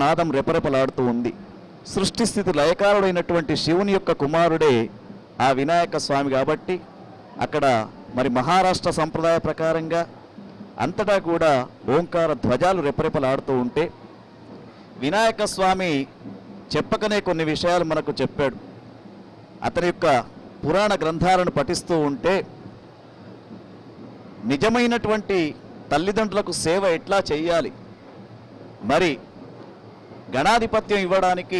నాదం రెపరెపలాడుతూ ఉంది. సృష్టి స్థితి లయకారుడైనటువంటి శివుని యొక్క కుమారుడే ఆ వినాయక స్వామి కాబట్టి అక్కడ మరి మహారాష్ట్ర సంప్రదాయ ప్రకారంగా అంతటా కూడా ఓంకార ధ్వజాలు రెపరెపలాడుతూ ఉంటే వినాయక స్వామి చెప్పకనే కొన్ని విషయాలు మనకు చెప్పాడు. అతని యొక్క పురాణ గ్రంథాలను పఠిస్తూ ఉంటే నిజమైనటువంటి తల్లిదండ్రులకు సేవ ఎట్లా చేయాలి, మరి గణాధిపత్యం ఇవ్వడానికి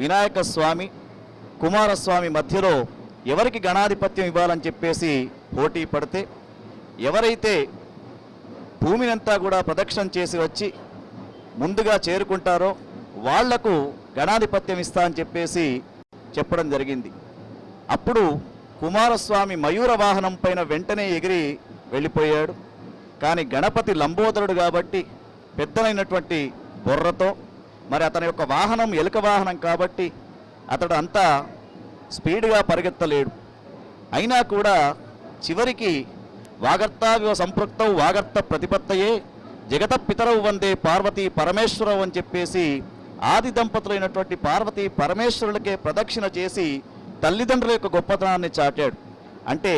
వినాయక స్వామి కుమారస్వామి మధ్యలో ఎవరికి గణాధిపత్యం ఇవ్వాలని చెప్పేసి పోటీ పడితే ఎవరైతే భూమినంతా కూడా ప్రదక్షిణ చేసి వచ్చి ముందుగా చేరుకుంటారో వాళ్లకు గణాధిపత్యం ఇస్తా అని చెప్పేసి చెప్పడం జరిగింది. అప్పుడు కుమారస్వామి మయూర వాహనం పైన వెంటనే ఎగిరి వెళ్ళిపోయాడు. కానీ గణపతి లంబోదరుడు కాబట్టి పెద్దలైనటువంటి బొర్రతో, మరి అతని యొక్క వాహనం ఎలుక వాహనం కాబట్టి అతడు అంతా స్పీడ్గా పరిగెత్తలేడు. అయినా కూడా చివరికి వాగర్తావివ సంపృక్తౌ వాగర్త ప్రతిపత్తయే జగత పితరవు వందే పార్వతీ పరమేశ్వరవు అని చెప్పేసి ఆది దంపతులైనటువంటి పార్వతీ పరమేశ్వరులకే ప్రదక్షిణ చేసి తల్లిదండ్రుల యొక్క గొప్పతనాన్ని చాటాడు. అంటే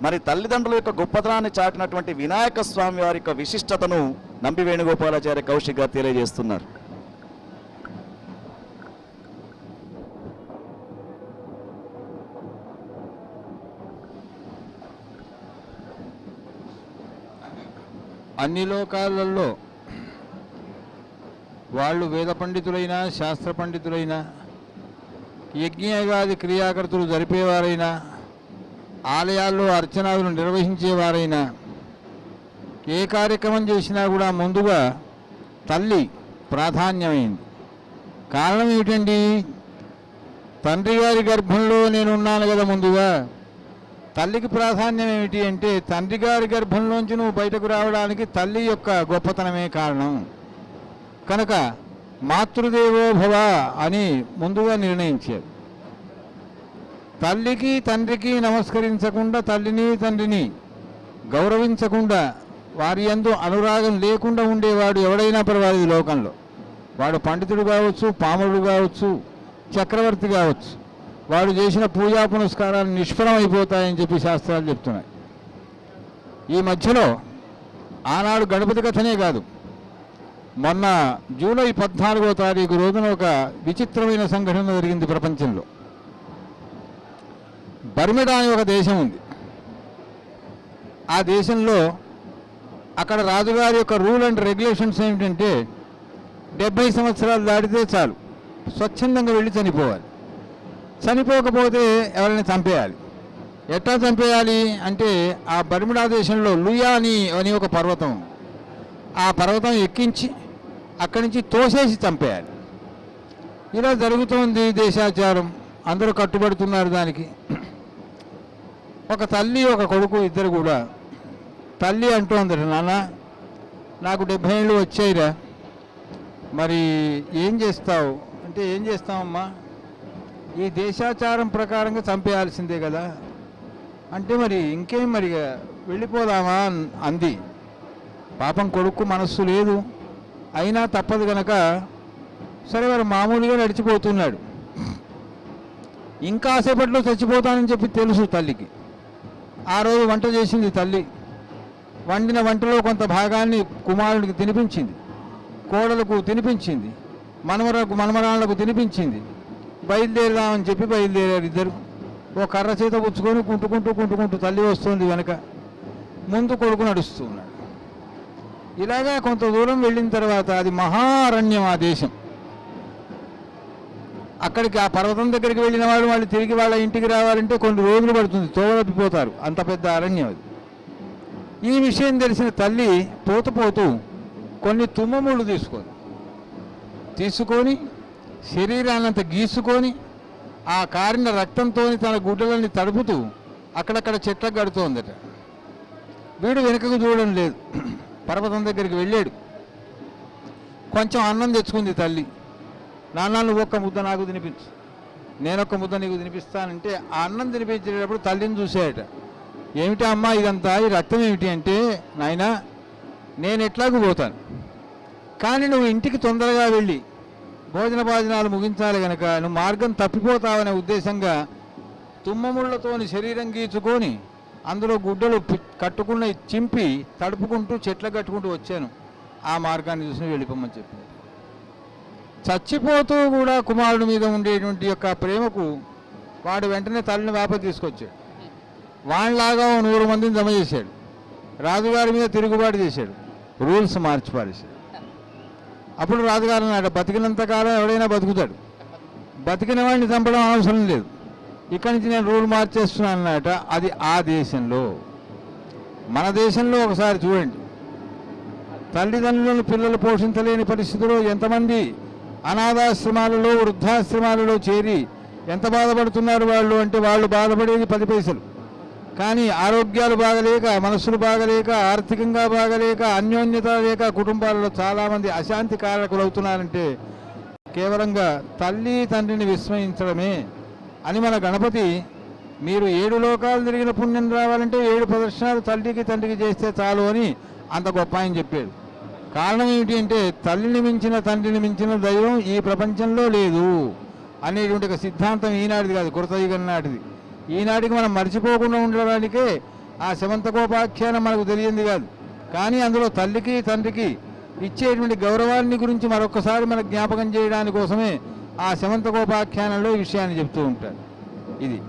మరి తల్లిదండ్రుల యొక్క గొప్పతనాన్ని చాటినటువంటి వినాయక స్వామి వారి యొక్క విశిష్టతను నంబి వేణుగోపాలాచార్య కౌశిక్ గారు తెలియజేస్తున్నారు. అన్ని లోకాలలో వాళ్ళు వేద పండితులైనా శాస్త్ర పండితులైనా యజ్ఞయాగాది క్రియాకర్తలు జరిపేవారైనా ఆలయాల్లో అర్చనాదులు నిర్వహించేవారైనా ఏ కార్యక్రమం చేసినా కూడా ముందుగా తల్లి ప్రాధాన్యమైంది. కారణం ఏమిటండి? తండ్రి గారి గర్భంలో నేనున్నాను కదా. ముందుగా తల్లికి ప్రాధాన్యం ఏమిటి అంటే తండ్రి గారి గర్భంలోంచి నువ్వు బయటకు రావడానికి తల్లి యొక్క గొప్పతనమే కారణం. కనుక మాతృదేవో భవ అని ముందుగా నిర్ణయించారు. తల్లికి తండ్రికి నమస్కరించకుండా, తల్లిని తండ్రిని గౌరవించకుండా, వారి యందు అనురాగం లేకుండా ఉండేవాడు ఎవడైనా పర్వాలేదు లోకంలో. వాడు పండితుడు కావచ్చు, పామరుడు కావచ్చు, చక్రవర్తి కావచ్చు, వాడు చేసిన పూజా పునస్కారాలు నిష్ఫలం అయిపోతాయని చెప్పి శాస్త్రాలు చెప్తున్నాయి. ఈ మధ్యలో ఆనాడు గణపతి కథనే కాదు, మొన్న జూలై 14వ తారీఖు రోజున ఒక విచిత్రమైన సంఘటన జరిగింది ప్రపంచంలో. బర్మిడా అనే ఒక దేశం ఉంది. ఆ దేశంలో అక్కడ రాజుగారి యొక్క రూల్ అండ్ రెగ్యులేషన్స్ ఏమిటంటే 70 సంవత్సరాలు దాటితే చాలు స్వచ్ఛందంగా వెళ్ళి చనిపోవాలి. చనిపోకపోతే ఎవరిని చంపేయాలి. ఎట్లా చంపేయాలి అంటే ఆ బర్మిడా దేశంలో లుయాని అని ఒక పర్వతం, ఆ పర్వతం ఎక్కించి అక్కడి నుంచి తోసేసి చంపేయాలి. ఇలా జరుగుతోంది దేశాచారం, అందరూ కట్టుబడుతున్నారు దానికి. ఒక తల్లి ఒక కొడుకు ఇద్దరు కూడా. తల్లి అంటోందట, నాన్న నాకు 70 ఏళ్ళు వచ్చాయిరా, మరి ఏం చేస్తావు అంటే ఏం చేస్తామమ్మా, ఈ దేశాచారం ప్రకారంగా చంపేయాల్సిందే కదా అంటే మరి ఇంకేం మరి వెళ్ళిపోదామా అంది. పాపం కొడుకు మనస్సు లేదు, అయినా తప్పదు కనుక సరే వారు మామూలుగా నడిచిపోతున్నాడు. ఇంకాసేపట్లో చచ్చిపోతానని చెప్పి తెలుసు తల్లికి. ఆ రోజు వంట చేసింది తల్లి. వండిన వంటలో కొంత భాగాన్ని కుమారుడికి తినిపించింది, కోడలకు తినిపించింది, మనమరాళ్లకు తినిపించింది. బయలుదేరదామని చెప్పి బయలుదేరారు ఇద్దరు. ఓ కర్ర చేత పుచ్చుకొని కుంటుకుంటూ తల్లి వస్తుంది వెనక, ముందు కొడుకు నడుస్తున్నాడు. ఇలాగా కొంత దూరం వెళ్ళిన తర్వాత అది మహారణ్యం ఆ దేశం. అక్కడికి ఆ పర్వతం దగ్గరికి వెళ్ళిన వాళ్ళు తిరిగి వాళ్ళ ఇంటికి రావాలంటే కొన్ని రోజులు పడుతుంది, తోవలపిపోతారు, అంత పెద్ద అరణ్యం అది. ఈ విషయం తెలిసిన తల్లి పోతూ కొన్ని తుమ్మముళ్ళు తీసుకొని శరీరాన్నంత గీసుకొని ఆ కారిన రక్తంతో తన గుడ్డలన్నీ తడుపుతూ అక్కడక్కడ చెట్లకు కడుతోందట. వీడు వెనుకకు చూడడం లేదు, పర్వతం దగ్గరికి వెళ్ళాడు. కొంచెం అన్నం తెచ్చుకుంది తల్లి. నాన్న నువ్వు ఒక్క ముద్ద నాకు తినిపించు, నేనొక్క ముద్ద నీకు తినిపిస్తానంటే ఆ అన్నం తినిపించేటప్పుడు తల్లిని చూసాడట. ఏమిటా అమ్మా ఇదంతా, ఈ రక్తం ఏమిటి అంటే, నాయనా నేను ఎట్లాగూ పోతాను, కానీ నువ్వు ఇంటికి తొందరగా వెళ్ళి భోజనాలు ముగించాలి కనుక నువ్వు మార్గం తప్పిపోతావనే ఉద్దేశంగా తుమ్మముళ్లతోని శరీరం గీచుకొని అందులో గుడ్డలు కట్టుకున్న చింపి తడుపుకుంటూ చెట్లు కట్టుకుంటూ వచ్చాను. ఆ మార్గాన్ని చూసి వెళ్ళిపోమని చెప్పింది. చచ్చిపోతూ కూడా కుమారుడి మీద ఉండేటువంటి యొక్క ప్రేమకు వాడు వెంటనే తల్లిని వేప తీసుకొచ్చాడు. వాణ్లాగా 100 మందిని జమ చేశాడు. రాజుగారి మీద తిరుగుబాటు చేశాడు. రూల్స్ మార్చి పారేశాడు. అప్పుడు రాజుగారు అన్నాడు, బతికినంతకాలం ఎవడైనా బతుకుతాడు, బతికిన వాడిని చంపడం అవసరం లేదు, ఇక్కడి నుంచి నేను రూల్ మార్చేస్తున్నాను అన్నట. అది ఆ దేశంలో. మన దేశంలో ఒకసారి చూడండి, తల్లిదండ్రులను పిల్లలు పోషించలేని పరిస్థితుల్లో ఎంతమంది అనాథాశ్రమాలలో వృద్ధాశ్రమాలలో చేరి ఎంత బాధపడుతున్నారు వాళ్ళు. అంటే వాళ్ళు బాధపడేది 10 పైసలు, కానీ ఆరోగ్యాలు బాగలేక, మనస్సులు బాగలేక, ఆర్థికంగా బాగలేక, అన్యోన్యత లేక కుటుంబాలలో చాలామంది అశాంతి కారకులు అవుతున్నారంటే కేవలంగా తల్లి తండ్రిని విస్మయించడమే అని మన గణపతి మీరు 7 లోకాలు తిరిగిన పుణ్యం రావాలంటే 7 ప్రదర్శనాలు తల్లికి తండ్రికి చేస్తే చాలు అని అంత గొప్ప ఆయన చెప్పాడు. కారణం ఏమిటి అంటే తల్లిని మించిన తండ్రిని మించిన దైవం ఈ ప్రపంచంలో లేదు అనేటువంటి ఒక సిద్ధాంతం ఈనాటిది కాదు, కృతయుగం నాటిది. ఈనాటికి మనం మర్చిపోకుండా ఉండడానికే ఆ శమంతకోపాఖ్యానం మనకు తెలియంది కాదు, కానీ అందులో తల్లికి తండ్రికి ఇచ్చేటువంటి గౌరవాన్ని గురించి మరొకసారి మనకు జ్ఞాపకం చేయడానికి కోసమే ఆ శమంతకోపాఖ్యానంలో ఈ విషయాన్ని చెప్తూ ఉంటాడు. ఇది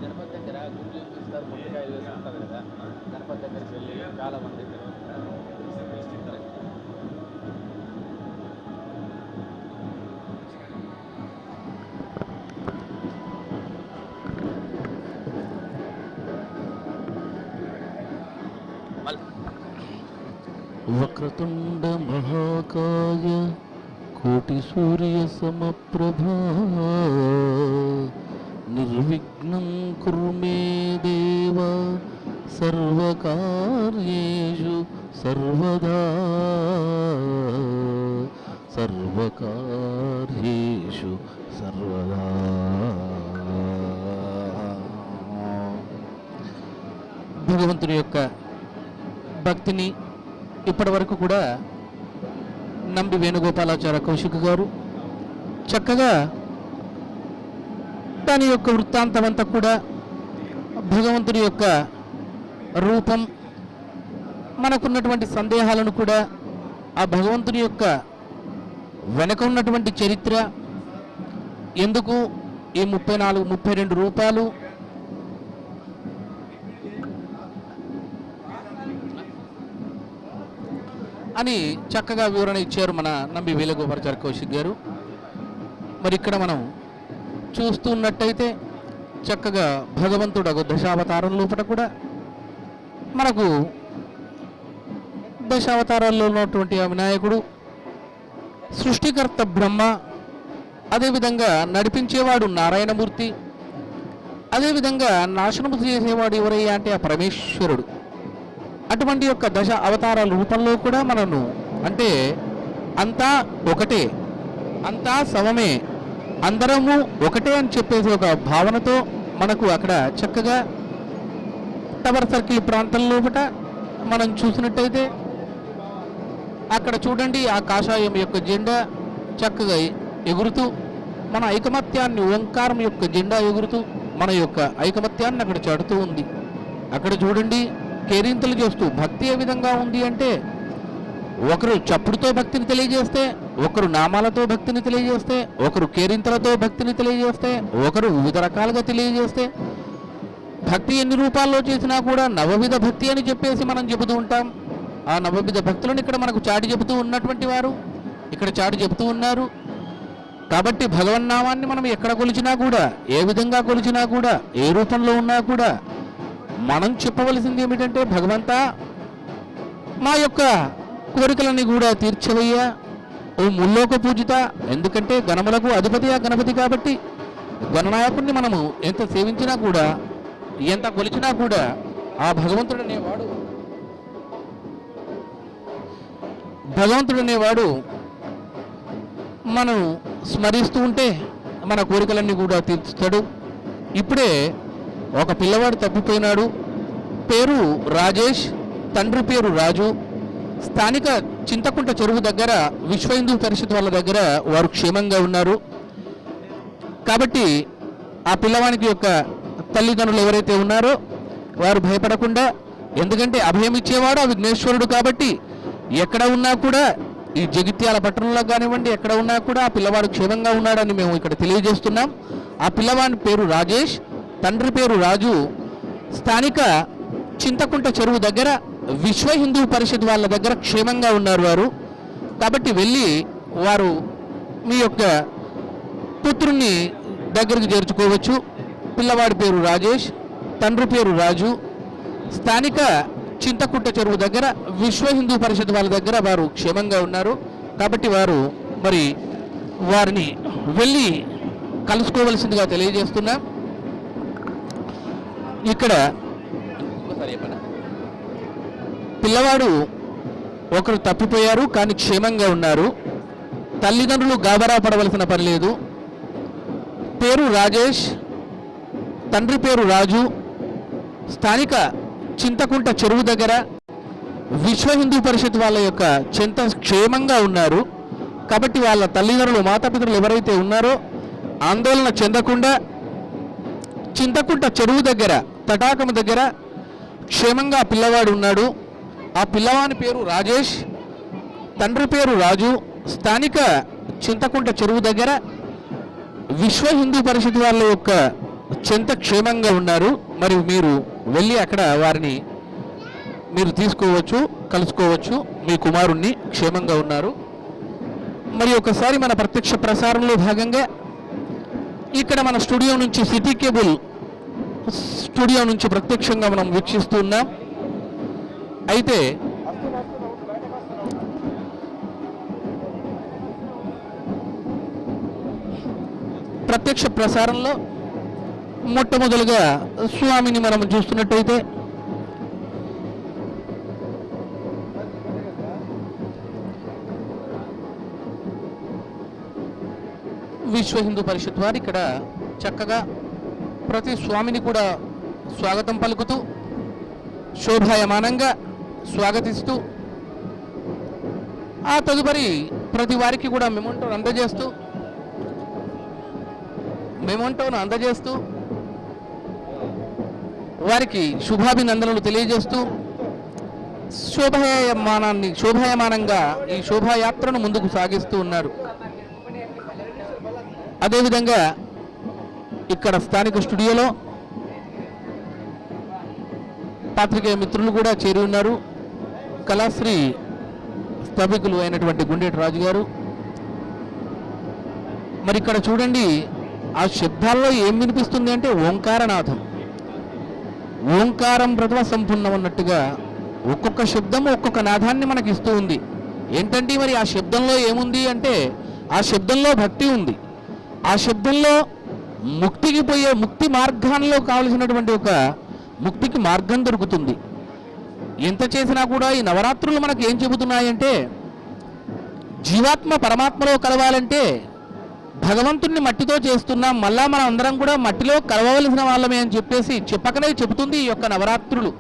గణపతి దగ్గర గుడ్లు చూస్తారు, ముట్టకాయలు వేసుకుంటారు కదా, గణపతి దగ్గరికి వెళ్ళి చాలా మంది వక్రతుండ మహాకాయ కోటి సూర్య సమప్రభా నిర్విఘ్నం కురు మే దేవ సర్వకార్యేషు సర్వదా సర్వకార్యేషు సర్వదా. భగవంతుని యొక్క భక్తిని ఇప్పటి వరకు కూడా నంబి వేణుగోపాలాచార్య కౌశిక్ గారు చక్కగా దాని యొక్క వృత్తాంతం అంతా కూడా, భగవంతుడి యొక్క రూపం, మనకున్నటువంటి సందేహాలను కూడా, ఆ భగవంతుని యొక్క వెనక ఉన్నటువంటి చరిత్ర, ఎందుకు ఈ 32 రూపాలు, అని చక్కగా వివరణ ఇచ్చారు మన నంబి వేణుగోపాలాచార్య కౌశిక్ గారు. మరి ఇక్కడ మనం చూస్తున్నట్టయితే చక్కగా భగవంతుడు దశావతారం లోపల కూడా మనకు దశావతారాల్లో ఉన్నటువంటి ఆ వినాయకుడు సృష్టికర్త బ్రహ్మ, అదేవిధంగా నడిపించేవాడు నారాయణమూర్తి, అదేవిధంగా నాశనము చేసేవాడు ఎవరయ్యా అంటే ఆ పరమేశ్వరుడు. అటువంటి యొక్క దశ అవతారాల రూపంలో కూడా మనను అంటే అంతా ఒకటే, అంతా సమమే, అందరము ఒకటే అని చెప్పేసి ఒక భావనతో మనకు అక్కడ చక్కగా టవర్ సర్కిల్ ప్రాంతంలో మనం చూసినట్టయితే అక్కడ చూడండి ఆ కాషాయం యొక్క జెండా చక్కగా ఎగురుతూ మన ఐకమత్యాన్ని, ఓంకారం యొక్క జెండా ఎగురుతూ మన యొక్క ఐకమత్యాన్ని అక్కడ చాటుతూ ఉంది. అక్కడ చూడండి కేరింతలు చేస్తూ భక్తి ఏ విధంగా ఉంది అంటే ఒకరు చప్పుడుతో భక్తిని తెలియజేస్తే, ఒకరు నామాలతో భక్తిని తెలియజేస్తే, ఒకరు కేరింతలతో భక్తిని తెలియజేస్తే, ఒకరు వివిధ రకాలుగా తెలియజేస్తే, భక్తి ఎన్ని రూపాల్లో చేసినా కూడా నవవిధ భక్తి అని చెప్పేసి మనం చెబుతూ ఉంటాం. ఆ నవవిధ భక్తులను ఇక్కడ మనకు చాటి చెబుతూ ఉన్నటువంటి వారు ఇక్కడ చాటి చెబుతూ ఉన్నారు. కాబట్టి భగవన్నామాన్ని మనం ఎక్కడ కొలిచినా కూడా, ఏ విధంగా కొలిచినా కూడా, ఏ రూపంలో ఉన్నా కూడా మనం చెప్పవలసింది ఏమిటంటే, భగవంతా మా యొక్క కోరికలని కూడా తీర్చవయ్యా, ఓ ముల్లోక పూజిత. ఎందుకంటే గణములకు అధిపతి ఆ గణపతి కాబట్టి గణనాయకుడిని మనము ఎంత సేవించినా కూడా, ఎంత కొలిచినా కూడా ఆ భగవంతుడనేవాడు మనం స్మరిస్తూ ఉంటే మన కోరికలన్నీ కూడా తీర్చుతాడు. ఇప్పుడే ఒక పిల్లవాడు తప్పిపోయినాడు, పేరు రాజేష్, తండ్రి పేరు రాజు, స్థానిక చింతకుంట చెరువు దగ్గర విశ్వ హిందూ పరిషత్ వాళ్ళ దగ్గర వారు క్షేమంగా ఉన్నారు. కాబట్టి ఆ పిల్లవానికి యొక్క తల్లిదండ్రులు ఎవరైతే ఉన్నారో వారు భయపడకుండా, ఎందుకంటే అభయం ఇచ్చేవాడు ఆ విఘ్నేశ్వరుడు కాబట్టి ఎక్కడ ఉన్నా కూడా, ఈ జగిత్యాల పట్టణంలో కానివ్వండి ఎక్కడ ఉన్నా కూడా ఆ పిల్లవాడు క్షేమంగా ఉన్నాడని మేము ఇక్కడ తెలియజేస్తున్నాం. ఆ పిల్లవాడి పేరు రాజేష్, తండ్రి పేరు రాజు. స్థానిక చింతకుంట చెరువు దగ్గర విశ్వ హిందూ పరిషత్ వాళ్ళ దగ్గర క్షేమంగా ఉన్నారు వారు. కాబట్టి వెళ్ళి వారు మీ యొక్క పుత్రుణ్ణి దగ్గరికి చేర్చుకోవచ్చు. పిల్లవాడి పేరు రాజేష్, తండ్రి పేరు రాజు. స్థానిక చింతకుంట చెరువు దగ్గర విశ్వ హిందూ పరిషత్ వాళ్ళ దగ్గర వారు క్షేమంగా ఉన్నారు. కాబట్టి వారు మరి వారిని వెళ్ళి కలుసుకోవలసిందిగా తెలియజేస్తున్నాం. ఇక్కడ పిల్లవాడు ఒకరు తప్పిపోయారు కానీ క్షేమంగా ఉన్నారు. తల్లిదండ్రులు గాబరా పడవలసిన పని లేదు. పేరు రాజేష్, తండ్రి పేరు రాజు. స్థానిక చింతకుంట చెరువు దగ్గర విశ్వ హిందూ పరిషత్ వాళ్ళ యొక్క చెంత క్షేమంగా ఉన్నారు. కాబట్టి వాళ్ళ తల్లిదండ్రులు మాతాపితరులు ఎవరైతే ఉన్నారో ఆందోళన చెందకుండా చింతకుంట చెరువు దగ్గర తటాకము దగ్గర క్షేమంగా పిల్లవాడు ఉన్నాడు. ఆ పిల్లవాని పేరు రాజేష్, తండ్రి పేరు రాజు. స్థానిక చింతకుంట చెరువు దగ్గర విశ్వ హిందూ పరిషత్ వాళ్ళ యొక్క చెంత క్షేమంగా ఉన్నారు. మరి మీరు వెళ్ళి అక్కడ వారిని మీరు తీసుకోవచ్చు, కలుసుకోవచ్చు. మీ కుమారుణ్ణి క్షేమంగా ఉన్నారు. మరి ఒకసారి మన ప్రత్యక్ష ప్రసారంలో భాగంగా ఇక్కడ మన స్టూడియో నుంచి సిటీ కేబుల్ స్టూడియో నుంచి ప్రత్యక్షంగా మనం వీక్షిస్తూ ఉన్నాం. అయితే ప్రత్యక్ష ప్రసారంలో మొట్టమొదలుగా స్వామిని మనం చూస్తున్నట్టయితే విశ్వ హిందూ పరిషత్ వారు ఇక్కడ చక్కగా ప్రతి స్వామిని కూడా స్వాగతం పలుకుతూ శోభాయమానంగా స్వాగతిస్తూ ఆ తదుపరి ప్రతి వారికి కూడా మెమోంటోను అందజేస్తూ వారికి శుభాభినందనలు తెలియజేస్తూ శోభాయమానంగా ఈ శోభాయాత్రను ముందుకు సాగిస్తూ ఉన్నారు. అదేవిధంగా ఇక్కడ స్థానిక స్టూడియోలో పాత్రికేయ మిత్రులు కూడా చేరి ఉన్నారు. కళాశ్రీ స్థాపికులు అయినటువంటి గుండేటి రాజు గారు. మరి ఇక్కడ చూడండి, ఆ శబ్దాల్లో ఏం వినిపిస్తుంది అంటే ఓంకారనాథం, ఓంకారం ప్రథమ సంపూర్ణం అన్నట్టుగా ఒక్కొక్క శబ్దము ఒక్కొక్క నాదాన్ని మనకి ఇస్తూ ఉంది. ఏంటంటే మరి ఆ శబ్దంలో ఏముంది అంటే ఆ శబ్దంలో భక్తి ఉంది. ఆ శబ్దంలో ముక్తికి పోయే ముక్తి మార్గాల్లో కావలసినటువంటి ఒక ముక్తికి మార్గం దొరుకుతుంది. ఎంత చేసినా కూడా ఈ నవరాత్రులు మనకు ఏం చెబుతున్నాయంటే జీవాత్మ పరమాత్మలో కలవాలంటే భగవంతుణ్ణి మట్టితో చేస్తున్నాం, మళ్ళా మనం అందరం కూడా మట్టిలో కలవవలసిన వాళ్ళమే అని చెప్పేసి చెప్పకనే చెబుతుంది ఈ యొక్క నవరాత్రులు.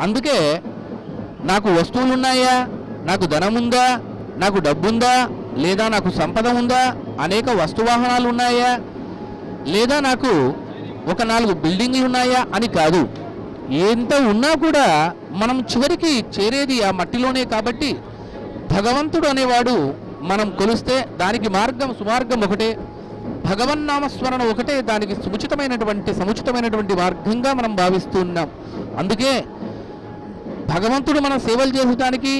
అందుకే నాకు వస్తువులు ఉన్నాయా, నాకు ధనం ఉందా, నాకు డబ్బుందా, లేదా నాకు సంపద ఉందా, అనేక వస్తువాహనాలు ఉన్నాయా, లేదా నాకు ఒక 4 బిల్డింగ్లు ఉన్నాయా అని కాదు. ఎంత ఉన్నా కూడా మనం చివరికి చేరేది ఆ మట్టిలోనే. కాబట్టి భగవంతుడు అనేవాడు మనం కొలిస్తే దానికి సుమార్గం ఒకటే, భగవన్నామస్మరణ ఒకటే దానికి సముచితమైనటువంటి మార్గంగా మనం భావిస్తూ ఉన్నాం. అందుకే భగవంతుడు మనం సేవలు చేసడానికి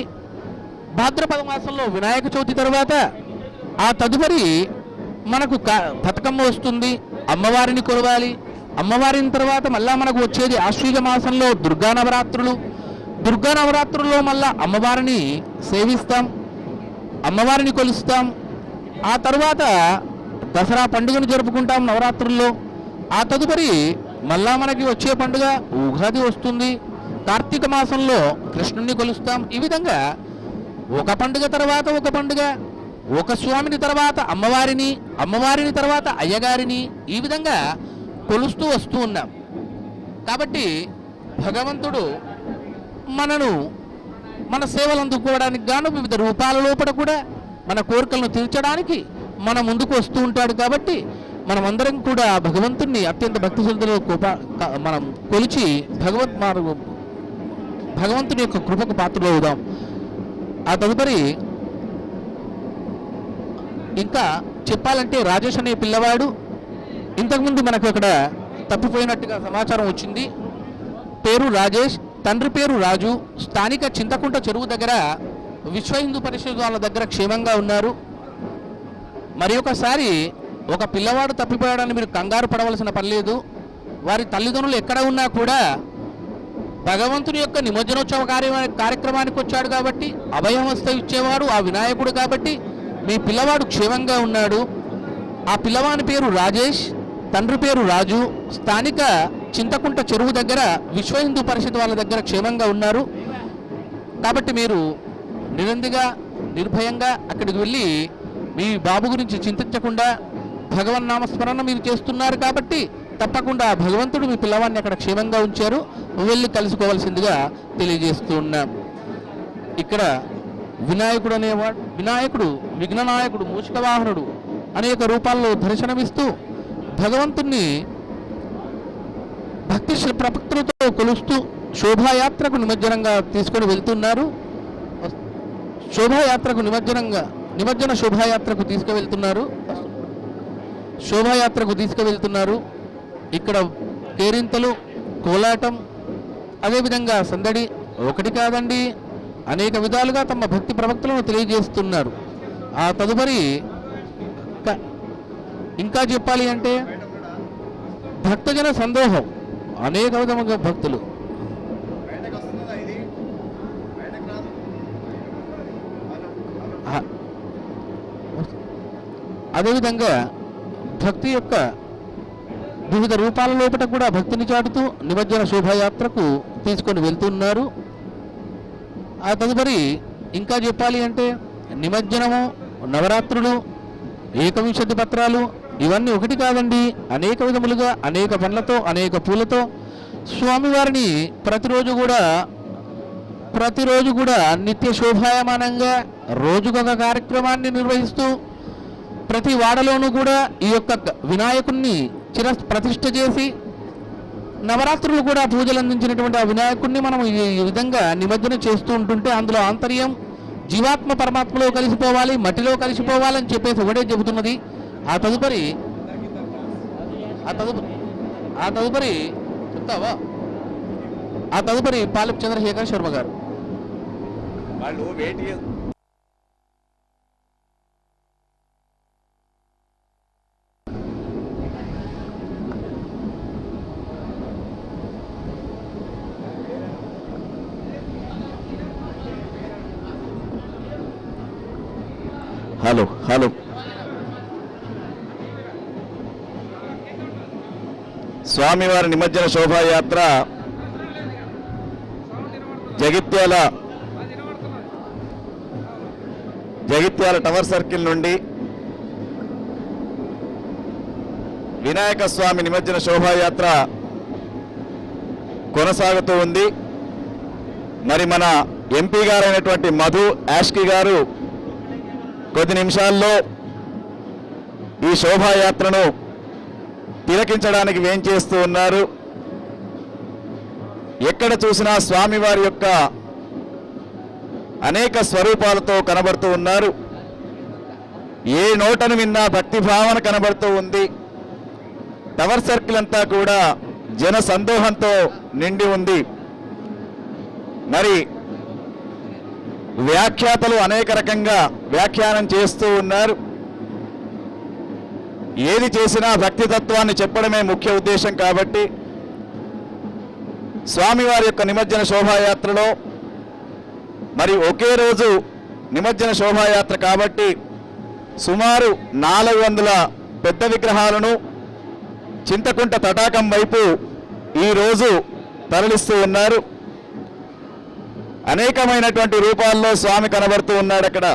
భాద్రపద మాసంలో వినాయక చవితి తర్వాత ఆ తదుపరి మనకు బతుకమ్మ వస్తుంది, అమ్మవారిని కొలవాలి. అమ్మవారిని తర్వాత మళ్ళా మనకు వచ్చేది ఆశ్వీజ మాసంలో దుర్గా నవరాత్రుల్లో మళ్ళా అమ్మవారిని సేవిస్తాం, అమ్మవారిని కొలుస్తాం. ఆ తర్వాత దసరా పండుగను జరుపుకుంటాం నవరాత్రుల్లో. ఆ తదుపరి మళ్ళా మనకి వచ్చే పండుగ ఉగాది వస్తుంది. కార్తీక మాసంలో కృష్ణుణ్ణి కొలుస్తాం. ఈ విధంగా ఒక పండుగ తర్వాత ఒక పండుగ, ఒక స్వామిని తర్వాత అమ్మవారిని తర్వాత అయ్యగారిని, ఈ విధంగా కొలుస్తూ వస్తూ ఉన్నాం. కాబట్టి భగవంతుడు మనను మన సేవలు అందుకోవడానికి గాను వివిధ రూపాల లోపల కూడా మన కోరికలను తీర్చడానికి మన ముందుకు వస్తూ ఉంటాడు. కాబట్టి మనమందరం కూడా భగవంతుణ్ణి అత్యంత భక్తి శ్రద్ధలో మనం కొలిచి భగవంతుని యొక్క కృపకు పాత్రలు అవుదాం. ఆ తదుపరి ఇంకా చెప్పాలంటే రాజేష్ అనే పిల్లవాడు ఇంతకుముందు మనకు అక్కడ తప్పిపోయినట్టుగా సమాచారం వచ్చింది. పేరు రాజేష్, తండ్రి పేరు రాజు, స్థానిక చింతకుంట చెరువు దగ్గర విశ్వ హిందూ పరిషత్ వాళ్ళ దగ్గర క్షేమంగా ఉన్నారు. మరి ఒకసారి ఒక పిల్లవాడు తప్పిపోయాడని మీరు కంగారు పడవలసిన పని లేదు. వారి తల్లిదండ్రులు ఎక్కడ ఉన్నా కూడా భగవంతుని యొక్క నిమజ్జనోత్సవ కార్యక్రమానికి వచ్చాడు కాబట్టి అభయహస్త ఇచ్చేవాడు ఆ వినాయకుడు కాబట్టి మీ పిల్లవాడు క్షేమంగా ఉన్నాడు. ఆ పిల్లవాని పేరు రాజేష్, తండ్రి పేరు రాజు, స్థానిక చింతకుంట చెరువు దగ్గర విశ్వ హిందూ పరిషత్ వాళ్ళ దగ్గర క్షేమంగా ఉన్నారు. కాబట్టి మీరు నిరందిగా నిర్భయంగా అక్కడికి వెళ్ళి మీ బాబు గురించి చింతించకుండా భగవన్నామస్మరణ మీరు చేస్తున్నారు కాబట్టి తప్పకుండా భగవంతుడు మీ పిల్లవాడిని అక్కడ క్షేమంగా ఉంచారు. వెళ్ళి కలుసుకోవాల్సిందిగా తెలియజేస్తూ ఉన్నాం. ఇక్కడ వినాయకుడు అనేవాడు, వినాయకుడు విఘ్ననాయకుడు, మూషిక వాహనుడు అనేక రూపాల్లో దర్శనమిస్తూ భగవంతుణ్ణి భక్తి ప్రపక్తులతో కొలుస్తూ శోభాయాత్రకు నిమజ్జనంగా తీసుకొని వెళ్తున్నారు. శోభాయాత్రకు నిమజ్జన శోభాయాత్రకు తీసుకువెళ్తున్నారు. ఇక్కడ కేరింతలు, కోలాటం, అదేవిధంగా సందడి ఒకటి కాదండి అనేక విధాలుగా తమ భక్తి ప్రవక్తలను తెలియజేస్తున్నారు. ఆ తదుపరి ఇంకా చెప్పాలి అంటే భక్తజన సందోహం, అనేక విధముగా భక్తులు అదేవిధంగా భక్తి యొక్క వివిధ రూపాల లోపల కూడా భక్తిని చాటుతూ నిమజ్జన శోభాయాత్రకు తీసుకొని వెళ్తున్నారు. ఆ తదుపరి ఇంకా చెప్పాలి అంటే నిమజ్జనము, నవరాత్రులు, ఏకవింశతి పత్రాలు ఇవన్నీ ఒకటి కాదండి. అనేక విధములుగా అనేక పండ్లతో అనేక పూలతో స్వామివారిని ప్రతిరోజు కూడా నిత్య శోభాయమానంగా రోజుకొక కార్యక్రమాన్ని నిర్వహిస్తూ ప్రతి వాడలోనూ కూడా ఈ యొక్క వినాయకుణ్ణి ప్రతిష్ఠ చేసి నవరాత్రులు కూడా పూజలు అందించినటువంటి ఆ వినాయకుణ్ణి మనం ఈ విధంగా నిమజ్జనం చేస్తూ ఉంటుంటే అందులో ఆంతర్యం జీవాత్మ పరమాత్మలో కలిసిపోవాలి, మట్టిలో కలిసిపోవాలని చెప్పేసి ఒకటే చెబుతున్నది. ఆ తదుపరి చెప్తావా? ఆ తదుపరి పాలెపు చంద్రశేఖర్ శర్మ గారు. హలో స్వామివారి నిమజ్జన శోభాయాత్ర జగిత్యాల టవర్ సర్కిల్ నుండి వినాయక స్వామి నిమజ్జన శోభాయాత్ర కొనసాగుతూ ఉంది. మరి మన ఎంపీ గారైనటువంటి మధు యాష్కి గారు కొద్ది నిమిషాల్లో ఈ శోభాయాత్రను తిలకించడానికి వేంచేస్తూ ఉన్నారు. ఎక్కడ చూసినా స్వామివారి యొక్క అనేక స్వరూపాలతో కనబడుతూ ఉన్నారు. ఏ నోటను విన్నా భక్తి భావన కనబడుతూ ఉంది. టవర్ సర్కిల్ అంతా కూడా జన సందోహంతో నిండి ఉంది. మరి వ్యాఖ్యాతలు అనేక రకంగా వ్యాఖ్యానం చేస్తూ ఉన్నారు. ఏది చేసినా భక్తి తత్వాన్ని చెప్పడమే ముఖ్య ఉద్దేశం కాబట్టి స్వామివారి యొక్క నిమజ్జన శోభాయాత్రలో మరి ఒకే రోజు నిమజ్జన శోభాయాత్ర కాబట్టి సుమారు 400 పెద్ద విగ్రహాలను చింతకుంట తటాకం వైపు ఈరోజు తరలిస్తూ ఉన్నారు. అనేకమైనటువంటి రూపాల్లో స్వామి కనబడుతూ ఉన్నాడు. అక్కడ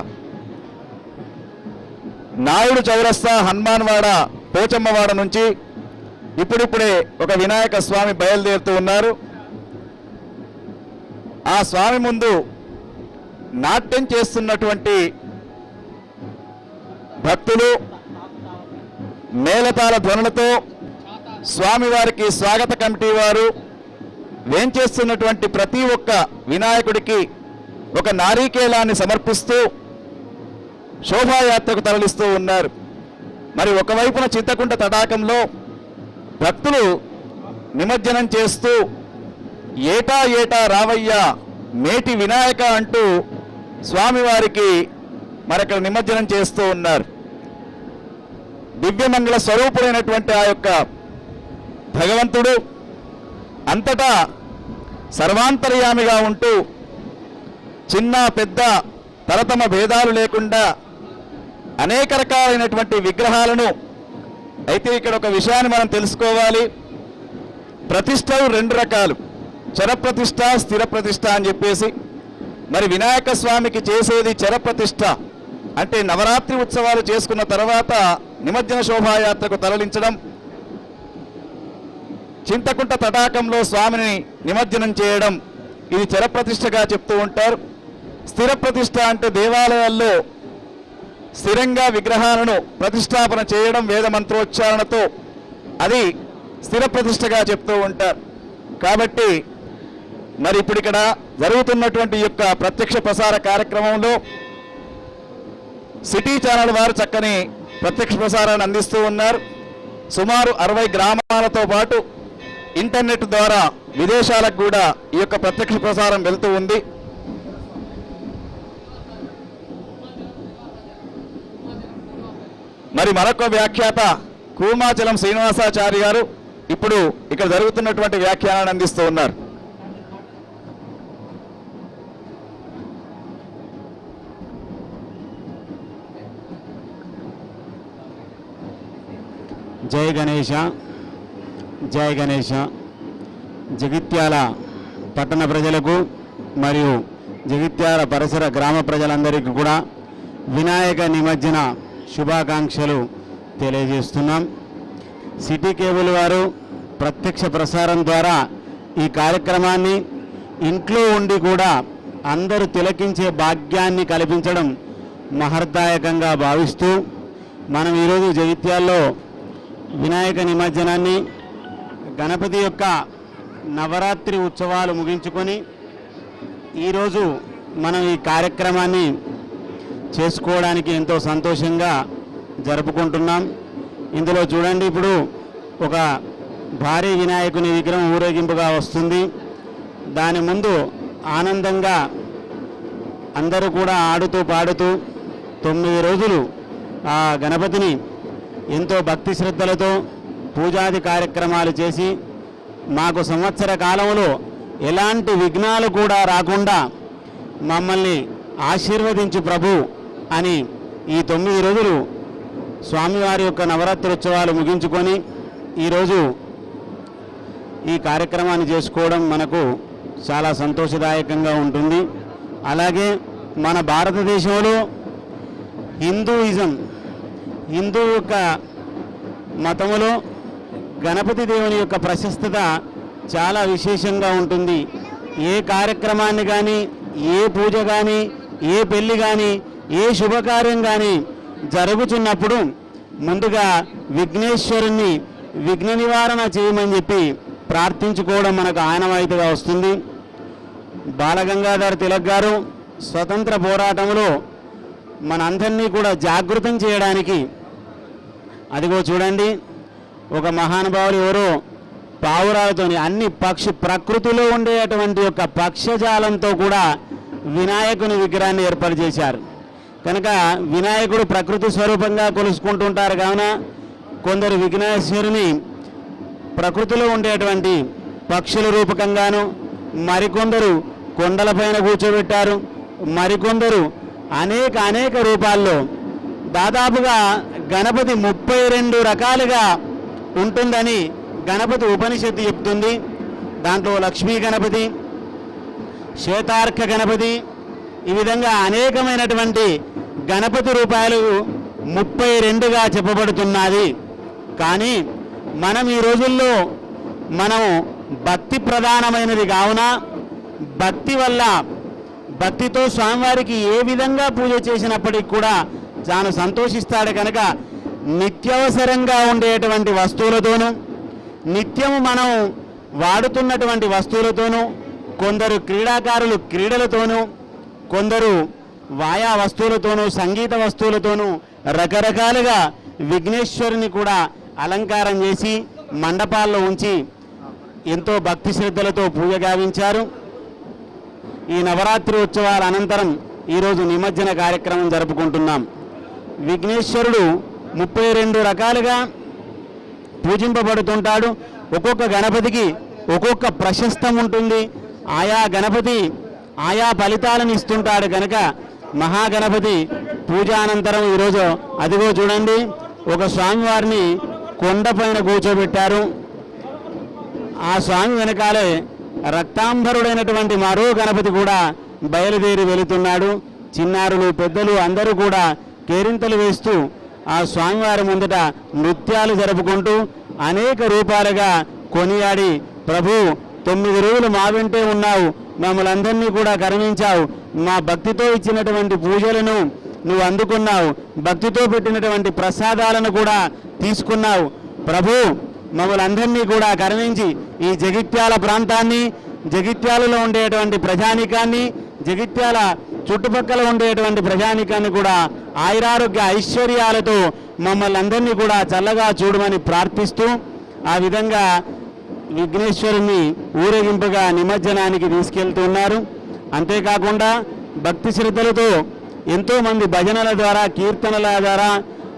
నాయుడు చౌరస్తా, హనుమాన్వాడ, పోచమ్మవాడ నుంచి ఇప్పుడిప్పుడే ఒక వినాయక స్వామి బయలుదేరుతూ ఉన్నారు. ఆ స్వామి ముందు నాట్యం చేస్తున్నటువంటి భక్తులు మేళతాళ ధ్వనులతో స్వామివారికి స్వాగత కమిటీ వారు వేంచేస్తున్నటువంటి ప్రతి ఒక్క వినాయకుడికి ఒక నారీకేళాన్ని సమర్పిస్తూ శోభాయాత్రకు తరలిస్తూ ఉన్నారు. మరి ఒకవైపున చింతకుంట తటాకంలో భక్తులు నిమజ్జనం చేస్తూ ఏటా ఏటా రావయ్యా మేటి వినాయక అంటూ స్వామివారికి మరక్కడ నిమజ్జనం చేస్తూ ఉన్నారు. దివ్యమంగళ స్వరూపుడైనటువంటి ఆ యొక్క భగవంతుడు అంతటా సర్వాంతర్యామిగా ఉంటూ చిన్న పెద్ద తరతమ భేదాలు లేకుండా అనేక రకాలైనటువంటి విగ్రహాలను, అయితే ఇక్కడ ఒక విషయాన్ని మనం తెలుసుకోవాలి. ప్రతిష్టలు రెండు రకాలు, చరప్రతిష్ఠ, స్థిర ప్రతిష్ఠ అని చెప్పేసి. మరి వినాయక స్వామికి చేసేది చరప్రతిష్ఠ అంటే నవరాత్రి ఉత్సవాలు చేసుకున్న తర్వాత నిమజ్జన శోభాయాత్రకు తరలించడం, చింతకుంట తటాకంలో స్వామిని నిమజ్జనం చేయడం, ఇది చరప్రతిష్ఠగా చెప్తూ ఉంటారు. స్థిర ప్రతిష్ఠ అంటే దేవాలయాల్లో స్థిరంగా విగ్రహాలను ప్రతిష్టాపన చేయడం వేద మంత్రోచ్చారణతో, అది స్థిర ప్రతిష్ఠగా చెప్తూ ఉంటారు. కాబట్టి మరి ఇప్పుడు ఇక్కడ జరుగుతున్నటువంటి యొక్క ప్రత్యక్ష ప్రసార కార్యక్రమంలో సిటీ ఛానల్ వారు చక్కని ప్రత్యక్ష ప్రసారాన్ని అందిస్తూ ఉన్నారు. సుమారు 60 గ్రామాలతో పాటు ఇంటర్నెట్ ద్వారా విదేశాలకు కూడా ఈ యొక్క ప్రత్యక్ష ప్రసారం వెళ్తూ ఉంది. మరి మరొక వ్యాఖ్యాత కూమాచలం శ్రీనివాసాచారి గారు ఇప్పుడు ఇక్కడ జరుగుతున్నటువంటి వ్యాఖ్యానాన్ని అందిస్తూ ఉన్నారు. జై గణేశ, జై గణేశ. జగిత్యాల పట్టణ ప్రజలకు మరియు జగిత్యాల పరిసర గ్రామ ప్రజలందరికీ కూడా వినాయక నిమజ్జన శుభాకాంక్షలు తెలియజేస్తున్నాం. సిటీ కేబుల్ వారు ప్రత్యక్ష ప్రసారం ద్వారా ఈ కార్యక్రమాన్ని ఇంట్లో ఉండి కూడా అందరూ తిలకించే భాగ్యాన్ని కల్పించడం మహర్దాయకంగా భావిస్తూ మనం ఈరోజు జగిత్యాల్లో వినాయక నిమజ్జనాన్ని, గణపతి యొక్క నవరాత్రి ఉత్సవాలు ముగించుకొని ఈరోజు మనం ఈ కార్యక్రమాన్ని చేసుకోవడానికి ఎంతో సంతోషంగా జరుపుకుంటున్నాం. ఇందులో చూడండి, ఇప్పుడు ఒక భారీ వినాయకుని విగ్రహం ఊరేగింపుగా వస్తుంది. దాని ముందు ఆనందంగా అందరూ కూడా ఆడుతూ పాడుతూ 9 రోజులు ఆ గణపతిని ఎంతో భక్తి శ్రద్ధలతో పూజాది కార్యక్రమాలు చేసి మాకు సంవత్సర కాలంలో ఎలాంటి విఘ్నాలు కూడా రాకుండా మమ్మల్ని ఆశీర్వదించు ప్రభు అని ఈ 9 రోజులు స్వామివారి యొక్క నవరాత్రోత్సవాలు ముగించుకొని ఈరోజు ఈ కార్యక్రమాన్ని చేసుకోవడం మనకు చాలా సంతోషదాయకంగా ఉంటుంది. అలాగే మన భారతదేశంలో హిందూ యొక్క మతములో గణపతి దేవుని యొక్క ప్రశస్తత చాలా విశేషంగా ఉంటుంది. ఏ కార్యక్రమాన్ని కానీ, ఏ పూజ కానీ, ఏ పెళ్లి కానీ, ఏ శుభకార్యం కానీ జరుగుతున్నప్పుడు ముందుగా విఘ్నేశ్వరుణ్ణి విఘ్న నివారణ చేయమని చెప్పి ప్రార్థించుకోవడం మనకు ఆనవాయితీగా వస్తుంది. బాలగంగాధర్ తిలక్ గారు స్వతంత్ర పోరాటంలో మనందరినీ కూడా జాగృతం చేయడానికి, అదిగో చూడండి, ఒక మహానుభావులు ఎవరో పావురాలతోని అన్ని ప్రకృతిలో ఉండేటువంటి యొక్క పక్షజాలంతో కూడా వినాయకుని విగ్రహాన్ని ఏర్పాటు చేశారు. కనుక వినాయకుడు ప్రకృతి స్వరూపంగా కొలుసుకుంటుంటారు. కావున కొందరు విఘ్నేశ్వరుని ప్రకృతిలో ఉండేటువంటి పక్షుల రూపకంగాను, మరికొందరు కొండలపైన కూర్చోబెట్టారు, మరికొందరు అనేక రూపాల్లో. దాదాపుగా గణపతి 32 రకాలుగా ఉంటుందని గణపతి ఉపనిషత్తు చెప్తుంది. దాంట్లో లక్ష్మీ గణపతి, శ్వేతార్క గణపతి, ఈ విధంగా అనేకమైనటువంటి గణపతి రూపాయలు 32గా చెప్పబడుతున్నది. కానీ మనం ఈ రోజుల్లో మనం భక్తి ప్రధానమైనది కావున భక్తి వల్ల భక్తితో స్వామివారికి ఏ విధంగా పూజ చేసినప్పటికి కూడా తాను సంతోషిస్తాడు కనుక నిత్యవసరంగా ఉండేటువంటి వస్తువులతోనూ నిత్యము మనం వాడుతున్నటువంటి వస్తువులతోనూ కొందరు క్రీడాకారులు క్రీడలతోనూ కొందరు వాయా వస్తువులతోనూ సంగీత వస్తువులతోనూ రకరకాలుగా విఘ్నేశ్వరుని కూడా అలంకారం చేసి మండపాల్లో ఉంచి ఎంతో భక్తి శ్రద్ధలతో పూజ గావించారు. ఈ నవరాత్రి ఉత్సవాల అనంతరం ఈరోజు నిమజ్జన కార్యక్రమం జరుపుకుంటున్నాం. విఘ్నేశ్వరుడు 32 రకాలుగా పూజింపబడుతుంటాడు. ఒక్కొక్క గణపతికి ఒక్కొక్క ప్రశస్తం ఉంటుంది. ఆయా గణపతి ఆయా ఫలితాలను ఇస్తుంటాడు కనుక మహాగణపతి పూజానంతరం ఈరోజు అదిగో చూడండి, ఒక స్వామివారిని కొండపైన కూర్చోబెట్టారు. ఆ స్వామి వెనకాలే రక్తాంబరుడైనటువంటి మరో గణపతి కూడా బయలుదేరి వెళుతున్నాడు. చిన్నారులు పెద్దలు అందరూ కూడా కేరింతలు వేస్తూ ఆ స్వామివారి ముందట నృత్యాలు జరుపుకుంటూ అనేక రూపాలుగా కొనియాడి, ప్రభు 9 రోజులు మా వెంటే ఉన్నావు, మమ్మల్ని అందరినీ కూడా కరుణించావు, మా భక్తితో ఇచ్చినటువంటి పూజలను నువ్వు అందుకున్నావు, భక్తితో పెట్టినటువంటి ప్రసాదాలను కూడా తీసుకున్నావు, ప్రభు మమ్మల్ని అందరినీ కూడా కరుణించి ఈ జగిత్యాల ప్రాంతాన్ని, జగిత్యాలలో ఉండేటువంటి ప్రజానికాన్ని, జగిత్యాల చుట్టుపక్కల ఉండేటువంటి ప్రజానికాన్ని కూడా ఆయురారోగ్య ఐశ్వర్యాలతో మమ్మల్ని అందరినీ కూడా చల్లగా చూడమని ప్రార్థిస్తూ ఆ విధంగా విఘ్నేశ్వరుని ఊరేగింపుగా నిమజ్జనానికి తీసుకెళ్తున్నారు. అంతేకాకుండా భక్తి శ్రద్ధలతో ఎంతోమంది భజనల ద్వారా, కీర్తనల ద్వారా,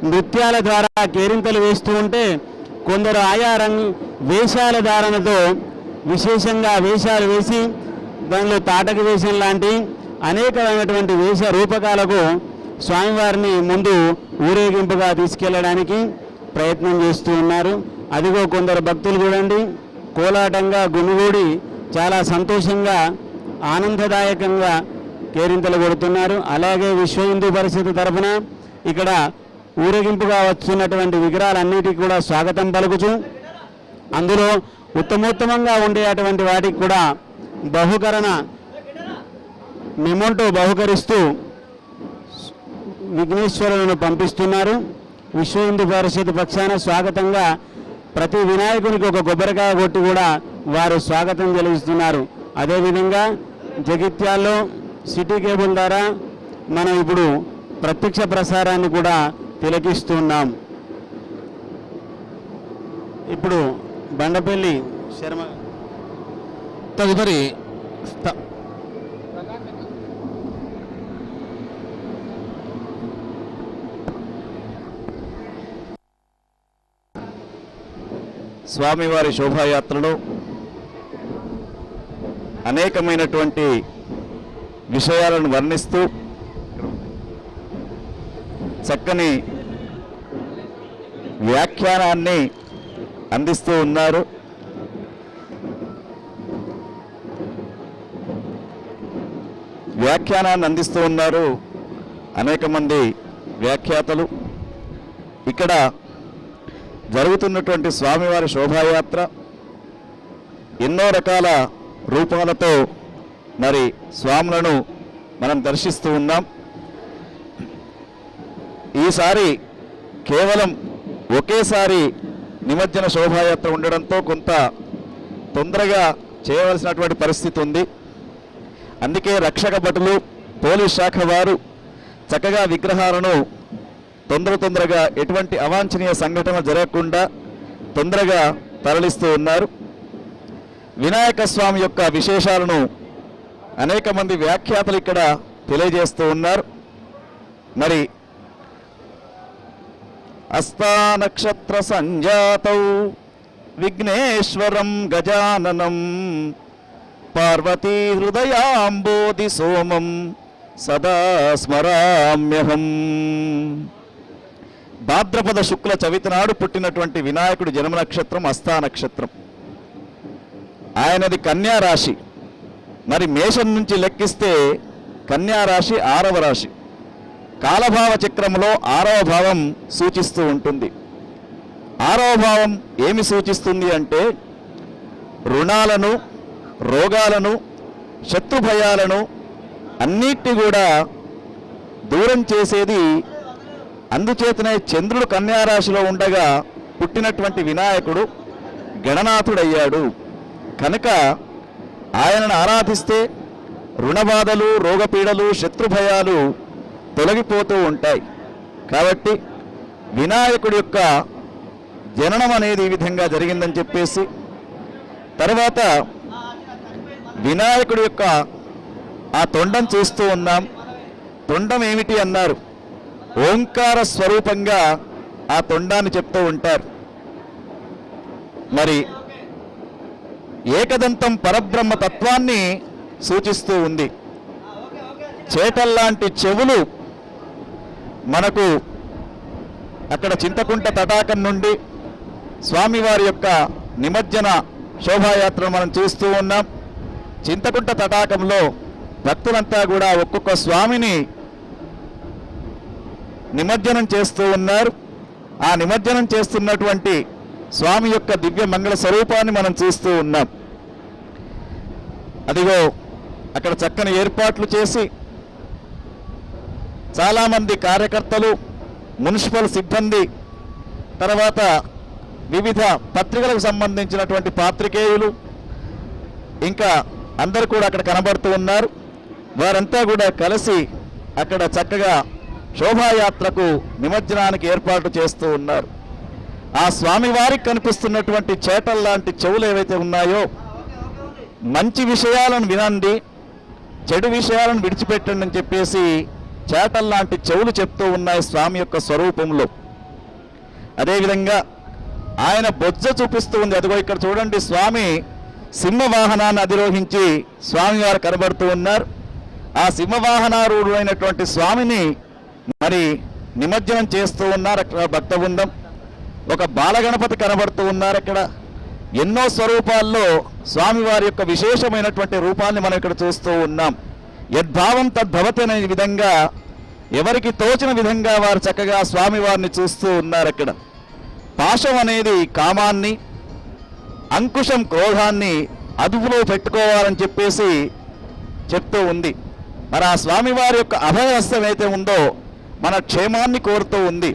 నృత్యాల ద్వారా కేరింతలు వేస్తూ ఉంటే కొందరు ఆయా వేషాల ధారణతో విశేషంగా వేషాలు వేసి దానిలో తాటక వేషం లాంటి అనేకమైనటువంటి వేష రూపకాలకు స్వామివారిని ముందు ఊరేగింపుగా తీసుకెళ్ళడానికి ప్రయత్నం చేస్తూ ఉన్నారు. అదిగో కొందరు భక్తులు చూడండి కోలాటంగా గుమిగూడి చాలా సంతోషంగా ఆనందదాయకంగా కేరింతలు కొడుతున్నారు. అలాగే విశ్వ హిందూ పరిషత్ తరఫున ఇక్కడ ఊరేగింపుగా వస్తున్నటువంటి విగ్రహాలన్నిటికీ కూడా స్వాగతం పలుకుచు అందులో ఉత్తమోత్తమంగా ఉండేటువంటి వాటికి కూడా బహుకరణ మెమోంటో బహుకరిస్తూ విఘ్నేశ్వరులను పంపిస్తున్నారు. విశ్వ హిందూ పరిషత్ పక్షాన స్వాగతంగా ప్రతి వినాయకునికి ఒక కొబ్బరికాయ కొట్టి కూడా వారు స్వాగతం చెల్లిస్తున్నారు. అదేవిధంగా జగిత్యాల్లో సిటీ కేబుల్ ద్వారా మనం ఇప్పుడు ప్రత్యక్ష ప్రసారాన్ని కూడా తిలకిస్తున్నాం. ఇప్పుడు బండపల్లి శర్మ తదుపరి స్వామివారి శోభాయాత్రలో అనేకమైనటువంటి విషయాలను వర్ణిస్తూ చక్కని వ్యాఖ్యానాన్ని అందిస్తూ ఉన్నారు. అనేక మంది వ్యాఖ్యాతలు. ఇక్కడ జరుగుతున్నటువంటి స్వామివారి శోభాయాత్ర ఎన్నో రకాల రూపాలతో మరి స్వాములను మనం దర్శిస్తూ ఉన్నాం. ఈసారి కేవలం ఒకేసారి నిమజ్జన శోభాయాత్ర ఉండడంతో కొంత తొందరగా చేయవలసినటువంటి పరిస్థితి ఉంది. అందుకే రక్షక భటులు, పోలీస్ శాఖ వారు చక్కగా విగ్రహాలను తొందరగా ఎటువంటి అవాంఛనీయ సంఘటన జరగకుండా తొందరగా తరలిస్తూ ఉన్నారు. వినాయక స్వామి యొక్క విశేషాలను అనేక మంది వ్యాఖ్యాతలు ఇక్కడ తెలియజేస్తూ ఉన్నారు. మరి హస్తా నక్షత్ర సంజాతౌ విఘ్నేశ్వరం గజాననం పార్వతీ హృదయాంబోధి సోమం సదా స్మరామ్యహం. భాద్రపద శుక్ల చవితి నాడు పుట్టినటువంటి వినాయకుడి జన్మ నక్షత్రం హస్తా నక్షత్రం. ఆయనది కన్యా రాశి. మరి మేషం నుంచి లెక్కిస్తే కన్యా రాశి 6వ రాశి. కాలభావ చక్రంలో 6వ భావం సూచిస్తూ ఉంటుంది. 6వ భావం ఏమి సూచిస్తుంది అంటే రుణాలను, రోగాలను, శత్రు భయాలను అన్నిటిని కూడా దూరం చేసేది. అందుచేతనే చంద్రుడు కన్యారాశిలో ఉండగా పుట్టినటువంటి వినాయకుడు గణనాథుడయ్యాడు. కనుక ఆయనను ఆరాధిస్తే రుణబాధలు, రోగపీడలు, శత్రుభయాలు తొలగిపోతూ ఉంటాయి. కాబట్టి వినాయకుడి యొక్క జననం అనేది ఈ విధంగా జరిగిందని చెప్పేసి, తర్వాత వినాయకుడి యొక్క ఆ తొండం చూస్తూ ఉన్నాం. తొండం ఏమిటి అన్నారు, ఓంకార స్వరూపంగా ఆ తొండాన్ని చెప్తూ ఉంటారు. మరి ఏకదంతం పరబ్రహ్మ తత్వాన్ని సూచిస్తూ ఉంది. చేటల్లాంటి చెవులు మనకు అక్కడ చింతకుంట తటాకం నుండి స్వామివారి యొక్క నిమజ్జన శోభాయాత్రను మనం చూస్తూ ఉన్నాం. చింతకుంట తటాకంలో భక్తులంతా కూడా ఒక్కొక్క స్వామిని నిమజ్జనం చేస్తూ ఉన్నారు. ఆ నిమజ్జనం చేస్తున్నటువంటి స్వామి యొక్క దివ్య మంగళ స్వరూపాన్ని మనం చూస్తూ ఉన్నాం. అదిగో అక్కడ చక్కని ఏర్పాట్లు చేసి చాలామంది కార్యకర్తలు, మున్సిపల్ సిబ్బంది, తర్వాత వివిధ పత్రికలకు సంబంధించినటువంటి పాత్రికేయులు ఇంకా అందరూ కూడా అక్కడ కనబడుతూ ఉన్నారు. వారంతా కూడా కలిసి అక్కడ చక్కగా శోభాయాత్రకు నిమజ్జనానికి ఏర్పాటు చేస్తూ ఉన్నారు. ఆ స్వామివారికి కనిపిస్తున్నటువంటి చేటల్లాంటి చెవులు ఏవైతే ఉన్నాయో, మంచి విషయాలను వినండి, చెడు విషయాలను విడిచిపెట్టండి అని చెప్పేసి చేటల్లాంటి చెవులు చెప్తూ ఉన్నాయి స్వామి యొక్క స్వరూపంలో. అదేవిధంగా ఆయన బొజ్జ చూపిస్తూ ఉంది. అదిగో ఇక్కడ చూడండి, స్వామి సింహవాహనాన్ని అధిరోహించి స్వామివారు కనబడుతూ ఉన్నారు. ఆ సింహవాహనారూఢు అయినటువంటి స్వామిని మరి నిమజ్జనం చేస్తూ ఉన్నారు అక్కడ భక్త బృందం. ఒక బాలగణపతి కనబడుతూ ఉన్నారు. అక్కడ ఎన్నో స్వరూపాల్లో స్వామివారి యొక్క విశేషమైనటువంటి రూపాన్ని మనం ఇక్కడ చూస్తూ ఉన్నాం. యద్భావం తద్భవతి అనే విధంగా ఎవరికి తోచిన విధంగా వారు చక్కగా స్వామివారిని చూస్తూ ఉన్నారు. అక్కడ పాశం అనేది కామాన్ని, అంకుశం క్రోధాన్ని అదుపులో పెట్టుకోవాలని చెప్పేసి చెప్తూ ఉంది. మరి ఆ స్వామివారి యొక్క అభయహస్తం అయితే ఉందో మన క్షేమాన్ని కోరుతూ ఉంది.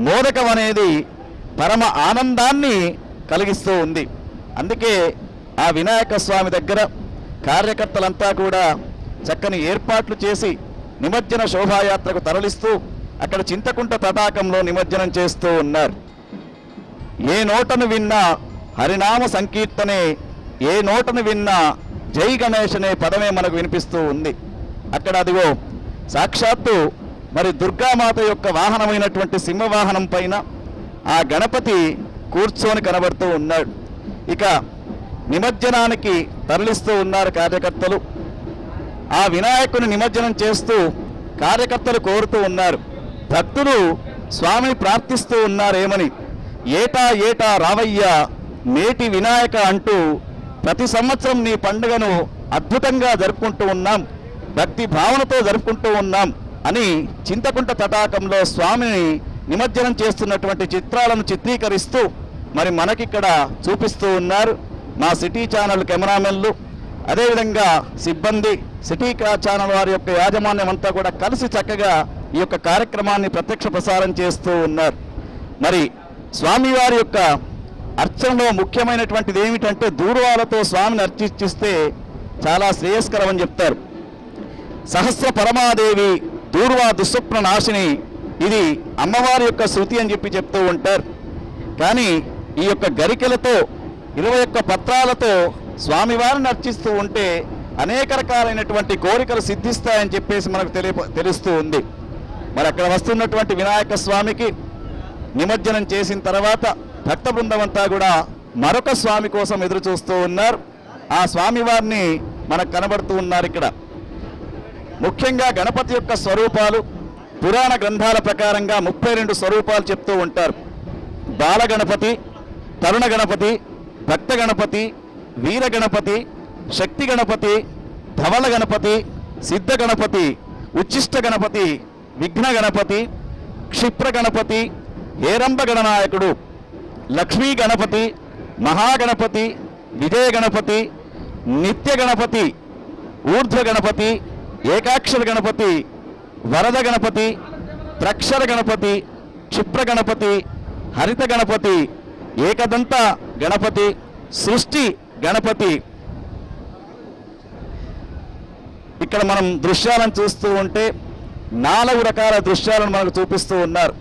మోదకం అనేది పరమ ఆనందాన్ని కలిగిస్తూ ఉంది. అందుకే ఆ వినాయక స్వామి దగ్గర కార్యకర్తలంతా కూడా చక్కని ఏర్పాట్లు చేసి నిమజ్జన శోభాయాత్రకు తరలిస్తూ అక్కడ చింతకుంట తటాకంలో నిమజ్జనం చేస్తూ ఉన్నారు. ఏ నోటను విన్నా హరినామ సంకీర్తనే, ఏ నోటను విన్నా జై గణేష్ అనే పదమే మనకు వినిపిస్తూ ఉంది. అక్కడ అదిగో సాక్షాత్తు మరి దుర్గామాత యొక్క వాహనమైనటువంటి సింహవాహనం పైన ఆ గణపతి కూర్చొని కనబడుతూ ఉన్నాడు. ఇక నిమజ్జనానికి తరలిస్తూ ఉన్నారు కార్యకర్తలు. ఆ వినాయకుని నిమజ్జనం చేస్తూ కార్యకర్తలు కోరుతూ ఉన్నారు. భక్తులు స్వామిని ప్రార్థిస్తూ ఉన్నారేమని, ఏటా ఏటా రావయ్య నేటి వినాయక అంటూ ప్రతి సంవత్సరం నీ పండుగను అద్భుతంగా జరుపుకుంటూ ఉన్నాం, భక్తి భావనతో జరుపుకుంటూ ఉన్నాం అని చింతకుంట తటాకంలో స్వామిని నిమజ్జనం చేస్తున్నటువంటి చిత్రాలను చిత్రీకరిస్తూ మరి మనకిక్కడ చూపిస్తూ ఉన్నారు మా సిటీ ఛానల్ కెమెరామెన్లు, అదేవిధంగా సిబ్బంది, సిటీ ఛానల్ వారి యొక్క యాజమాన్యం అంతా కూడా కలిసి చక్కగా ఈ యొక్క కార్యక్రమాన్ని ప్రత్యక్ష ప్రసారం చేస్తూ ఉన్నారు. మరి స్వామివారి యొక్క అర్చనలో ముఖ్యమైనటువంటిది ఏమిటంటే దూర్వాలతో స్వామిని అర్చిస్తే చాలా శ్రేయస్కరం అని చెప్తారు. సహస్ర పరమాదేవి దూర్వా దుస్వప్న నాశిని, ఇది అమ్మవారి యొక్క శృతి అని చెప్పి చెప్తూ ఉంటారు. కానీ ఈ యొక్క గరికెలతో 21 పత్రాలతో స్వామివారిని అర్చిస్తూ ఉంటే అనేక రకాలైనటువంటి కోరికలు సిద్ధిస్తాయని చెప్పేసి మనకు తెలుస్తూ ఉంది. మరి అక్కడ వస్తున్నటువంటి వినాయక స్వామికి నిమజ్జనం చేసిన తర్వాత భక్త బృందం అంతా కూడా మరొక స్వామి కోసం ఎదురు చూస్తూ ఉన్నారు. ఆ స్వామివారిని మనకు కనబడుతూ ఉన్నారు. ఇక్కడ ముఖ్యంగా గణపతి యొక్క స్వరూపాలు పురాణ గ్రంథాల ప్రకారంగా 32 స్వరూపాలు చెప్తూ ఉంటారు. బాల గణపతి, తరుణ గణపతి, భక్త గణపతి, వీర గణపతి, శక్తి గణపతి, ధవళ గణపతి, సిద్ధ గణపతి, ఉచ్చిష్ట గణపతి, విఘ్న గణపతి, క్షిప్ర గణపతి, హేరంబ గణనాయకుడు, లక్ష్మీ గణపతి, మహాగణపతి, విజయ గణపతి, నిత్య గణపతి, ఊర్ధ్వ గణపతి, ఏకాక్షర గణపతి, వరద గణపతి, త్రక్షర గణపతి, క్షిప్ర గణపతి, హరిత గణపతి, ఏకదంత గణపతి, సృష్టి గణపతి. ఇక్కడ మనం దృశ్యాలను చూస్తూ ఉంటే 4 రకాల దృశ్యాలను మనకు చూపిస్తూ ఉన్నారు.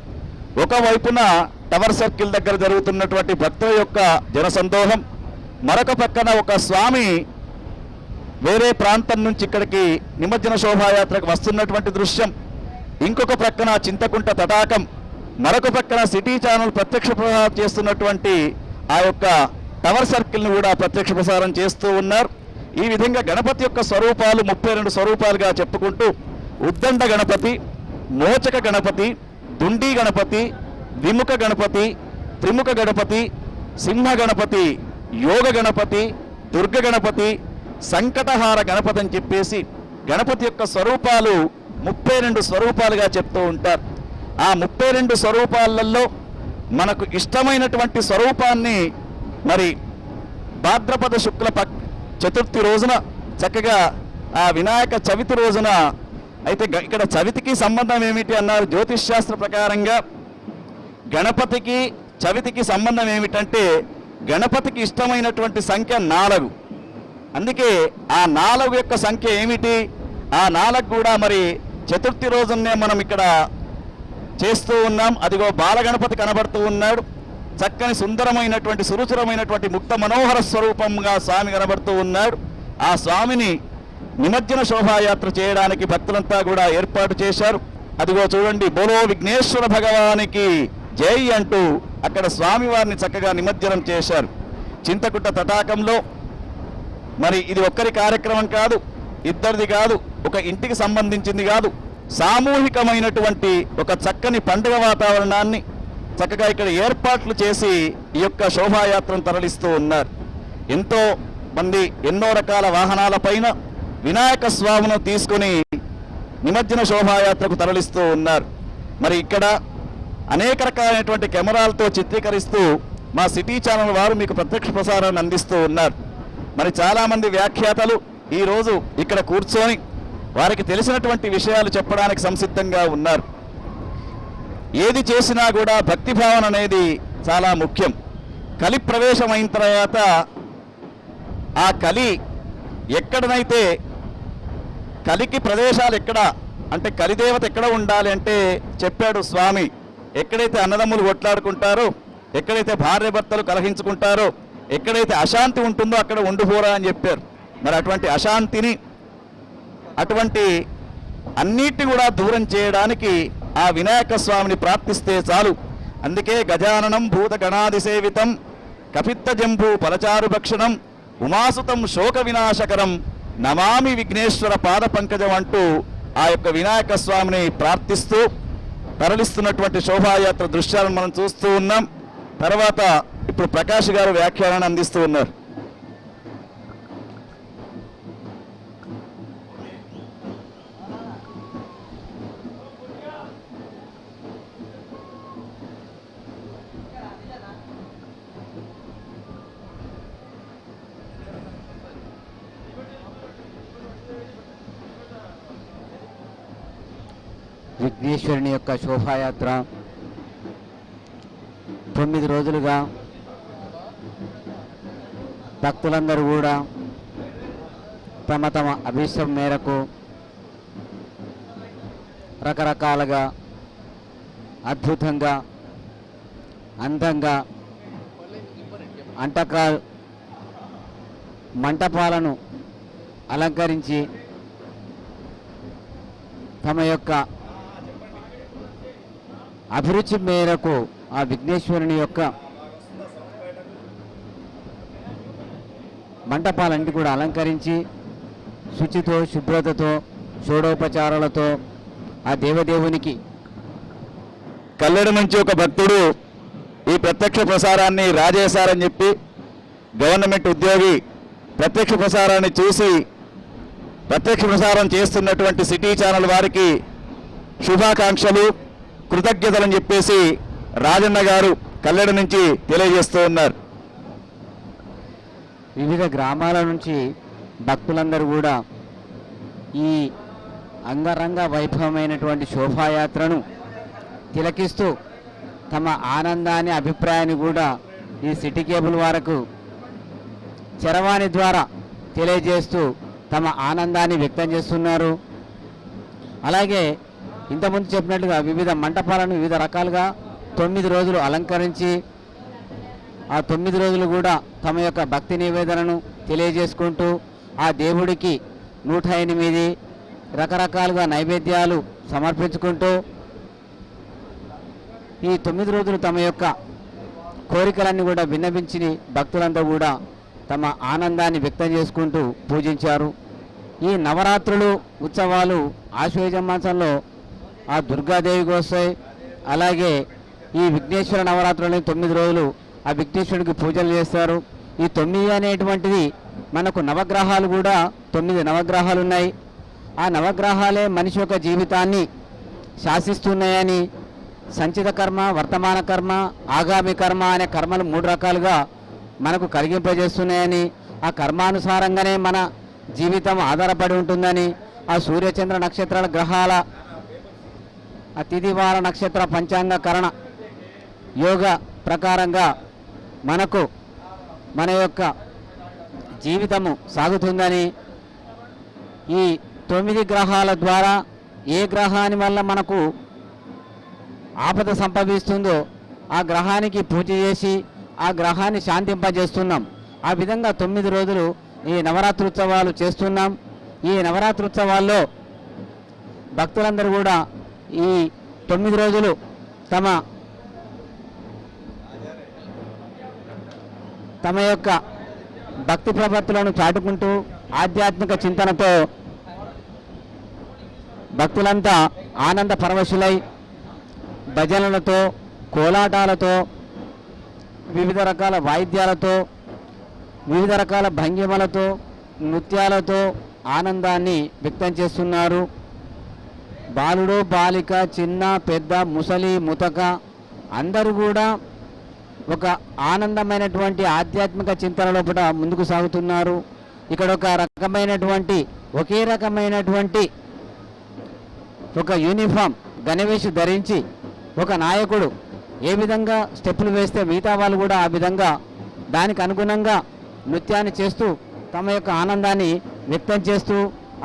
ఒకవైపున టవర్ సర్కిల్ దగ్గర జరుగుతున్నటువంటి భక్తుల యొక్క జనసందోహం, మరొక పక్కన ఒక స్వామి వేరే ప్రాంతం నుంచి ఇక్కడికి నిమజ్జన శోభాయాత్రకు వస్తున్నటువంటి దృశ్యం, ఇంకొక ప్రక్కన చింతకుంట తటాకం, మరొక పక్కన సిటీ ఛానల్ ప్రత్యక్ష ప్రసారం చేస్తున్నటువంటి ఆ యొక్క టవర్ సర్కిల్ను కూడా ప్రత్యక్ష ప్రసారం చేస్తూ ఉన్నారు. ఈ విధంగా గణపతి యొక్క స్వరూపాలు 32 స్వరూపాలుగా చెప్పుకుంటూ ఉద్దండ గణపతి, మోచక గణపతి, దుండి గణపతి, విముఖ గణపతి, త్రిముఖ గణపతి, సింహ గణపతి, యోగ గణపతి, దుర్గ గణపతి, సంకటహార గణపతి అని చెప్పేసి గణపతి యొక్క స్వరూపాలు 32 స్వరూపాలుగా చెప్తూ ఉంటారు. ఆ 32 స్వరూపాలలో మనకు ఇష్టమైనటువంటి స్వరూపాన్ని మరి భాద్రపద శుక్ల చతుర్థి రోజున చక్కగా ఆ వినాయక చవితి రోజున అయితే ఇక్కడ చవితికి సంబంధం ఏమిటి అన్నారు. జ్యోతిష్ శాస్త్ర ప్రకారంగా గణపతికి చవితికి సంబంధం ఏమిటంటే గణపతికి ఇష్టమైనటువంటి సంఖ్య 4. అందుకే ఆ 4 యొక్క సంఖ్య ఏమిటి, ఆ 4 కూడా మరి చతుర్థి రోజునే మనం ఇక్కడ చేస్తూ ఉన్నాం. అదిగో బాలగణపతి కనబడుతూ ఉన్నాడు. చక్కని సుందరమైనటువంటి సురుచురమైనటువంటి ముక్త మనోహర స్వరూపంగా స్వామి కనబడుతూ ఉన్నాడు. ఆ స్వామిని నిమజ్జన శోభాయాత్ర చేయడానికి భక్తులంతా కూడా ఏర్పాటు చేశారు. అదిగో చూడండి, బోలో విఘ్నేశ్వర భగవానికి జై అంటూ అక్కడ స్వామివారిని చక్కగా నిమజ్జనం చేశారు. చింతకుట్ట తటాకంలో మరి ఇది ఒక్కరి కార్యక్రమం కాదు, ఇద్దరిది కాదు, ఒక ఇంటికి సంబంధించింది కాదు, సామూహికమైనటువంటి ఒక చక్కని పండుగ వాతావరణాన్ని చక్కగా ఇక్కడ ఏర్పాట్లు చేసి ఈ యొక్క శోభాయాత్రను తరలిస్తూ ఉన్నారు. ఎంతో మంది ఎన్నో రకాల వాహనాలపైన వినాయక స్వామిను తీసుకుని నిమజ్జన శోభాయాత్రకు తరలిస్తూ ఉన్నారు. మరి ఇక్కడ అనేక రకాలైనటువంటి కెమెరాలతో చిత్రీకరిస్తూ మా సిటీ ఛానల్ వారు మీకు ప్రత్యక్ష ప్రసారాన్ని అందిస్తూ ఉన్నారు. మరి చాలామంది వ్యాఖ్యాతలు ఈరోజు ఇక్కడ కూర్చొని వారికి తెలిసినటువంటి విషయాలు చెప్పడానికి సంసిద్ధంగా ఉన్నారు. ఏది చేసినా కూడా భక్తి భావన అనేది చాలా ముఖ్యం. కలి ప్రవేశం అయిన తర్వాత ఆ కలి ఎక్కడనైతే కలికి ప్రదేశాలు ఎక్కడ అంటే కలిదేవత ఎక్కడ ఉండాలి అంటే చెప్పాడు స్వామి, ఎక్కడైతే అన్నదమ్ములు కొట్లాడుకుంటారో, ఎక్కడైతే భార్య భర్తలు కలహించుకుంటారో, ఎక్కడైతే అశాంతి ఉంటుందో అక్కడ ఉండిపోరా అని చెప్పారు. మరి అటువంటి అశాంతిని అటువంటి అన్నిటిని కూడా దూరం చేయడానికి ఆ వినాయక స్వామిని ప్రార్థిస్తే చాలు. అందుకే గజాననం భూత గణాది సేవితం కపిత్త జంబూ పలచారు భక్షణం ఉమాసుతం శోక వినాశకరం నమామి విఘ్నేశ్వర పాద పంకజం అంటూ ఆ యొక్క వినాయక స్వామిని ప్రార్థిస్తూ తరలిస్తున్నటువంటి శోభాయాత్ర దృశ్యాలను మనం చూస్తూ ఉన్నాం. తర్వాత ఇప్పుడు ప్రకాష్ గారు వ్యాఖ్యానాన్ని అందిస్తూ ఉన్నారు. విఘ్నేశ్వరుని యొక్క శోభాయాత్ర 9 రోజులుగా భక్తులందరూ కూడా తమ తమ అభిష్టం మేరకు రకరకాలుగా అద్భుతంగా అందంగా మంటపాలను అలంకరించి తమ యొక్క అభిరుచి మేరకు ఆ విఘ్నేశ్వరుని యొక్క మంటపాలన్నీ కూడా అలంకరించి శుచితో శుభ్రతతో షోడోపచారాలతో ఆ దేవదేవునికి కల్లెడ నుంచి ఒక భక్తుడు ఈ ప్రత్యక్ష ప్రసారాన్ని రాజేశారని చెప్పి గవర్నమెంట్ ఉద్యోగి ప్రత్యక్ష ప్రసారాన్ని చూసి ప్రత్యక్ష ప్రసారం చేస్తున్నటువంటి సిటీ ఛానల్ వారికి శుభాకాంక్షలు కృతజ్ఞతలని చెప్పేసి రాజన్న గారు కల్లెడ నుంచి తెలియజేస్తూ ఉన్నారు. వివిధ గ్రామాల నుంచి భక్తులందరూ కూడా ఈ అంగరంగ వైభవమైనటువంటి శోభాయాత్రను తిలకిస్తూ తమ ఆనందాన్ని అభిప్రాయాన్ని కూడా ఈ సిటీ కేబుల్ వారకు చరవాణి ద్వారా తెలియజేస్తూ తమ ఆనందాన్ని వ్యక్తం చేస్తున్నారు. అలాగే ఇంతకుముందు చెప్పినట్లుగా వివిధ మంటపాలను వివిధ రకాలుగా 9 రోజులు అలంకరించి ఆ 9 రోజులు కూడా తమ యొక్క భక్తి నివేదనను తెలియజేసుకుంటూ ఆ దేవుడికి 108 రకరకాలుగా నైవేద్యాలు సమర్పించుకుంటూ ఈ 9 రోజులు తమ యొక్క కోరికలన్నీ కూడా విన్నవించి భక్తులంతా కూడా తమ ఆనందాన్ని వ్యక్తం చేసుకుంటూ పూజించారు. ఈ నవరాత్రులు ఉత్సవాలు ఆశ్వేజ మాసంలో ఆ దుర్గాదేవికి వస్తాయి. అలాగే ఈ విఘ్నేశ్వర నవరాత్రులని 9 రోజులు ఆ విఘ్నేశ్వరుడికి పూజలు చేస్తారు. ఈ 9 అనేటువంటిది మనకు నవగ్రహాలు కూడా 9 నవగ్రహాలు ఉన్నాయి. ఆ నవగ్రహాలే మనిషి యొక్క జీవితాన్ని శాసిస్తున్నాయని సంచిత కర్మ, వర్తమాన కర్మ, ఆగామి కర్మ అనే కర్మలు 3 రకాలుగా మనకు కలిగింపజేస్తున్నాయని, ఆ కర్మానుసారంగానే మన జీవితం ఆధారపడి ఉంటుందని, ఆ సూర్యచంద్ర నక్షత్రాల గ్రహాల ఆ తిథివార నక్షత్ర పంచాంగకరణ యోగ ప్రకారంగా మనకు మన యొక్క జీవితము సాగుతుందని, ఈ 9 గ్రహాల ద్వారా ఏ గ్రహాని వల్ల మనకు ఆపద సంభవిస్తుందో ఆ గ్రహానికి పూజ చేసి ఆ గ్రహాన్ని శాంతింపజేస్తున్నాం. ఆ విధంగా 9 రోజులు ఈ నవరాత్రుత్సవాలు చేస్తున్నాం. ఈ నవరాత్రుత్సవాల్లో భక్తులందరూ కూడా ఈ 9 రోజులు తమ యొక్క భక్తి ప్రపత్తులను చాటుకుంటూ ఆధ్యాత్మిక చింతనతో భక్తులంతా ఆనంద పరవశులై భజనలతో, కోలాటాలతో, వివిధ రకాల వాయిద్యాలతో, వివిధ రకాల భంగిమలతో, నృత్యాలతో ఆనందాన్ని వ్యక్తం చేస్తున్నారు. బాలుడు, బాలిక, చిన్న, పెద్ద, ముసలి, ముతక అందరూ కూడా ఒక ఆనందమైనటువంటి ఆధ్యాత్మిక చింతన లోపల ముందుకు సాగుతున్నారు. ఇక్కడ ఒక రకమైనటువంటి ఒకే రకమైనటువంటి ఒక యూనిఫామ్ గణవేషు ధరించి ఒక నాయకుడు ఏ విధంగా స్టెప్పులు వేస్తే మిగతా వాళ్ళు కూడా ఆ విధంగా దానికి అనుగుణంగా నృత్యాన్ని చేస్తూ తమ యొక్క ఆనందాన్ని వ్యక్తం చేస్తూ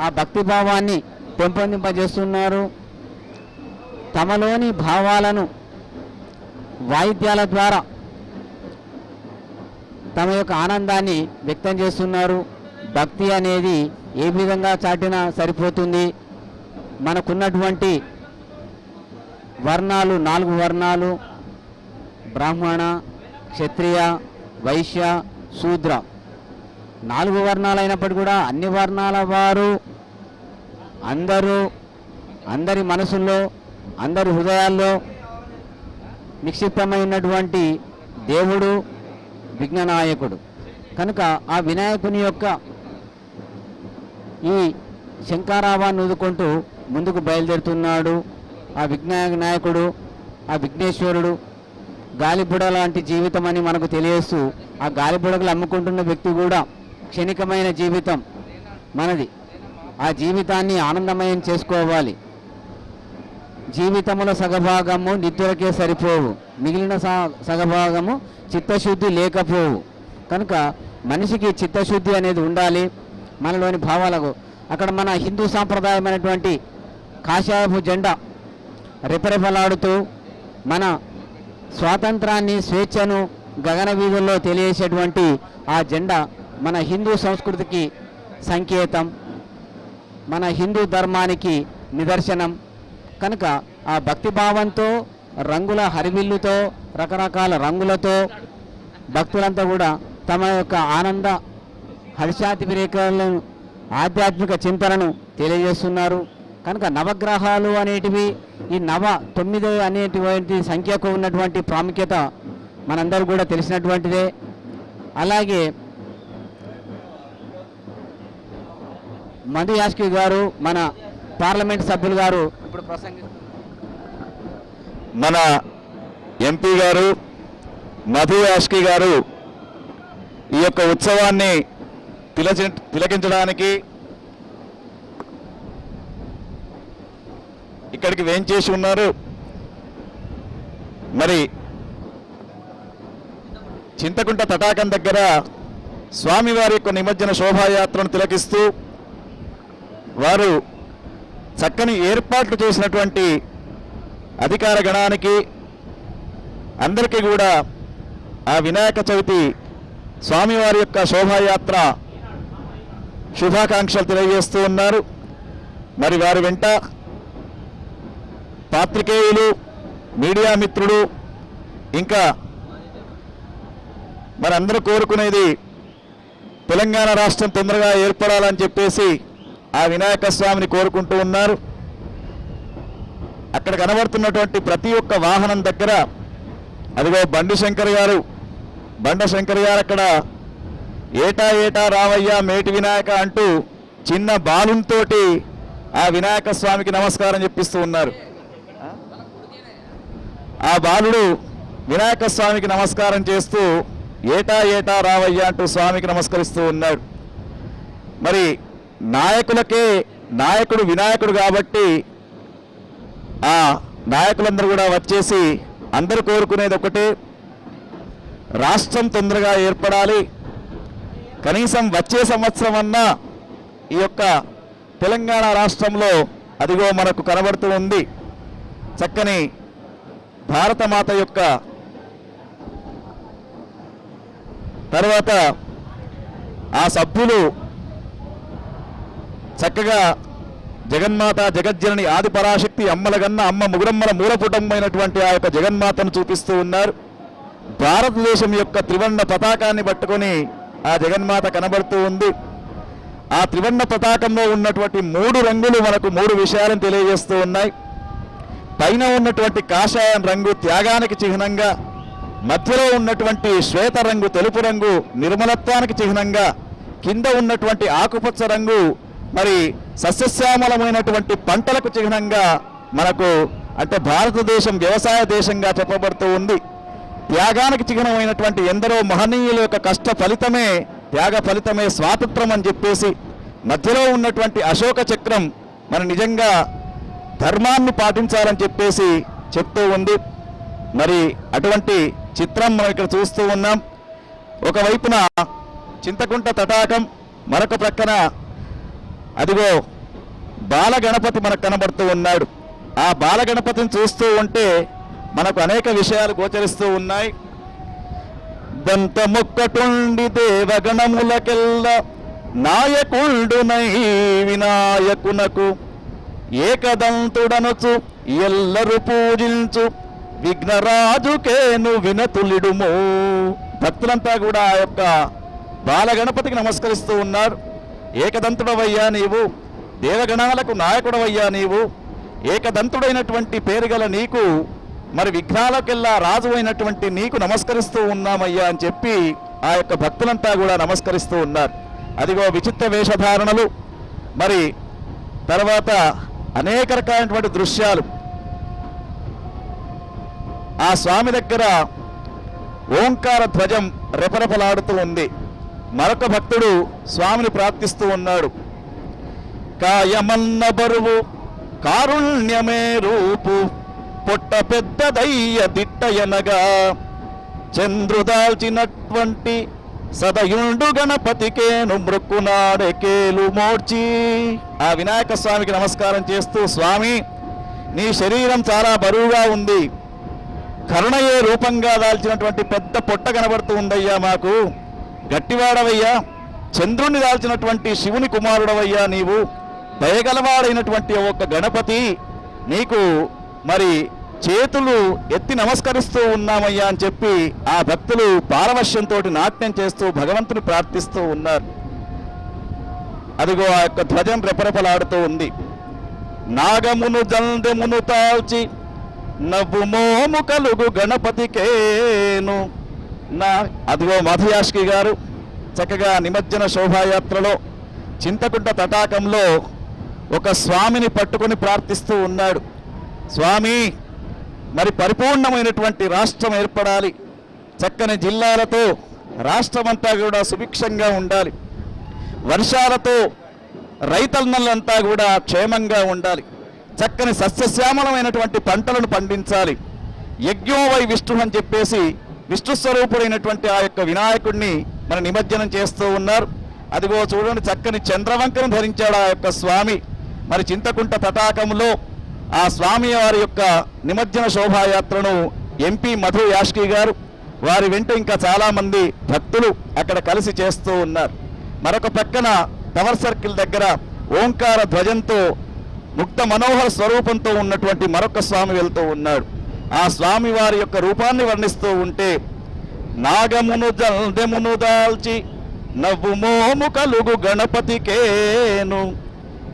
ఆ భక్తిభావాన్ని పెంపొందింపజేస్తున్నారు. తమలోని భావాలను వాయిద్యాల ద్వారా తమ యొక్క ఆనందాన్ని వ్యక్తం చేస్తున్నారు. భక్తి అనేది ఏ విధంగా చాటినా సరిపోతుంది. మనకున్నటువంటి వర్ణాలు 4 వర్ణాలు, బ్రాహ్మణ, క్షత్రియ, వైశ్య, శూద్ర 4 వర్ణాలు అయినప్పటికీ కూడా అన్ని వర్ణాల వారు అందరి మనసుల్లో, అందరి హృదయాల్లో నిక్షిప్తమై ఉన్నటువంటి దేవుడు విఘ్ననాయకుడు. కనుక ఆ వినాయకుని యొక్క ఈ శంకారావాన్ని ఊదుకుంటూ ముందుకు బయలుదేరుతున్నాడు ఆ విఘ్ననాయకుడు, ఆ విఘ్నేశ్వరుడు. గాలిబుడ లాంటి జీవితం అని మనకు తెలియస్తూ ఆ గాలిబుడగలు అమ్ముకుంటున్న వ్యక్తి కూడా క్షణికమైన జీవితం మనది. ఆ జీవితాన్ని ఆనందమయం చేసుకోవాలి. జీవితముల సగభాగము నిద్రకే సరిపోవు, మిగిలిన సగభాగము చిత్తశుద్ధి లేకపోవు. కనుక మనిషికి చిత్తశుద్ధి అనేది ఉండాలి మనలోని భావాలకు. అక్కడ మన హిందూ సాంప్రదాయమైనటువంటి కాషాయపు జెండా రెపరెపలాడుతూ మన స్వాతంత్రాన్ని, స్వేచ్ఛను గగన వీధుల్లో తెలియజేసేటువంటి ఆ జెండా మన హిందూ సంస్కృతికి సంకేతం, మన హిందూ ధర్మానికి నిదర్శనం. కనుక ఆ భక్తిభావంతో, రంగుల హరివిల్లుతో, రకరకాల రంగులతో భక్తులంతా కూడా తమ యొక్క ఆనంద హర్షాతిరేకాలను, ఆధ్యాత్మిక చింతనను తెలియజేస్తున్నారు. కనుక నవగ్రహాలు అనేటివి, ఈ 9 అనేటువంటి సంఖ్యకు ఉన్నటువంటి ప్రాముఖ్యత మనందరూ కూడా తెలిసినటువంటిదే. అలాగే మధు యాష్కి గారు, మన పార్లమెంట్ సభ్యులు గారు ఇప్పుడు ప్రసంగిస్తున్నారు. మన ఎంపీ గారు మధు యాష్కి గారు ఈ యొక్క ఉత్సవాన్ని తిలకించడానికి ఇక్కడికి వేంచేసి ఉన్నారు. మరి చింతకుంట తటాకం దగ్గర స్వామివారి యొక్క నిమజ్జన శోభాయాత్రను తిలకిస్తూ వారు చక్కని ఏర్పాట్లు చేసినటువంటి అధికార గణానికి అందరికీ కూడా ఆ వినాయక చవితి స్వామివారి యొక్క శోభాయాత్ర శుభాకాంక్షలు తెలియజేస్తూ ఉన్నారు. మరి వారి వెంట పాత్రికేయులు, మీడియా మిత్రులు, ఇంకా మనందరూ కోరుకునేది తెలంగాణ రాష్ట్రం తొందరగా ఏర్పడాలని చెప్పేసి ఆ వినాయక స్వామిని కోరుకుంటూ ఉన్నారు. అక్కడ కనబడుతున్నటువంటి ప్రతి ఒక్క వాహనం దగ్గర అదిగో బండి శంకర్ గారు అక్కడ ఏటా ఏటా రావయ్యా మేటి వినాయక అంటూ చిన్న బాలుంతోటి ఆ వినాయక స్వామికి నమస్కారం చెప్పిస్తూ ఉన్నారు. ఆ బాలుడు వినాయక స్వామికి నమస్కారం చేస్తూ ఏటా ఏటా రావయ్యా అంటూ స్వామికి నమస్కరిస్తూ ఉన్నాడు. మరి నాయకులకే నాయకుడు వినాయకుడు కాబట్టి ఆ నాయకులందరూ కూడా వచ్చేసి అందరూ కోరుకునేది ఒకటే, రాష్ట్రం తొందరగా ఏర్పడాలి, కనీసం వచ్చే సంవత్సరం అన్నా ఈ యొక్క తెలంగాణ రాష్ట్రంలో అదిగో మనకు కనబడుతూ ఉంది చక్కని భారతమాత యొక్క తర్వాత ఆ సభ్యులు చక్కగా జగన్మాత జగజ్జనని ఆది పరాశక్తి అమ్మలగన్న అమ్మ ముగురమ్మల మూలపుటమైనటువంటి ఆ యొక్క జగన్మాతను చూపిస్తూ ఉన్నారు. భారతదేశం యొక్క త్రివర్ణ పతాకాన్ని పట్టుకొని ఆ జగన్మాత కనబడుతూ ఉంది. ఆ త్రివర్ణ పతాకంలో ఉన్నటువంటి 3 రంగులు మనకు 3 విషయాలను తెలియజేస్తూ ఉన్నాయి. పైన ఉన్నటువంటి కాషాయం రంగు త్యాగానికి చిహ్నంగా, మధ్యలో ఉన్నటువంటి శ్వేత రంగు తెలుపు రంగు నిర్మలత్వానికి చిహ్నంగా, కింద ఉన్నటువంటి ఆకుపచ్చ రంగు మరి సస్యశ్యామలమైనటువంటి పంటలకు చిహ్నంగా మనకు అంటే భారతదేశం వ్యవసాయ దేశంగా చెప్పబడుతూ ఉంది. త్యాగానికి చిహ్నమైనటువంటి ఎందరో మహనీయుల యొక్క కష్ట ఫలితమే, త్యాగ ఫలితమే స్వాతంత్రం అని చెప్పేసి, మధ్యలో ఉన్నటువంటి అశోక చక్రం మన నిజంగా ధర్మాన్ని పాటించాలని చెప్పేసి చెప్తూ ఉంది. మరి అటువంటి చిత్రం మనం ఇక్కడ చూస్తూ ఉన్నాం. ఒకవైపున చింతకుంట తటాకం, మరొక ప్రక్కన అదిగో బాలగణపతి మనకు కనబడుతూ ఉన్నాడు. ఆ బాలగణపతిని చూస్తూ ఉంటే మనకు అనేక విషయాలు గోచరిస్తూ ఉన్నాయి. దంతముక్కటుండి దేవగణములకెల్ల నాయకుండునై వినాయకునకు ఏకదంతుడనుచు ఎల్లరు పూజించు విఘ్నరాజుకేను వినతులిడుము. భక్తులంతా కూడా ఆ యొక్క బాలగణపతికి నమస్కరిస్తూ ఉన్నారు. ఏకదంతుడవయ్యా నీవు, దేవగణాలకు నాయకుడవయ్యా నీవు, ఏకదంతుడైనటువంటి పేరు గల నీకు మరి విఘ్నాలకెల్లా రాజు అయినటువంటి నీకు నమస్కరిస్తూ ఉన్నామయ్యా అని చెప్పి ఆ యొక్క భక్తులంతా కూడా నమస్కరిస్తూ ఉన్నారు. అదిగో విచిత్ర వేషధారణలు, మరి తర్వాత అనేక రకాలైనటువంటి దృశ్యాలు. ఆ స్వామి దగ్గర ఓంకార ధ్వజం రెపరెపలాడుతూ ఉంది. మరొక భక్తుడు స్వామిని ప్రార్థిస్తూ ఉన్నాడు. కాయమన్న బరువు కారుణ్యమే రూపు పొట్ట పెద్దదయ్య దిట్టయనగా చంద్రుదాల్చినటువంటి సదయుండు గణపతికేను మృక్కునాడెకేలు మోడ్చి. ఆ వినాయక స్వామికి నమస్కారం చేస్తూ, స్వామి నీ శరీరం చాలా బరువుగా ఉంది, కరుణయే రూపంగా దాల్చినటువంటి పెద్ద పొట్ట కనబడుతూ ఉందయ్యా, మాకు గట్టివాడవయ్యా, చంద్రుణ్ణి దాల్చినటువంటి శివుని కుమారుడవయ్యా నీవు, దయగలవాడైనటువంటి ఒక గణపతి, నీకు మరి చేతులు ఎత్తి నమస్కరిస్తూ ఉన్నామయ్యా అని చెప్పి ఆ భక్తులు పారవశ్యంతో నాట్యం చేస్తూ భగవంతుని ప్రార్థిస్తూ ఉన్నారు. అదిగో ఆ యొక్క ధ్వజం రెపరెపలాడుతూ ఉంది. నాగమును జందెమును తాల్చి నవ్వు మోము కలుగు గణపతికేను నా. అదిగో మధుయాష్కి గారు చక్కగా నిమజ్జన శోభాయాత్రలో చింతకుంట తటాకంలో ఒక స్వామిని పట్టుకొని ప్రార్థిస్తూ ఉన్నాడు. స్వామి మరి పరిపూర్ణమైనటువంటి రాష్ట్రం ఏర్పడాలి, చక్కని జిల్లాలతో రాష్ట్రమంతా కూడా సుభిక్షంగా ఉండాలి, వర్షాలతో రైతన్నలంతా కూడా క్షేమంగా ఉండాలి, చక్కని సస్యశ్యామలమైనటువంటి పంటలను పండించాలి. యజ్ఞో వై విష్ణు అని చెప్పేసి విష్ణు స్వరూపుడైనటువంటి ఆ యొక్క వినాయకుడిని మన నిమజ్జనం చేస్తూ ఉన్నారు. అదిగో చూడండి, చక్కని చంద్రవంకను ధరించాడు ఆ యొక్క స్వామి. మరి చింతకుంట తటాకంలో ఆ స్వామి వారి యొక్క నిమజ్జన శోభాయాత్రను ఎంపీ మధు యాష్కి గారు, వారి వెంట ఇంకా చాలామంది భక్తులు అక్కడ కలిసి చేస్తూ ఉన్నారు. మరొక పక్కన టవర్ సర్కిల్ దగ్గర ఓంకార ధ్వజంతో ముక్త మనోహర స్వరూపంతో ఉన్నటువంటి మరొక స్వామి వెళ్తూ ఉన్నాడు. ఆ స్వామి వారి యొక్క రూపాన్ని వర్ణిస్తూ ఉంటే, నాగమును జల్దెమును దాల్చి నవ్వు మోము కలుగు గణపతికేను,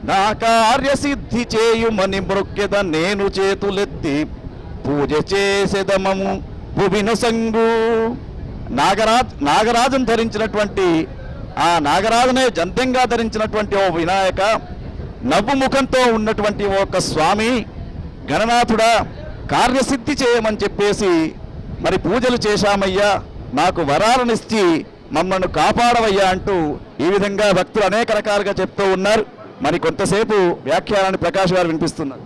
నా కార్యసిద్ధి చేయుమని మృక్కెద నేను చేతులెత్తి పూజ చేసేదమము భువిన సంగు. నాగరాజును ధరించినటువంటి ఆ నాగరాజునే జంధ్యంగా ధరించినటువంటి ఓ వినాయక, నవ్వు ముఖంతో ఉన్నటువంటి ఒక స్వామి, గణనాథుడా కార్యసిద్ధి చేయమని చెప్పేసి మరి పూజలు చేశామయ్యా, నాకు వరాలనిచ్చి మమ్మల్ని కాపాడవయ్యా అంటూ ఈ విధంగా భక్తులు అనేక రకాలుగా చెప్తూ ఉన్నారు. మరి కొంతసేపు వ్యాఖ్యానాన్ని ప్రకాష్ గారు వినిపిస్తున్నారు.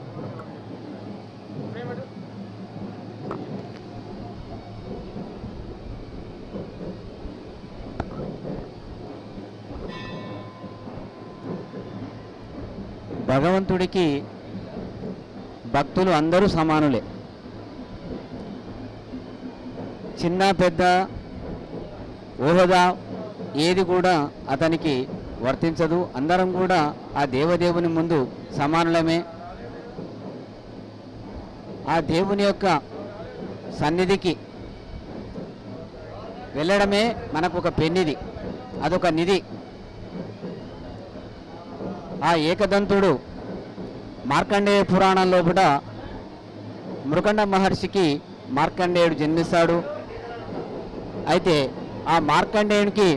భగవంతుడికి భక్తులు అందరూ సమానులే. చిన్న పెద్ద హోదా ఏది కూడా అతనికి వర్తించదు. అందరం కూడా ఆ దేవదేవుని ముందు సమానులమే. ఆ దేవుని యొక్క సన్నిధికి వెళ్ళడమే మనకు ఒక పెన్నిది, అదొక నిధి. ఆ ఏకదంతుడు మార్కండేయ పురాణంలో కూడా మృకండ మహర్షికి మార్కండేయుడు జన్మిస్తాడు. అయితే ఆ మార్కండేయునికి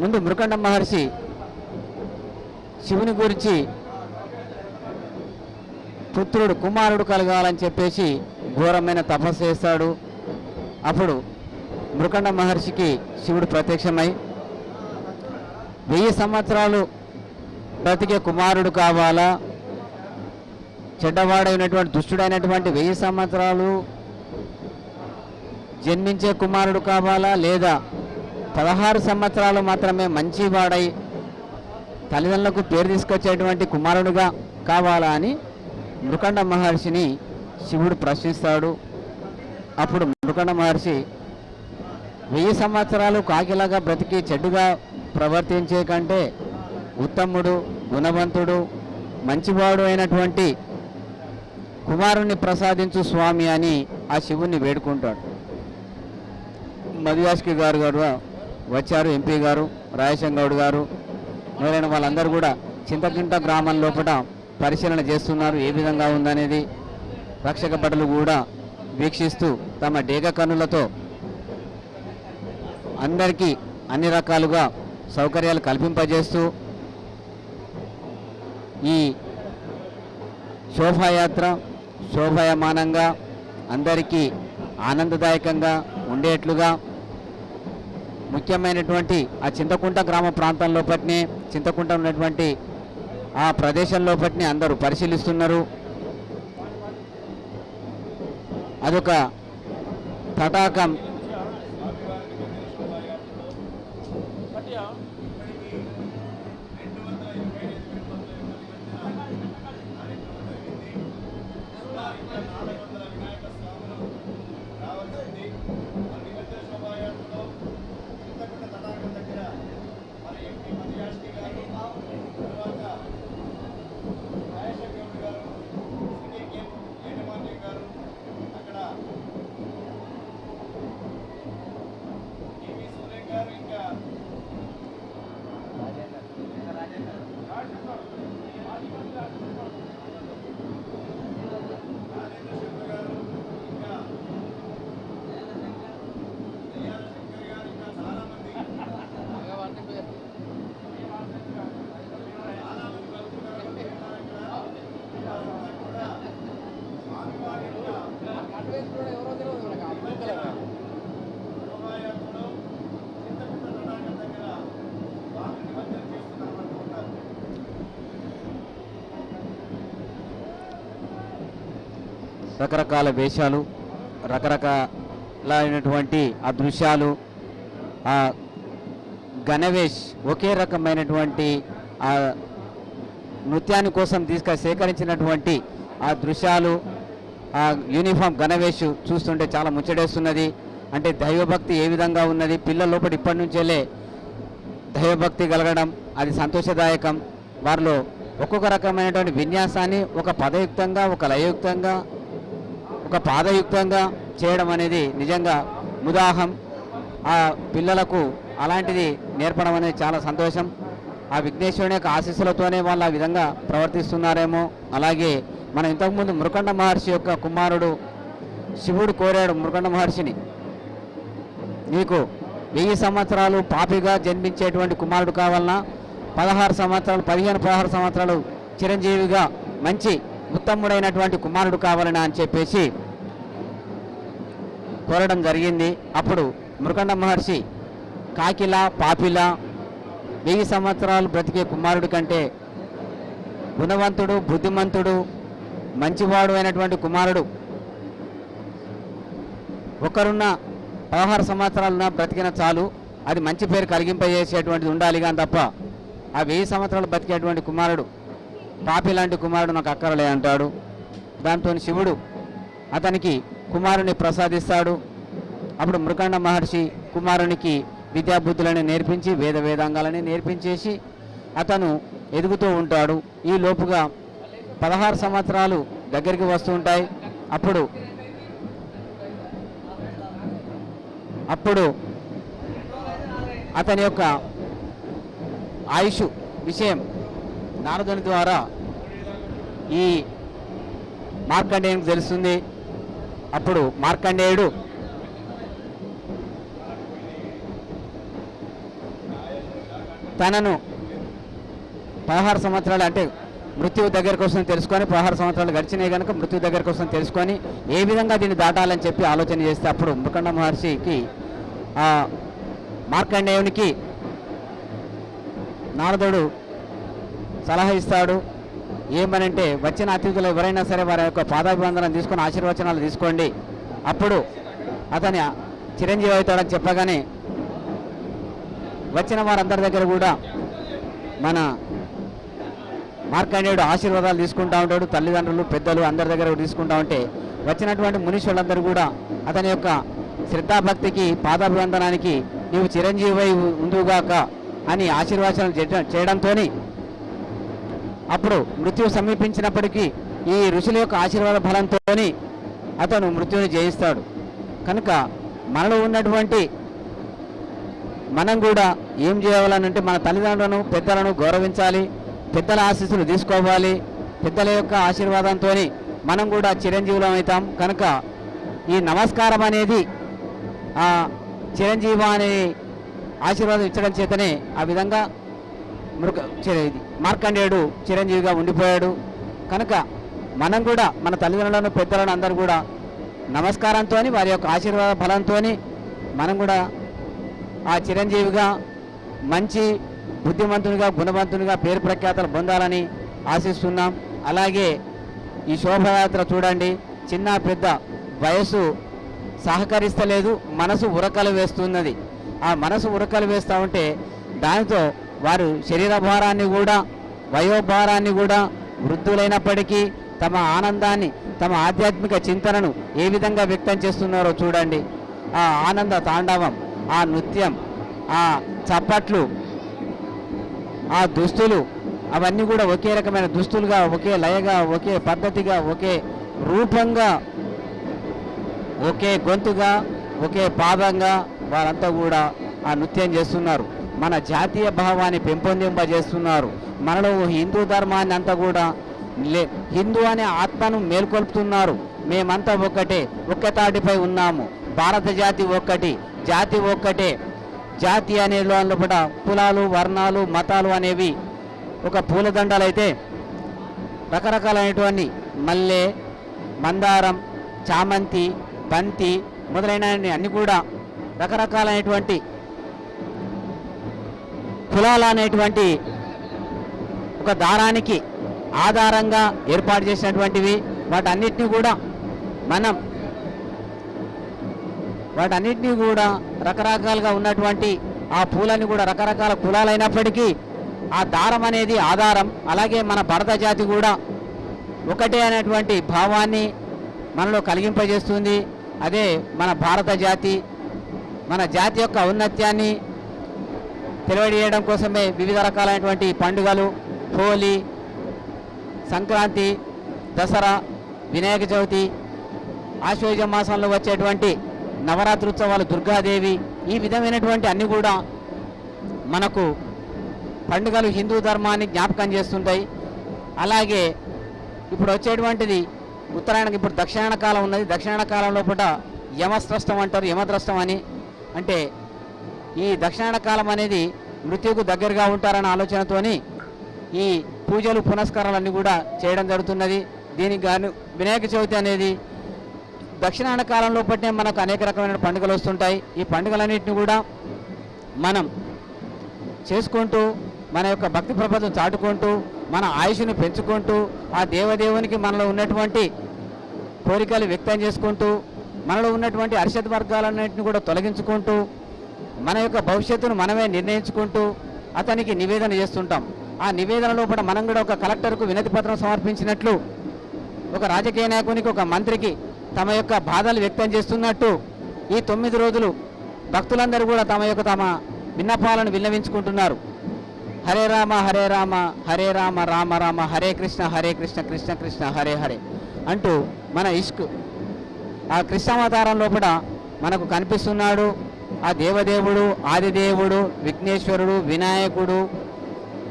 ముందు మృకండ మహర్షి శివుని గురించి పుత్రుడు కుమారుడు కలగాలని చెప్పేసి ఘోరమైన తపస్సు చేస్తాడు. అప్పుడు మృకండ మహర్షికి శివుడు ప్రత్యక్షమై 1000 సంవత్సరాలు బ్రతికే కుమారుడు కావాలా, చెడ్డవాడైనటువంటి దుష్టుడైనటువంటి 1000 సంవత్సరాలు జన్మించే కుమారుడు కావాలా, లేదా 16 సంవత్సరాలు మాత్రమే మంచివాడై తల్లిదండ్రులకు పేరు తీసుకొచ్చేటువంటి కుమారుడుగా కావాలా అని మృకండ మహర్షిని శివుడు ప్రశ్నిస్తాడు. అప్పుడు మృకండ మహర్షి 1000 సంవత్సరాలు కాకిలాగా బ్రతికి చెడ్డుగా ప్రవర్తించే కంటే ఉత్తముడు, గుణవంతుడు, మంచివాడు అయినటువంటి కుమారుణ్ణి ప్రసాదించు స్వామి అని ఆ శివుణ్ణి వేడుకుంటాడు. మధుయాష్కి గారు వచ్చారు, ఎంపీ గారు, రాజశేఖర్ గౌడ్ గారు మొదలైన వాళ్ళందరూ కూడా చింతకుంట గ్రామం లోపల పరిశీలన చేస్తున్నారు. ఏ విధంగా ఉందనేది రక్షక భటులు కూడా వీక్షిస్తూ తమ డేగ కన్నులతో అందరికీ అన్ని రకాలుగా సౌకర్యాలు కల్పింపజేస్తూ ఈ శోభాయాత్ర శోభాయమానంగా అందరికీ ఆనందదాయకంగా ఉండేట్లుగా ముఖ్యమైనటువంటి ఆ చింతకుంట గ్రామ ప్రాంతంలో పట్నే చింతకుంట ఉన్నటువంటి ఆ ప్రదేశంలో పట్నే అందరూ పరిశీలిస్తున్నారు. అదొక తటాకం రకరకాల వేషాలు, రకరకాలైనటువంటి ఆ దృశ్యాలు, ఆ గణవేష్ ఒకే రకమైనటువంటి ఆ నృత్యాన్ని కోసం సేకరించినటువంటి ఆ దృశ్యాలు, ఆ యూనిఫామ్ గణవేష్ చూస్తుంటే చాలా ముచ్చటేస్తున్నది. అంటే దైవభక్తి ఏ విధంగా ఉన్నది, పిల్లల లోపల ఇప్పటి నుంచేలే దైవభక్తి కలగడం అది సంతోషదాయకం. వారిలో ఒక్కొక్క రకమైనటువంటి విన్యాసాన్ని ఒక పదయుక్తంగా, ఒక లయయుక్తంగా, ఒక పాదయుక్తంగా చేయడం అనేది నిజంగా ముదాహం. ఆ పిల్లలకు అలాంటిది నేర్పడం అనేది చాలా సంతోషం. ఆ విఘ్నేశ్వరుని యొక్క ఆశీస్సులతోనే వాళ్ళు ఆ విధంగా ప్రవర్తిస్తున్నారేమో. అలాగే మనం ఇంతకుముందు మృకండ మహర్షి యొక్క కుమారుడు శివుడు కోరాడు మృకండ మహర్షిని, నీకు 1000 సంవత్సరాలు పాపిగా జన్మించేటువంటి కుమారుడు కావాలన్నా, 15-16 సంవత్సరాలు చిరంజీవిగా మంచి ఉత్తముడైనటువంటి కుమారుడు కావాలనా అని చెప్పేసి కోరడం జరిగింది. అప్పుడు మృకండ మహర్షి కాకిలా పాపిలా 1000 సంవత్సరాలు బ్రతికే కుమారుడి కంటే గుణవంతుడు, బుద్ధిమంతుడు, మంచివాడు అయినటువంటి కుమారుడు ఒకరున్న 16 సంవత్సరాలున్న బ్రతికిన చాలు, అది మంచి పేరు కలిగింపజేసేటువంటిది ఉండాలి కానీ తప్ప ఆ 1000 సంవత్సరాలు బతికేటువంటి కుమారుడు, పాపి లాంటి కుమారుడు నాకు అక్కరలే అంటాడు. దాంతో శివుడు అతనికి కుమారుని ప్రసాదిస్తాడు. అప్పుడు మృకండ మహర్షి కుమారునికి విద్యాబుద్ధులను నేర్పించి వేదాంగాలని నేర్పించేసి అతను ఎదుగుతూ ఉంటాడు. ఈ లోపుగా 16 సంవత్సరాలు దగ్గరికి వస్తూ ఉంటాయి. అప్పుడు అతని యొక్క ఆయుష్ విషయం నారదుని ద్వారా ఈ మార్కండేయునికి తెలుస్తుంది. అప్పుడు మార్కండేయుడు తనను 16 సంవత్సరాలు అంటే మృత్యువు దగ్గరకు వస్తుందని తెలుసుకొని 16 సంవత్సరాలు గడిచినాయి కనుక మృత్యువు దగ్గరకు వస్తుందని తెలుసుకొని ఏ విధంగా దీన్ని దాటాలని చెప్పి ఆలోచన చేస్తే అప్పుడు మృకండ మహర్షికి మార్కండేయునికి నారదుడు సలహా ఇస్తాడు. ఏమనంటే వచ్చిన అతిథులు ఎవరైనా సరే వారి యొక్క పాదాభివందనం తీసుకొని ఆశీర్వచనాలు తీసుకోండి, అప్పుడు అతని చిరంజీవి అవుతాడని చెప్పగానే వచ్చిన వారందరి దగ్గర కూడా మన మార్కండేయుడు ఆశీర్వాదాలు తీసుకుంటూ ఉంటాడు. తల్లిదండ్రులు, పెద్దలు అందరి దగ్గర తీసుకుంటా ఉంటే వచ్చినటువంటి మునీశ్వరులందరూ కూడా అతని యొక్క శ్రద్ధాభక్తికి, పాదాభివందనానికి నీవు చిరంజీవి ఉందుగాక అని ఆశీర్వాచనలు చేయడంతో అప్పుడు మృత్యువు సమీపించినప్పటికీ ఈ ఋషుల యొక్క ఆశీర్వాద బలంతో అతను మృత్యువుని జయిస్తాడు. కనుక మనలో ఉన్నటువంటి మనం కూడా ఏం చేయాలనంటే మన తల్లిదండ్రులను, పెద్దలను గౌరవించాలి, పెద్దల ఆశీస్సులు తీసుకోవాలి. పెద్దల యొక్క ఆశీర్వాదంతో మనం కూడా చిరంజీవులం అవుతాం. కనుక ఈ నమస్కారం అనేది ఆ చిరంజీవి అనే ఆశీర్వాదం ఇచ్చడం చేతనే ఆ విధంగా మార్కండేయుడు చిరంజీవిగా ఉండిపోయాడు. కనుక మనం కూడా మన తల్లిదండ్రులను, పెద్దలను అందరూ కూడా నమస్కారంతో వారి యొక్క ఆశీర్వాద బలంతో మనం కూడా ఆ చిరంజీవిగా మంచి బుద్ధిమంతునిగా, గుణవంతునిగా పేరు ప్రఖ్యాతలు పొందాలని ఆశిస్తున్నాం. అలాగే ఈ శోభయాత్ర చూడండి, చిన్న పెద్ద వయసు సహకరిస్తలేదు, మనసు ఉరకలు వేస్తున్నది. ఆ మనసు ఉరకలు వేస్తూ ఉంటే దానితో వారు శరీర భారాన్ని కూడా, వయోభారాన్ని కూడా వృద్ధులైనప్పటికీ తమ ఆనందాన్ని, తమ ఆధ్యాత్మిక చింతనను ఏ విధంగా వ్యక్తం చేస్తున్నారో చూడండి. ఆ ఆనంద తాండవం, ఆ నృత్యం, ఆ చప్పట్లు, ఆ దుస్తులు అవన్నీ కూడా ఒకే రకమైన దుస్తులుగా, ఒకే లయగా, ఒకే పద్ధతిగా, ఒకే రూపంగా, ఒకే గొంతుగా, ఒకే పాదంగా వారంతా కూడా ఆ నృత్యం చేస్తున్నారు. మన జాతీయ భావాన్ని పెంపొందింపజేస్తున్నారు. మనలో హిందూ ధర్మాన్ని అంతా కూడా హిందూ అనే ఆత్మను మేల్కొల్పుతున్నారు. మేమంతా ఒక్కటే, ఒక్క తాటిపై ఉన్నాము, భారత జాతి ఒక్కటి, జాతి ఒక్కటే. జాతి అనే లోపల కులాలు, వర్ణాలు, మతాలు అనేవి ఒక పూలదండలు అయితే రకరకాలైనటువంటి మల్లె, మందారం, చామంతి, బంతి మొదలైన అన్ని కూడా రకరకాలైనటువంటి కులాలు అనేటువంటి ఒక దారానికి ఆధారంగా ఏర్పాటు చేసినటువంటివి. వాటన్నిటినీ కూడా మనం వాటన్నిటినీ కూడా రకరకాలుగా ఉన్నటువంటి ఆ పూలని కూడా రకరకాల కులాలైనప్పటికీ ఆ దారం అనేది ఆధారం. అలాగే మన భారత జాతి కూడా ఒకటే అనేటువంటి భావాన్ని మనలో కలిగింపజేస్తుంది. అదే మన భారత జాతి. మన జాతి యొక్క ఔన్నత్యాన్ని తెలియజేయడం కోసమే వివిధ రకాలైనటువంటి పండుగలు, హోలీ, సంక్రాంతి, దసరా, వినాయక చవితి, ఆశ్వయుజ మాసంలో వచ్చేటువంటి నవరాత్రి ఉత్సవాలు, దుర్గాదేవి, ఈ విధమైనటువంటి అన్నీ కూడా మనకు పండుగలు హిందూ ధర్మాన్ని జ్ఞాపకం చేస్తుంటాయి. అలాగే ఇప్పుడు వచ్చేటువంటిది ఉత్తరాయణకి, ఇప్పుడు దక్షిణాయన కాలం ఉన్నది. దక్షిణాయన కాలం లోపల యమస్రష్టం అంటారు, యమద్రష్టం అని. అంటే ఈ దక్షిణాయన కాలం అనేది మృత్యువుకు దగ్గరగా ఉంటారన్న ఆలోచనతోని ఈ పూజలు పునస్కారాలన్నీ కూడా చేయడం జరుగుతున్నది. దీనికి గాను వినాయక చవితి అనేది దక్షిణాయన కాలంలో పట్టే మనకు అనేక రకమైన పండుగలు వస్తుంటాయి. ఈ పండుగలన్నింటినీ కూడా మనం చేసుకుంటూ మన యొక్క భక్తి ప్రపంచం చాటుకుంటూ మన ఆయుష్ను పెంచుకుంటూ ఆ దేవదేవునికి మనలో ఉన్నటువంటి కోరికలు వ్యక్తం చేసుకుంటూ మనలో ఉన్నటువంటి అరిషత్ వర్గాలన్నింటినీ కూడా తొలగించుకుంటూ మన యొక్క భవిష్యత్తును మనమే నిర్ణయించుకుంటూ అతనికి నివేదన చేస్తుంటాం. ఆ నివేదన లోపల మనం కూడా ఒక కలెక్టర్కు వినతి పత్రం సమర్పించినట్లు, ఒక రాజకీయ నాయకునికి, ఒక మంత్రికి తమ యొక్క బాధలు వ్యక్తం చేస్తున్నట్టు ఈ 9 రోజులు భక్తులందరూ కూడా తమ విన్నపాలను విన్నవించుకుంటున్నారు. హరే రామ హరే రామ హరే రామ రామ రామ హరే కృష్ణ కృష్ణ కృష్ణ హరే హరే అంటూ మన ఇష్క్ ఆ కృష్ణావతారం లోపల మనకు కనిపిస్తున్నాడు. ఆ దేవదేవుడు, ఆదిదేవుడు, విఘ్నేశ్వరుడు, వినాయకుడు,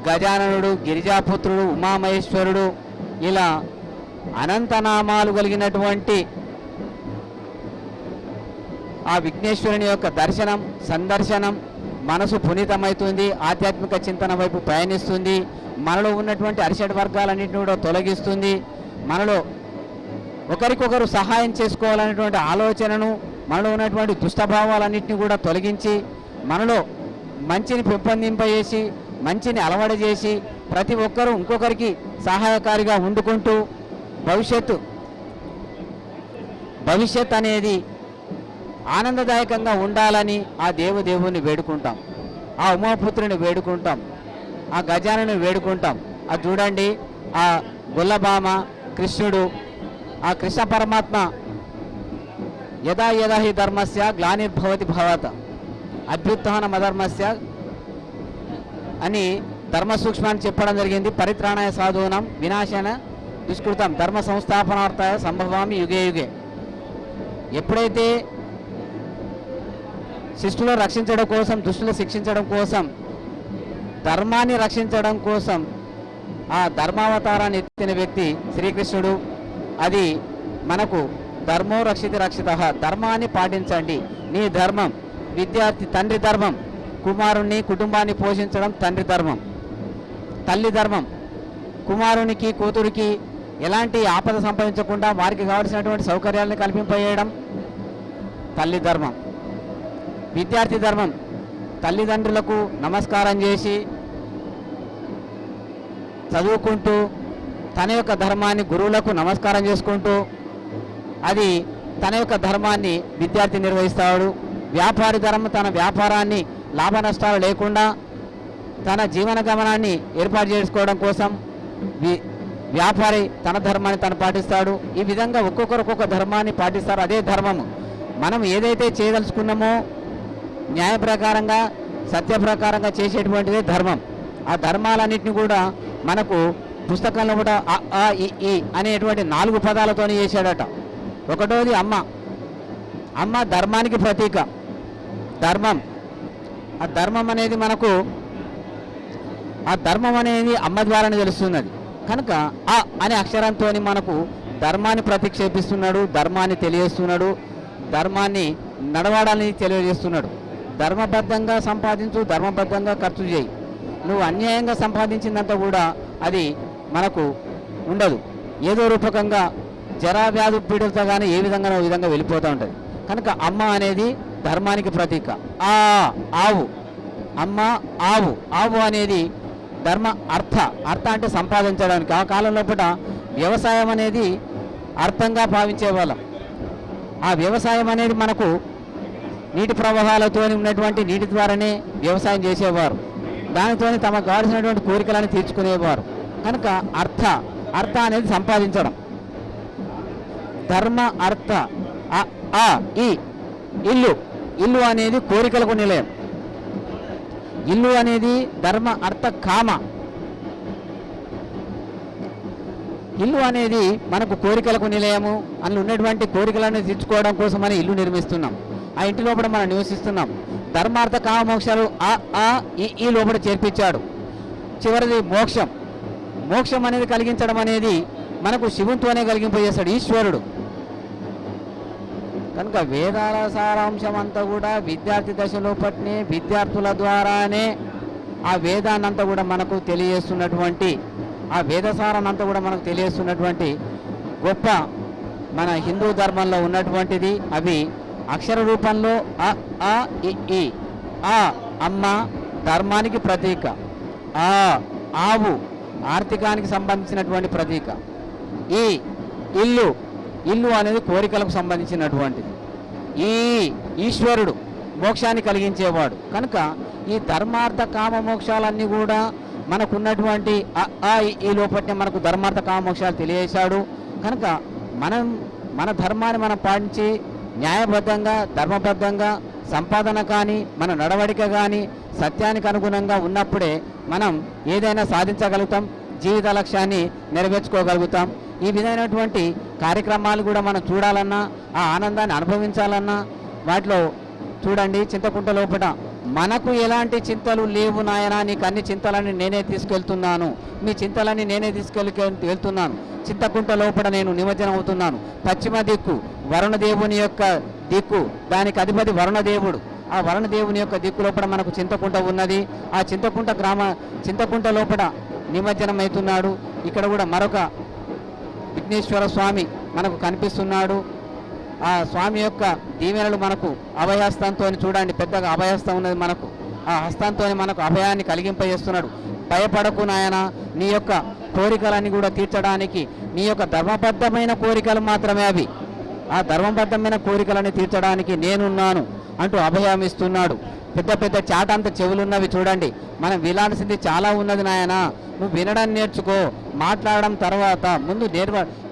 గజాననుడు, గిరిజాపుత్రుడు, ఉమామహేశ్వరుడు, ఇలా అనంతనామాలు కలిగినటువంటి ఆ విఘ్నేశ్వరుని యొక్క దర్శనం, సందర్శనం మనసు పునీతమవుతుంది. ఆధ్యాత్మిక చింతన వైపు పయనిస్తుంది. మనలో ఉన్నటువంటి అరిషడ్ వర్గాలన్నింటినీ కూడా తొలగిస్తుంది. మనలో ఒకరికొకరు సహాయం చేసుకోవాలనేటువంటి ఆలోచనను, మనలో ఉన్నటువంటి దుష్టభావాలన్నింటినీ కూడా తొలగించి మనలో మంచిని పెంపొందింపజేసి, మంచిని అలవాటు చేసి ప్రతి ఒక్కరూ ఇంకొకరికి సహాయకారిగా వండుకుంటూ భవిష్యత్ అనేది ఆనందదాయకంగా ఉండాలని ఆ దేవదేవుని వేడుకుంటాం, ఆ ఉమాపుత్రుని వేడుకుంటాం, ఆ గజానని వేడుకుంటాం. అది చూడండి, ఆ గొల్లబామ కృష్ణుడు, ఆ కృష్ణ పరమాత్మ యదా యదా హి ధర్మస్య గ్లానిర్భవతి భవత అభ్యుత్థానం అధర్మస్య అని ధర్మ సూక్ష్మాన్ని చెప్పడం జరిగింది. పరిత్రాణాయ సాధూనాం వినాశాన దుష్కృతం ధర్మ సంస్థాపనార్థాయ సంభవామి యుగే యుగే. ఎప్పుడైతే శిష్టులను రక్షించడం కోసం, దుష్టులను శిక్షించడం కోసం, ధర్మాన్ని రక్షించడం కోసం ఆ ధర్మావతారాన్ని ఎత్తిన వ్యక్తి శ్రీకృష్ణుడు. అది మనకు ధర్మో రక్షిత రక్షిత, ధర్మాన్ని పాటించండి. నీ ధర్మం విద్యార్థి తండ్రి ధర్మం, కుమారుణ్ణి కుటుంబాన్ని పోషించడం తండ్రి ధర్మం. తల్లి ధర్మం కుమారునికి కూతురికి ఎలాంటి ఆపద సంపాదించకుండా వారికి కావలసినటువంటి సౌకర్యాలను కల్పింపజేయడం తల్లి ధర్మం. విద్యార్థి ధర్మం తల్లిదండ్రులకు నమస్కారం చేసి చదువుకుంటూ తన యొక్క ధర్మాన్ని గురువులకు నమస్కారం చేసుకుంటూ అది తన యొక్క ధర్మాన్ని విద్యార్థి నిర్వహిస్తాడు. వ్యాపారి ధర్మం తన వ్యాపారాన్ని లాభ నష్టాలు లేకుండా తన జీవన గమనాన్ని ఏర్పాటు చేసుకోవడం కోసం వ్యాపారి తన ధర్మాన్ని తను పాటిస్తాడు. ఈ విధంగా ఒక్కొక్కరు ఒక్కొక్క ధర్మాన్ని పాటిస్తారు. అదే ధర్మము. మనం ఏదైతే చేయదలుచుకున్నామో న్యాయ ప్రకారంగా, సత్య ప్రకారంగా చేసేటువంటిదే ధర్మం. ఆ ధర్మాలన్నింటినీ కూడా మనకు పుస్తకంలో కూడా అ ఆ ఇ ఈ అనేటువంటి 4 పదాలతోనే చేశాడట. ఒకటోది అమ్మ. అమ్మ ధర్మానికి ప్రతీక. ధర్మం, ఆ ధర్మం అనేది మనకు, ఆ ధర్మం అనేది అమ్మ ద్వారానే తెలుస్తున్నది కనుక ఆ అనే అక్షరంతో మనకు ధర్మాన్ని ప్రతిక్షేపిస్తున్నాడు, ధర్మాన్ని తెలియజేస్తున్నాడు, ధర్మాన్ని నడవడాన్ని తెలియజేస్తున్నాడు. ధర్మబద్ధంగా సంపాదించు, ధర్మబద్ధంగా ఖర్చు చేయి. నువ్వు అన్యాయంగా సంపాదించిందంతా కూడా అది మనకు ఉండదు. ఏదో రూపకంగా జరా వ్యాధి పీడలతో కానీ ఏ విధంగా ఓ విధంగా వెళ్ళిపోతూ ఉంటుంది. కనుక అమ్మ అనేది ధర్మానికి ప్రతీక. ఆవు, అమ్మ ఆవు. ఆవు అనేది ధర్మ అర్థ అంటే సంపాదించడానికి. ఆ కాలంలో పూట వ్యవసాయం అనేది అర్థంగా భావించే వాళ్ళం. ఆ వ్యవసాయం అనేది మనకు నీటి ప్రవాహాలతో ఉన్నటువంటి నీటి ద్వారానే వ్యవసాయం చేసేవారు. దానితో తమకు కావాల్సినటువంటి కోరికలను తీర్చుకునేవారు. కనుక అర్థ అనేది సంపాదించడం. ధర్మ అర్థ ఈ ఇల్లు అనేది కోరికలకు నిలయం. ఇల్లు అనేది ధర్మ అర్థ కామ. ఇల్లు అనేది మనకు కోరికలకు నిలయము. అందులో ఉన్నటువంటి కోరికలను తీర్చుకోవడం కోసమని ఇల్లు నిర్మిస్తున్నాం. ఆ ఇంటి లోపల మనం నివసిస్తున్నాం. ధర్మార్థ కామ మోక్షాలు ఈ లోపల చేర్పించాడు. చివరిది మోక్షం అనేది కలిగించడం అనేది మనకు శివునితోనే కలిగింపజేస్తాడు ఈశ్వరుడు. కనుక వేదాల సారాంశం అంతా కూడా విద్యార్థి దశలో పట్టినే విద్యార్థుల ద్వారానే ఆ వేదాన్నంతా కూడా మనకు తెలియజేస్తున్నటువంటి, ఆ వేదసారాన్నంతా కూడా మనకు తెలియజేస్తున్నటువంటి గొప్ప మన హిందూ ధర్మంలో ఉన్నటువంటిది. అవి అక్షర రూపంలో ఈ అమ్మ ధర్మానికి ప్రతీక, ఆవు ఆర్థికానికి సంబంధించినటువంటి ప్రతీక, ఈ ఇల్లు అనేది కోరికలకు సంబంధించినటువంటిది, ఈ ఈశ్వరుడు మోక్షాన్ని కలిగించేవాడు. కనుక ఈ ధర్మార్థ కామ మోక్షాలన్నీ కూడా మనకున్నటువంటి ఈ లోపట్నే మనకు ధర్మార్థ కామ మోక్షాలు తెలియజేశాడు. కనుక మన ధర్మాన్ని మనం పాటించి న్యాయబద్ధంగా ధర్మబద్ధంగా సంపాదన కానీ మన నడవడిక కానీ సత్యానికి అనుగుణంగా ఉన్నప్పుడే మనం ఏదైనా సాధించగలుగుతాం, జీవిత లక్ష్యాన్ని నెరవేర్చుకోగలుగుతాం. ఈ విధమైనటువంటి కార్యక్రమాలు కూడా మనం చూడాలన్నా, ఆ ఆనందాన్ని అనుభవించాలన్నా వాటిలో చూడండి. చింతకుంట లోపల మనకు ఎలాంటి చింతలు లేవు నాయనా, నీకు అన్ని చింతలని నేనే తీసుకెళ్తున్నాను, మీ చింతలని నేనే వెళ్తున్నాను. చింతకుంట లోపల నేను నిమజ్జనం అవుతున్నాను. పశ్చిమ దిక్కు వరుణదేవుని యొక్క దిక్కు, దానికి అధిపతి వరుణదేవుడు. ఆ వరుణదేవుని యొక్క దిక్కు లోపల మనకు చింతకుంట ఉన్నది. ఆ చింతకుంట లోపల నిమజ్జనం అవుతున్నాడు. ఇక్కడ కూడా మరొక విఘ్నేశ్వర స్వామి మనకు కనిపిస్తున్నాడు. ఆ స్వామి యొక్క దీవెనలు మనకు అభయహస్తంతో చూడండి, పెద్దగా అభయహస్తం ఉన్నది మనకు. ఆ హస్తంతో మనకు అభయాన్ని కలిగింపజేస్తున్నాడు. భయపడకు నాయన, నీ యొక్క కోరికలన్నీ కూడా తీర్చడానికి, నీ యొక్క ధర్మబద్ధమైన కోరికలు మాత్రమే అవి, ఆ ధర్మబద్ధమైన కోరికలని తీర్చడానికి నేనున్నాను అంటూ అభయం ఇస్తున్నాడు. పెద్ద పెద్ద చాటంత చెవులున్నవి చూడండి. మనం వినాల్సింది చాలా ఉన్నది నాయన, నువ్వు వినడం నేర్చుకో, మాట్లాడడం తర్వాత ముందు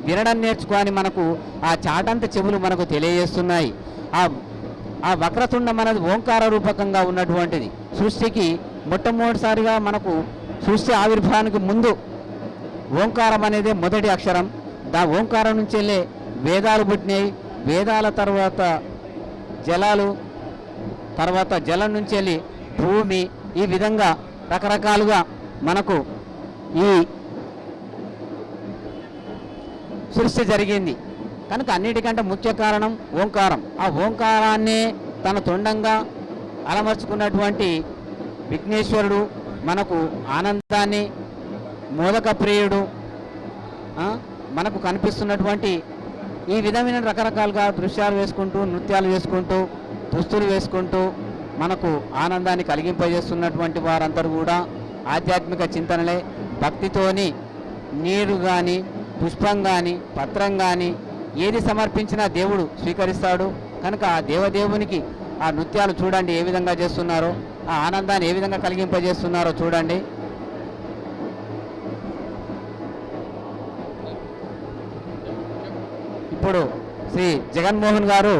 వినడం నేర్చుకో అని మనకు ఆ చాటంత చెవులు మనకు తెలియజేస్తున్నాయి. ఆ వక్రతుండం అనేది ఓంకార రూపకంగా ఉన్నటువంటిది. సృష్టికి మొట్టమొదటిసారిగా మనకు సృష్టి ఆవిర్భావానికి ముందు ఓంకారం అనేది మొదటి అక్షరం. ఓంకారం నుంచి వెళ్ళే వేదాలు పుట్టినాయి. వేదాల తర్వాత జలాలు, తర్వాత జలం నుంచి వెళ్ళి భూమి, ఈ విధంగా రకరకాలుగా మనకు ఈ సృష్టి జరిగింది. కనుక అన్నిటికంటే ముఖ్య కారణం ఓంకారం. ఆ ఓంకారాన్నే తన తొండంగా అలమర్చుకున్నటువంటి విఘ్నేశ్వరుడు మనకు ఆనందాన్ని, మోదక ప్రియుడు మనకు కనిపిస్తున్నటువంటి ఈ విధమైన రకరకాలుగా దృశ్యాలు వేసుకుంటూ, నృత్యాలు వేసుకుంటూ, దుస్తులు వేసుకుంటూ మనకు ఆనందాన్ని కలిగింపజేస్తున్నటువంటి వారందరూ కూడా ఆధ్యాత్మిక చింతనలే. భక్తితోని నీరు కానీ, పుష్పం కానీ, పత్రం కానీ ఏది సమర్పించినా దేవుడు స్వీకరిస్తాడు. కనుక ఆ దేవదేవునికి ఆ నృత్యాలు చూడండి ఏ విధంగా చేస్తున్నారో, ఆ ఆనందాన్ని ఏ విధంగా కలిగింపజేస్తున్నారో చూడండి. ఇప్పుడు శ్రీ జగన్మోహన్ గారు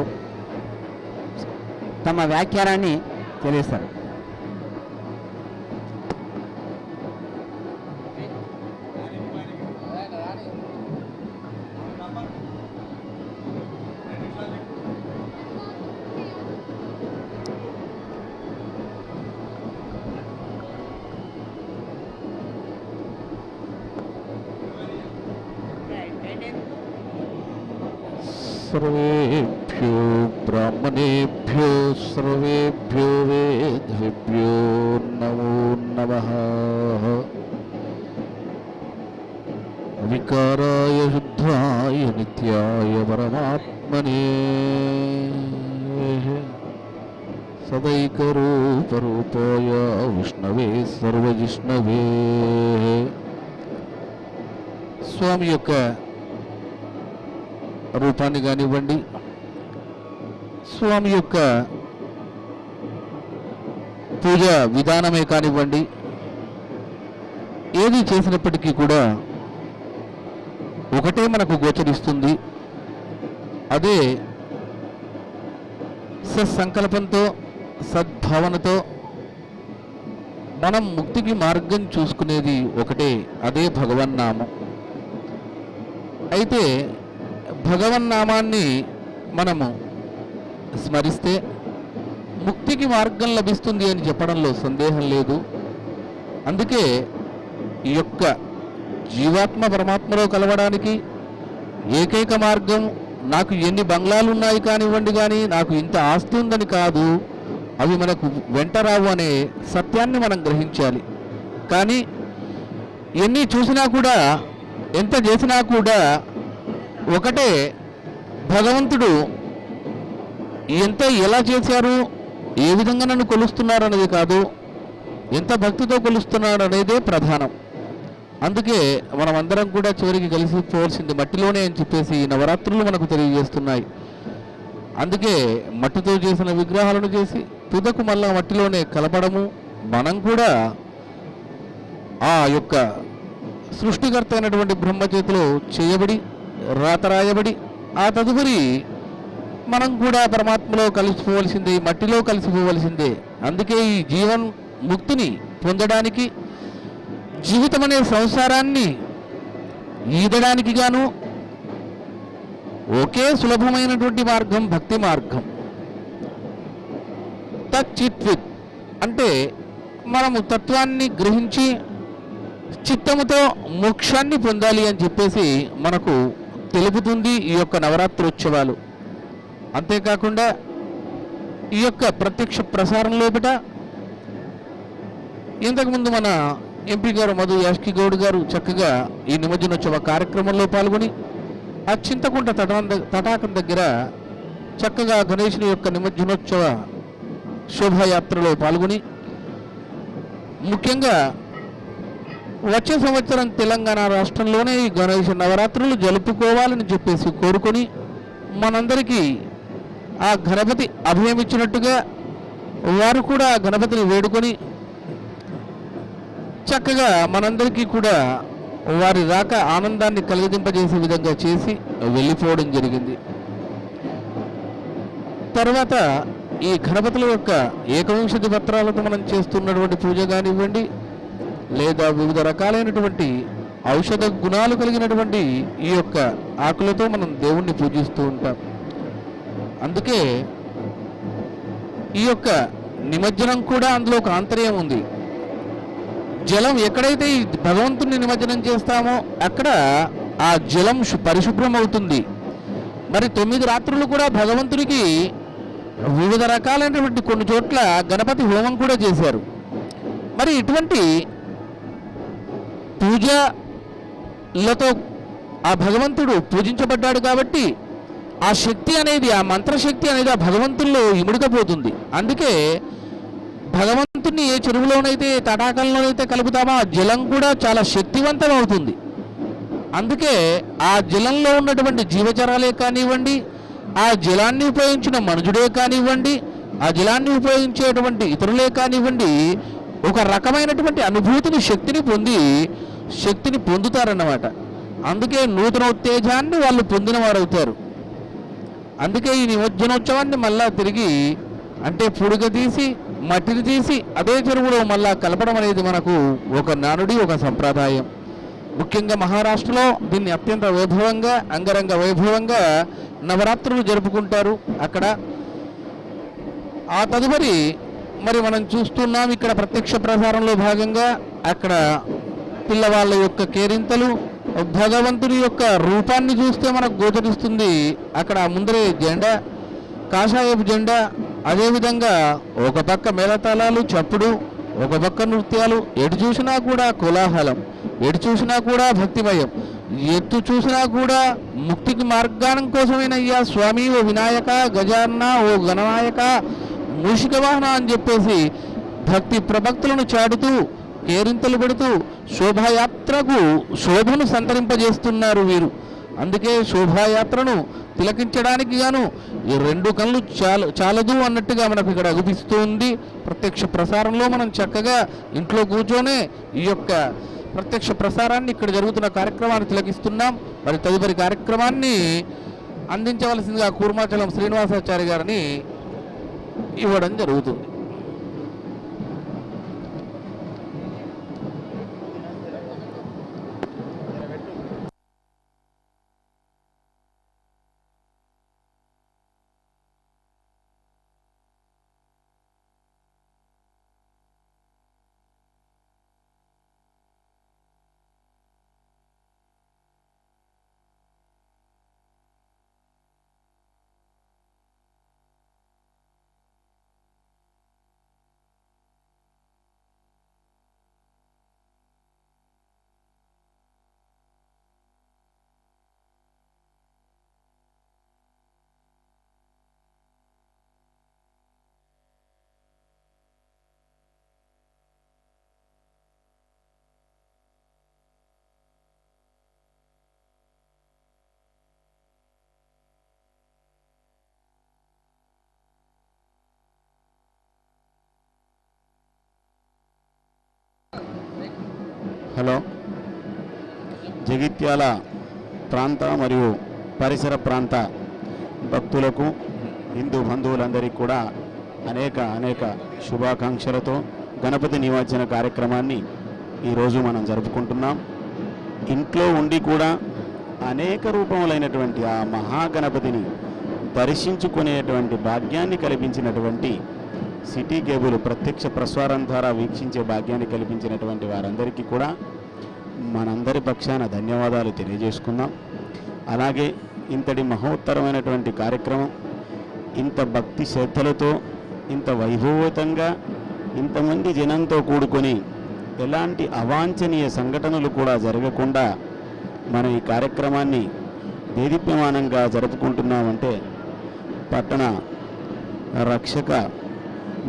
తమ వ్యాఖ్యానాన్ని తెలియస్తారు. सर्वेभ्यो ब्राह्मणेभ्यो सर्वेभ्यो वेदेभ्यो नमो नमः। विकाराय शुद्धाय नित्याय परमात्मने सदैकरूपरूपाय विष्णवे सर्वजिष्णवे। స్వామి యొక్క రూపాన్ని కానివ్వండి, స్వామి యొక్క పూజా విధానమే కానివ్వండి, ఏది చేసినప్పటికీ కూడా ఒకటే మనకు గోచరిస్తుంది. అదే సత్సంకల్పంతో, సద్భావనతో మనం ముక్తికి మార్గం చూసుకునేది ఒకటే, అదే భగవన్నామం. అయితే భగవన్నామాన్ని మనము స్మరిస్తే ముక్తికి మార్గం లభిస్తుంది అని చెప్పడంలో సందేహం లేదు. అందుకే ఈ యొక్క జీవాత్మ పరమాత్మలో కలవడానికి ఏకైక మార్గం నాకు ఎన్ని బంగ్లాలు ఉన్నాయి కానివ్వండి, కానీ నాకు ఇంత ఆస్తి ఉందని కాదు, అవి మనకు వెంట రావు అనే సత్యాన్ని మనం గ్రహించాలి. కానీ ఎన్ని చూసినా కూడా, ఎంత చేసినా కూడా ఒకటే, భగవంతుడు ఎంత ఎలా చేశారు, ఏ విధంగా నన్ను కొలుస్తున్నారు అనేది కాదు, ఎంత భక్తితో కొలుస్తున్నాడు అనేదే ప్రధానం. అందుకే మనం అందరం కూడా చివరికి కలిసిపోవాల్సింది మట్టిలోనే అని చెప్పేసి ఈ నవరాత్రులు మనకు తెలియజేస్తున్నాయి. అందుకే మట్టితో చేసిన విగ్రహాలను చేసి తుదకు మళ్ళా మట్టిలోనే కలపడము, మనం కూడా ఆ యొక్క సృష్టికర్త అయినటువంటి బ్రహ్మ చేతిలో చేయబడి, రాతరాయబడి, ఆ తదుపరి మనం కూడా పరమాత్మలో కలిసిపోవలసిందే, మట్టిలో కలిసిపోవలసిందే. అందుకే ఈ జీవన్ ముక్తిని పొందడానికి, జీవితం అనే సంసారాన్ని ఈదడానికి గాను ఒకే సులభమైనటువంటి మార్గం భక్తి మార్గం. తచ్చిత్విత్ అంటే మనము తత్వాన్ని గ్రహించి చిత్తముతో మోక్షాన్ని పొందాలి అని చెప్పేసి మనకు తెలుపుతుంది ఈ యొక్క నవరాత్రోత్సవాలు. అంతేకాకుండా ఈ యొక్క ప్రత్యక్ష ప్రసారం లోపల ఇంతకుముందు మన ఎంపీ గారు మధు యాష్కి గౌడ్ గారు చక్కగా ఈ నిమజ్జనోత్సవ కార్యక్రమంలో పాల్గొని ఆ చింతకుంట తటాకం దగ్గర చక్కగా గణేశుని యొక్క నిమజ్జనోత్సవ శోభాయాత్రలో పాల్గొని, ముఖ్యంగా వచ్చే సంవత్సరం తెలంగాణ రాష్ట్రంలోనే ఈ గణేశ నవరాత్రులు జరుపుకోవాలని చెప్పేసి కోరుకొని, మనందరికీ ఆ గణపతి అభయమిచ్చినట్టుగా వారు కూడా ఆ గణపతిని వేడుకొని చక్కగా మనందరికీ కూడా వారి రాక ఆనందాన్ని కలిగింపజేసే విధంగా చేసి వెళ్ళిపోవడం జరిగింది. తర్వాత ఈ గణపతుల యొక్క ఏకవింశతి పత్రాలతో మనం చేస్తున్నటువంటి పూజ కానివ్వండి, లేదా వివిధ రకాలైనటువంటి ఔషధ గుణాలు కలిగినటువంటి ఈ యొక్క ఆకులతో మనం దేవుణ్ణి పూజిస్తూ ఉంటాం. అందుకే ఈ యొక్క నిమజ్జనం కూడా అందులో ఒక ఆంతర్యం ఉంది. జలం ఎక్కడైతే ఈ భగవంతుని నిమజ్జనం చేస్తామో అక్కడ ఆ జలం పరిశుభ్రం అవుతుంది. మరి 9 రాత్రులు కూడా భగవంతుడికి వివిధ రకాలైనటువంటి కొన్ని చోట్ల గణపతి హోమం కూడా చేశారు. మరి ఇటువంటి పూజలతో ఆ భగవంతుడు పూజించబడ్డాడు కాబట్టి ఆ శక్తి అనేది, ఆ మంత్రశక్తి అనేది ఆ భగవంతుల్లో ఇముడుకపోతుంది. అందుకే భగవంతుని ఏ చెరువులోనైతే, తటాకంలోనైతే కలుపుతామో ఆ జలం కూడా చాలా శక్తివంతం అవుతుంది. అందుకే ఆ జలంలో ఉన్నటువంటి జీవచరాలే కానివ్వండి, ఆ జలాన్ని ఉపయోగించిన మనుజుడే కానివ్వండి, ఆ జలాన్ని ఉపయోగించేటువంటి ఇతరులే కానివ్వండి, ఒక రకమైనటువంటి అనుభూతిని, శక్తిని పొందుతారన్నమాట. అందుకే నూతన ఉత్తేజాన్ని వాళ్ళు పొందిన వారవుతారు. అందుకే ఈ నిమజ్జనోత్సవాన్ని మళ్ళా తిరిగి అంటే పుడుక తీసి, మట్టిని తీసి అదే చెరువులో మళ్ళా కలపడం అనేది మనకు ఒక నానుడి, ఒక సంప్రదాయం. ముఖ్యంగా మహారాష్ట్రలో దీన్ని అత్యంత వైభవంగా, అంగరంగ వైభవంగా నవరాత్రులు జరుపుకుంటారు అక్కడ. ఆ తదుపరి మరి మనం చూస్తున్నాం ఇక్కడ ప్రత్యక్ష ప్రసారంలో భాగంగా అక్కడ పిల్లవాళ్ళ యొక్క కేరింతలు, భగవంతుని యొక్క రూపాన్ని చూస్తే మనకు గోచరిస్తుంది. అక్కడ ముందరే జెండా, కాషాయపు జెండా, అదేవిధంగా ఒక పక్క మేళతాళాలు, చప్పుడు, ఒక పక్క నృత్యాలు, ఎటు చూసినా కూడా కోలాహలం, ఎటు చూసినా కూడా భక్తిమయం, ఎటు చూసినా కూడా ముక్తికి మార్గానం కోసమేనయ్యా స్వామి, ఓ వినాయక, గజాన్న, ఓ గణనాయక, మూషిక వాహన అని చెప్పేసి భక్తి ప్రభక్తులను చాటుతూ, కేరింతలు పెడుతూ శోభాయాత్రకు శోభను సంతరింపజేస్తున్నారు వీరు. అందుకే శోభాయాత్రను తిలకించడానికి గాను ఈ 2 కళ్ళు చాలదు అన్నట్టుగా మనకు ఇక్కడ అగుపిస్తుంది. ప్రత్యక్ష ప్రసారంలో మనం చక్కగా ఇంట్లో కూర్చొనే ఈ యొక్క ప్రత్యక్ష ప్రసారాన్ని ఇక్కడ జరుగుతున్న కార్యక్రమాన్ని తిలకిస్తున్నాం. మరి తదుపరి కార్యక్రమాన్ని అందించవలసిందిగా కూర్మాచలం శ్రీనివాసాచారి గారిని ఇవ్వడం జరుగుతుంది. హలో, జగిత్యాల ప్రాంత మరియు పరిసర ప్రాంత భక్తులకు హిందూ బంధువులందరికీ కూడా అనేక శుభాకాంక్షలతో గణపతి నిమజ్జన కార్యక్రమాన్ని ఈరోజు మనం జరుపుకుంటున్నాం. ఇంట్లో ఉండి కూడా అనేక రూపములైనటువంటి ఆ మహాగణపతిని దర్శించుకునేటువంటి భాగ్యాన్ని కల్పించినటువంటి సిటీ కేబుల్ ప్రత్యక్ష ప్రసారం ద్వారా వీక్షించే భాగ్యాన్ని కల్పించినటువంటి వారందరికీ కూడా మనందరి పక్షాన ధన్యవాదాలు తెలియజేసుకుందాం. అలాగే ఇంతటి మహోత్తరమైనటువంటి కార్యక్రమం ఇంత భక్తి శ్రద్ధలతో ఇంత వైభవతంగా ఇంతమంది జనంతో కూడుకొని ఎలాంటి అవాంఛనీయ సంఘటనలు కూడా జరగకుండా మనం ఈ కార్యక్రమాన్ని దేదీప్యమానంగా జరుపుకుంటున్నామంటే పట్టణ రక్షక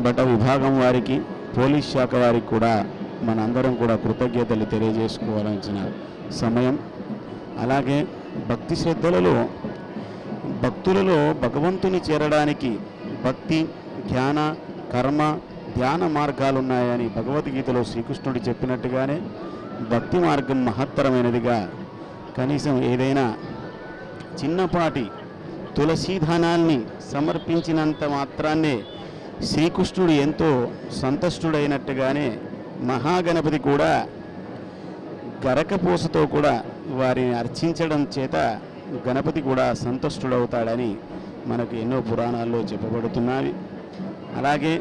భట విభాగం వారికి, పోలీస్ శాఖ వారికి కూడా మనందరం కూడా కృతజ్ఞతలు తెలియజేసుకోవాల్సిన సమయం. అలాగే భక్తి శ్రద్ధలలో భక్తులలో భగవంతుని చేరడానికి భక్తి, ధ్యాన, కర్మ, ధ్యాన మార్గాలు ఉన్నాయని భగవద్గీతలో శ్రీకృష్ణుడు చెప్పినట్టుగానే భక్తి మార్గం మహత్తరమైనదిగా కనీసం ఏదైనా చిన్నపాటి తులసీదానాన్ని సమర్పించినంత మాత్రాన్నే శ్రీకృష్ణుడు ఎంతో సంతుష్టుడైనట్టుగానే మహాగణపతి కూడా గరకపోసతో కూడా వారిని అర్చించడం చేత గణపతి కూడా సంతుష్టుడవుతాడని మనకు ఎన్నో పురాణాల్లో చెప్పబడుతున్నవి. అలాగే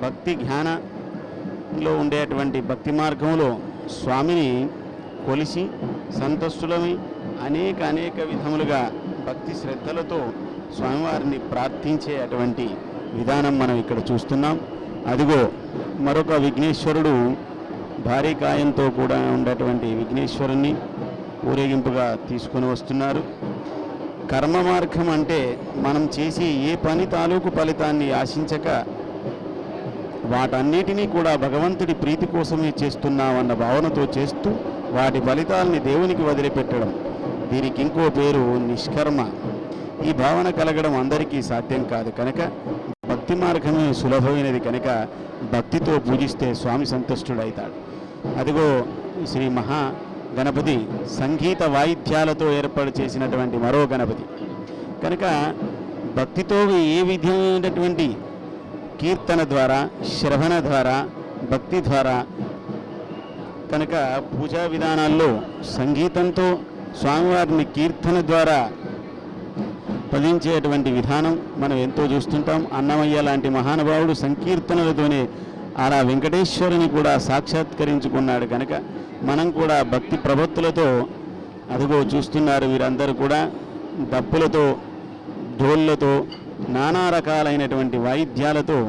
భక్తి జ్ఞానంలో ఉండేటువంటి భక్తి మార్గంలో స్వామిని కొలిసి సంతుష్టులమై అనేక విధములుగా భక్తి శ్రద్ధలతో స్వామివారిని ప్రార్థించే అటువంటి విధానం మనం ఇక్కడ చూస్తున్నాం. అదిగో మరొక విఘ్నేశ్వరుడు భారీ కాయంతో కూడా ఉండేటువంటి విఘ్నేశ్వరుణ్ణి ఊరేగింపుగా తీసుకొని వస్తున్నారు. కర్మ మార్గం అంటే మనం చేసే ఏ పని తాలూకు ఫలితాన్ని ఆశించక వాటన్నిటినీ కూడా భగవంతుడి ప్రీతి కోసమే చేస్తున్నామన్న భావనతో చేస్తూ వాటి ఫలితాలని దేవునికి వదిలిపెట్టడం, దీనికి ఇంకో పేరు నిష్కర్మ. ఈ భావన కలగడం అందరికీ సాధ్యం కాదు కనుక భక్తి మార్గమే సులభమైనది కనుక భక్తితో పూజిస్తే స్వామి సంతుష్టుడవుతాడు. అదిగో శ్రీ మహా గణపతి సంగీత వాయిద్యాలతో ఏర్పాటు చేసినటువంటి మరో గణపతి కనుక భక్తితో ఏ విధమైనటువంటి కీర్తన ద్వారా, శ్రవణ ద్వారా, భక్తి ద్వారా కనుక పూజా విధానాల్లో సంగీతంతో స్వామివారిని కీర్తన ద్వారా పదించేటువంటి విధానం మనం ఎంతో చూస్తుంటాం. అన్నమయ్య లాంటి మహానుభావుడు సంకీర్తనలతోనే అలా వెంకటేశ్వరుని కూడా సాక్షాత్కరించుకున్నాడు కనుక మనం కూడా భక్తి ప్రవత్తులతో అదిగో చూస్తున్నారు వీరందరూ కూడా డప్పులతో, ఢోళ్లతో, నానా రకాలైనటువంటి వాయిద్యాలతో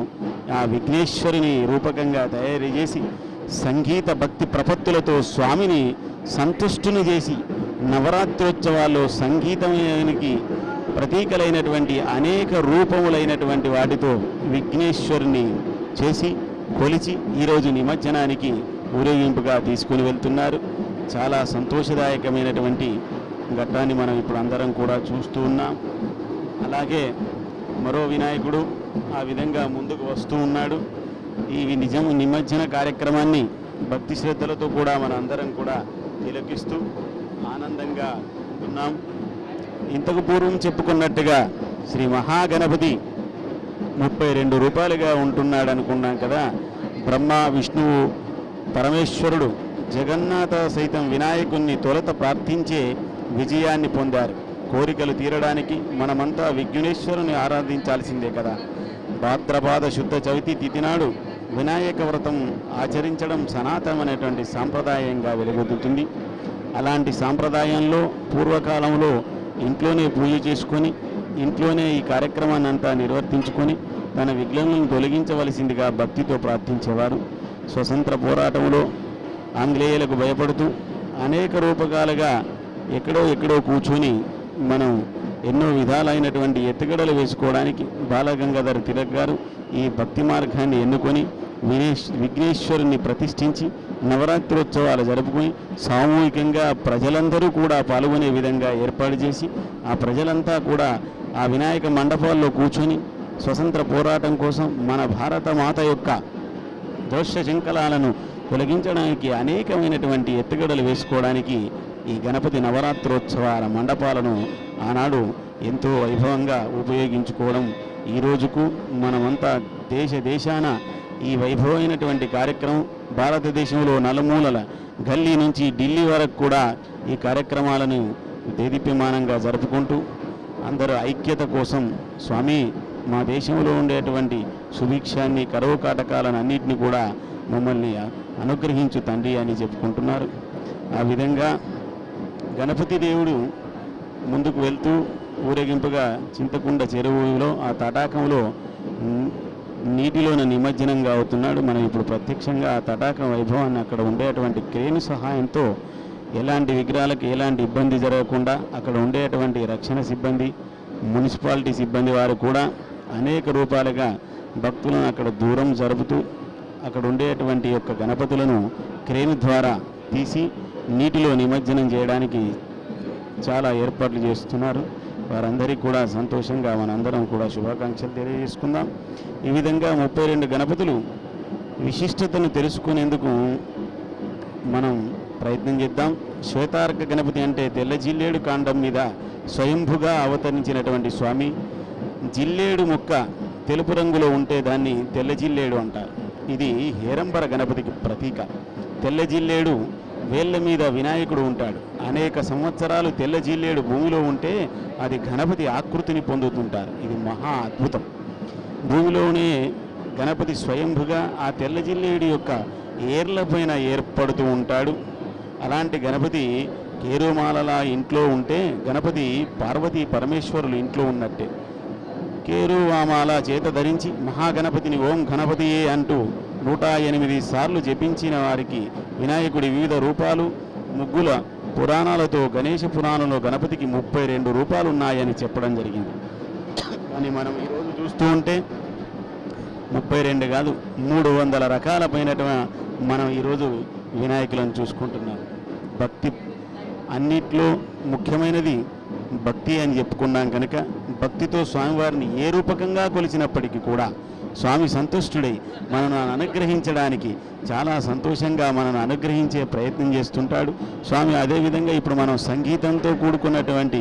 ఆ విఘ్నేశ్వరుని రూపకంగా తయారు చేసి సంగీత భక్తి ప్రపత్తులతో స్వామిని సంతుష్టుని చేసి నవరాత్రోత్సవాల్లో సంగీతానికి ప్రతీకలైనటువంటి అనేక రూపములైనటువంటి వాటితో విఘ్నేశ్వరుని చేసి కొలిచి ఈరోజు నిమజ్జనానికి ఊరేగింపుగా తీసుకుని వెళ్తున్నారు. చాలా సంతోషదాయకమైనటువంటి ఘట్టాన్ని మనం ఇప్పుడు అందరం కూడా చూస్తూ ఉన్నాం. అలాగే మరో వినాయకుడు ఆ విధంగా ముందుకు వస్తూ ఉన్నాడు. ఈ నిమజ్జన కార్యక్రమాన్ని భక్తి శ్రద్ధలతో కూడా మన అందరం కూడా తిలకిస్తూ ఆనందంగా ఉన్నాం. ఇంతకు పూర్వం చెప్పుకున్నట్టుగా శ్రీ మహాగణపతి 32 రూపాయలుగా ఉంటున్నాడు అనుకున్నాం కదా. బ్రహ్మ, విష్ణువు, పరమేశ్వరుడు, జగన్నాథ సైతం వినాయకుణ్ణి తొలత ప్రార్థించే విజయాన్ని పొందారు. కోరికలు తీరడానికి మనమంతా విఘ్నేశ్వరుని ఆరాధించాల్సిందే కదా. భాద్రపాద శుద్ధ చవితి తిథి నాడు వినాయక వ్రతం ఆచరించడం సనాతనమైనటువంటి సాంప్రదాయంగా వెలుగొందుతుంది. అలాంటి సాంప్రదాయంలో పూర్వకాలంలో ఇంట్లోనే పూజ చేసుకొని ఇంట్లోనే ఈ కార్యక్రమాన్ని అంతా నిర్వర్తించుకొని తన విఘ్నాలను తొలగించవలసిందిగా భక్తితో ప్రార్థించేవారు. స్వతంత్ర పోరాటంలో ఆంగ్లేయులకు భయపడుతూ అనేక రూపకాలుగా ఎక్కడో కూర్చొని మనం ఎన్నో విధాలైనటువంటి ఎత్తుగడలు వేసుకోవడానికి బాలగంగాధర తిలక్ గారు ఈ భక్తి మార్గాన్ని ఎన్నుకొని విఘ్నేశ్వరుని ప్రతిష్ఠించి నవరాత్రోత్సవాలు జరుపుకొని సామూహికంగా ప్రజలందరూ కూడా పాల్గొనే విధంగా ఏర్పాటు చేసి ఆ ప్రజలంతా కూడా ఆ వినాయక మండపాల్లో కూర్చొని స్వతంత్ర పోరాటం కోసం మన భారత మాత యొక్క దోష శంకలాలను తొలగించడానికి అనేకమైనటువంటి ఎత్తుగడలు వేసుకోవడానికి ఈ గణపతి నవరాత్రోత్సవాల మండపాలను ఆనాడు ఎంతో వైభవంగా ఉపయోగించుకోవడం ఈ రోజుకు మనమంతా దేశాన ఈ వైభవమైనటువంటి కార్యక్రమం భారతదేశంలో నలుమూలల గల్లీ నుంచి ఢిల్లీ వరకు కూడా ఈ కార్యక్రమాలను దేదీప్యమానంగా జరుపుకుంటూ అందరూ ఐక్యత కోసం స్వామి మా దేశంలో ఉండేటువంటి సుభిక్షాన్ని, కరువు కాటకాలను అన్నింటినీ కూడా మమ్మల్ని అనుగ్రహించు తండ్రి అని చెప్పుకుంటున్నారు. ఆ విధంగా గణపతి దేవుడు ముందుకు వెళ్తూ ఊరేగింపుగా చింతకుండ చెరువులో ఆ తటాకంలో నీటిలోన నిమజ్జనంగా అవుతున్నాడు. మనం ఇప్పుడు ప్రత్యక్షంగా ఆ తటాకం వైభవాన్ని అక్కడ ఉండేటువంటి క్రేను సహాయంతో ఎలాంటి విగ్రహాలకు ఎలాంటి ఇబ్బంది జరగకుండా అక్కడ ఉండేటువంటి రక్షణ సిబ్బంది, మున్సిపాలిటీ సిబ్బంది వారు కూడా అనేక రూపాలుగా భక్తులను అక్కడ దూరం జరుపుతూ అక్కడ ఉండేటువంటి యొక్క గణపతులను క్రేను ద్వారా తీసి నీటిలో నిమజ్జనం చేయడానికి చాలా ఏర్పాట్లు చేస్తున్నారు. వారందరికీ కూడా సంతోషంగా మనందరం కూడా శుభాకాంక్షలు తెలియజేసుకుందాం. ఈ విధంగా 32 గణపతులు విశిష్టతను తెలుసుకునేందుకు మనం ప్రయత్నం చేద్దాం. శ్వేతార్క గణపతి అంటే తెల్ల జిల్లేడు కాండం మీద స్వయంభుగా అవతరించినటువంటి స్వామి. జిల్లేడు మొక్క తెలుపు రంగులో ఉంటే దాన్ని తెల్ల జిల్లేడు అంటారు. ఇది హేరంబర గణపతికి ప్రతీక. తెల్ల జిల్లేడు వేళ్ల మీద వినాయకుడు ఉంటాడు. అనేక సంవత్సరాలు తెల్ల జిల్లేడు భూమిలో ఉంటే అది గణపతి ఆకృతిని పొందుతుంటారు. ఇది మహా అద్భుతం. భూమిలోనే గణపతి స్వయంభుగా ఆ తెల్ల జిల్లేడు యొక్క ఏర్లపైన ఏర్పడుతూ ఉంటాడు. అలాంటి గణపతి కేరుమాలలా ఇంట్లో ఉంటే గణపతి పార్వతీ పరమేశ్వరులు ఇంట్లో ఉన్నట్టే. కేరువామాల చేత ధరించి మహాగణపతిని ఓం గణపతియే అంటూ 108 సార్లు జపించిన వారికి వినాయకుడి వివిధ రూపాలు ముగ్గుల పురాణాలతో గణేష పురాణంలో గణపతికి 32 రూపాలు ఉన్నాయని చెప్పడం జరిగింది. కానీ మనం ఈరోజు చూస్తూ ఉంటే 32 కాదు 300 రకాల పైన మనం ఈరోజు వినాయకులను చూసుకుంటున్నాం. భక్తి అన్నిట్లో ముఖ్యమైనది భక్తి అని చెప్పుకున్నాం కనుక భక్తితో స్వామివారిని ఏ రూపకంగా కొలిచినప్పటికీ కూడా స్వామి సంతుష్టుడై మనను అనుగ్రహించడానికి చాలా సంతోషంగా మనను అనుగ్రహించే ప్రయత్నం చేస్తుంటాడు స్వామి. అదేవిధంగా ఇప్పుడు మనం సంగీతంతో కూడుకున్నటువంటి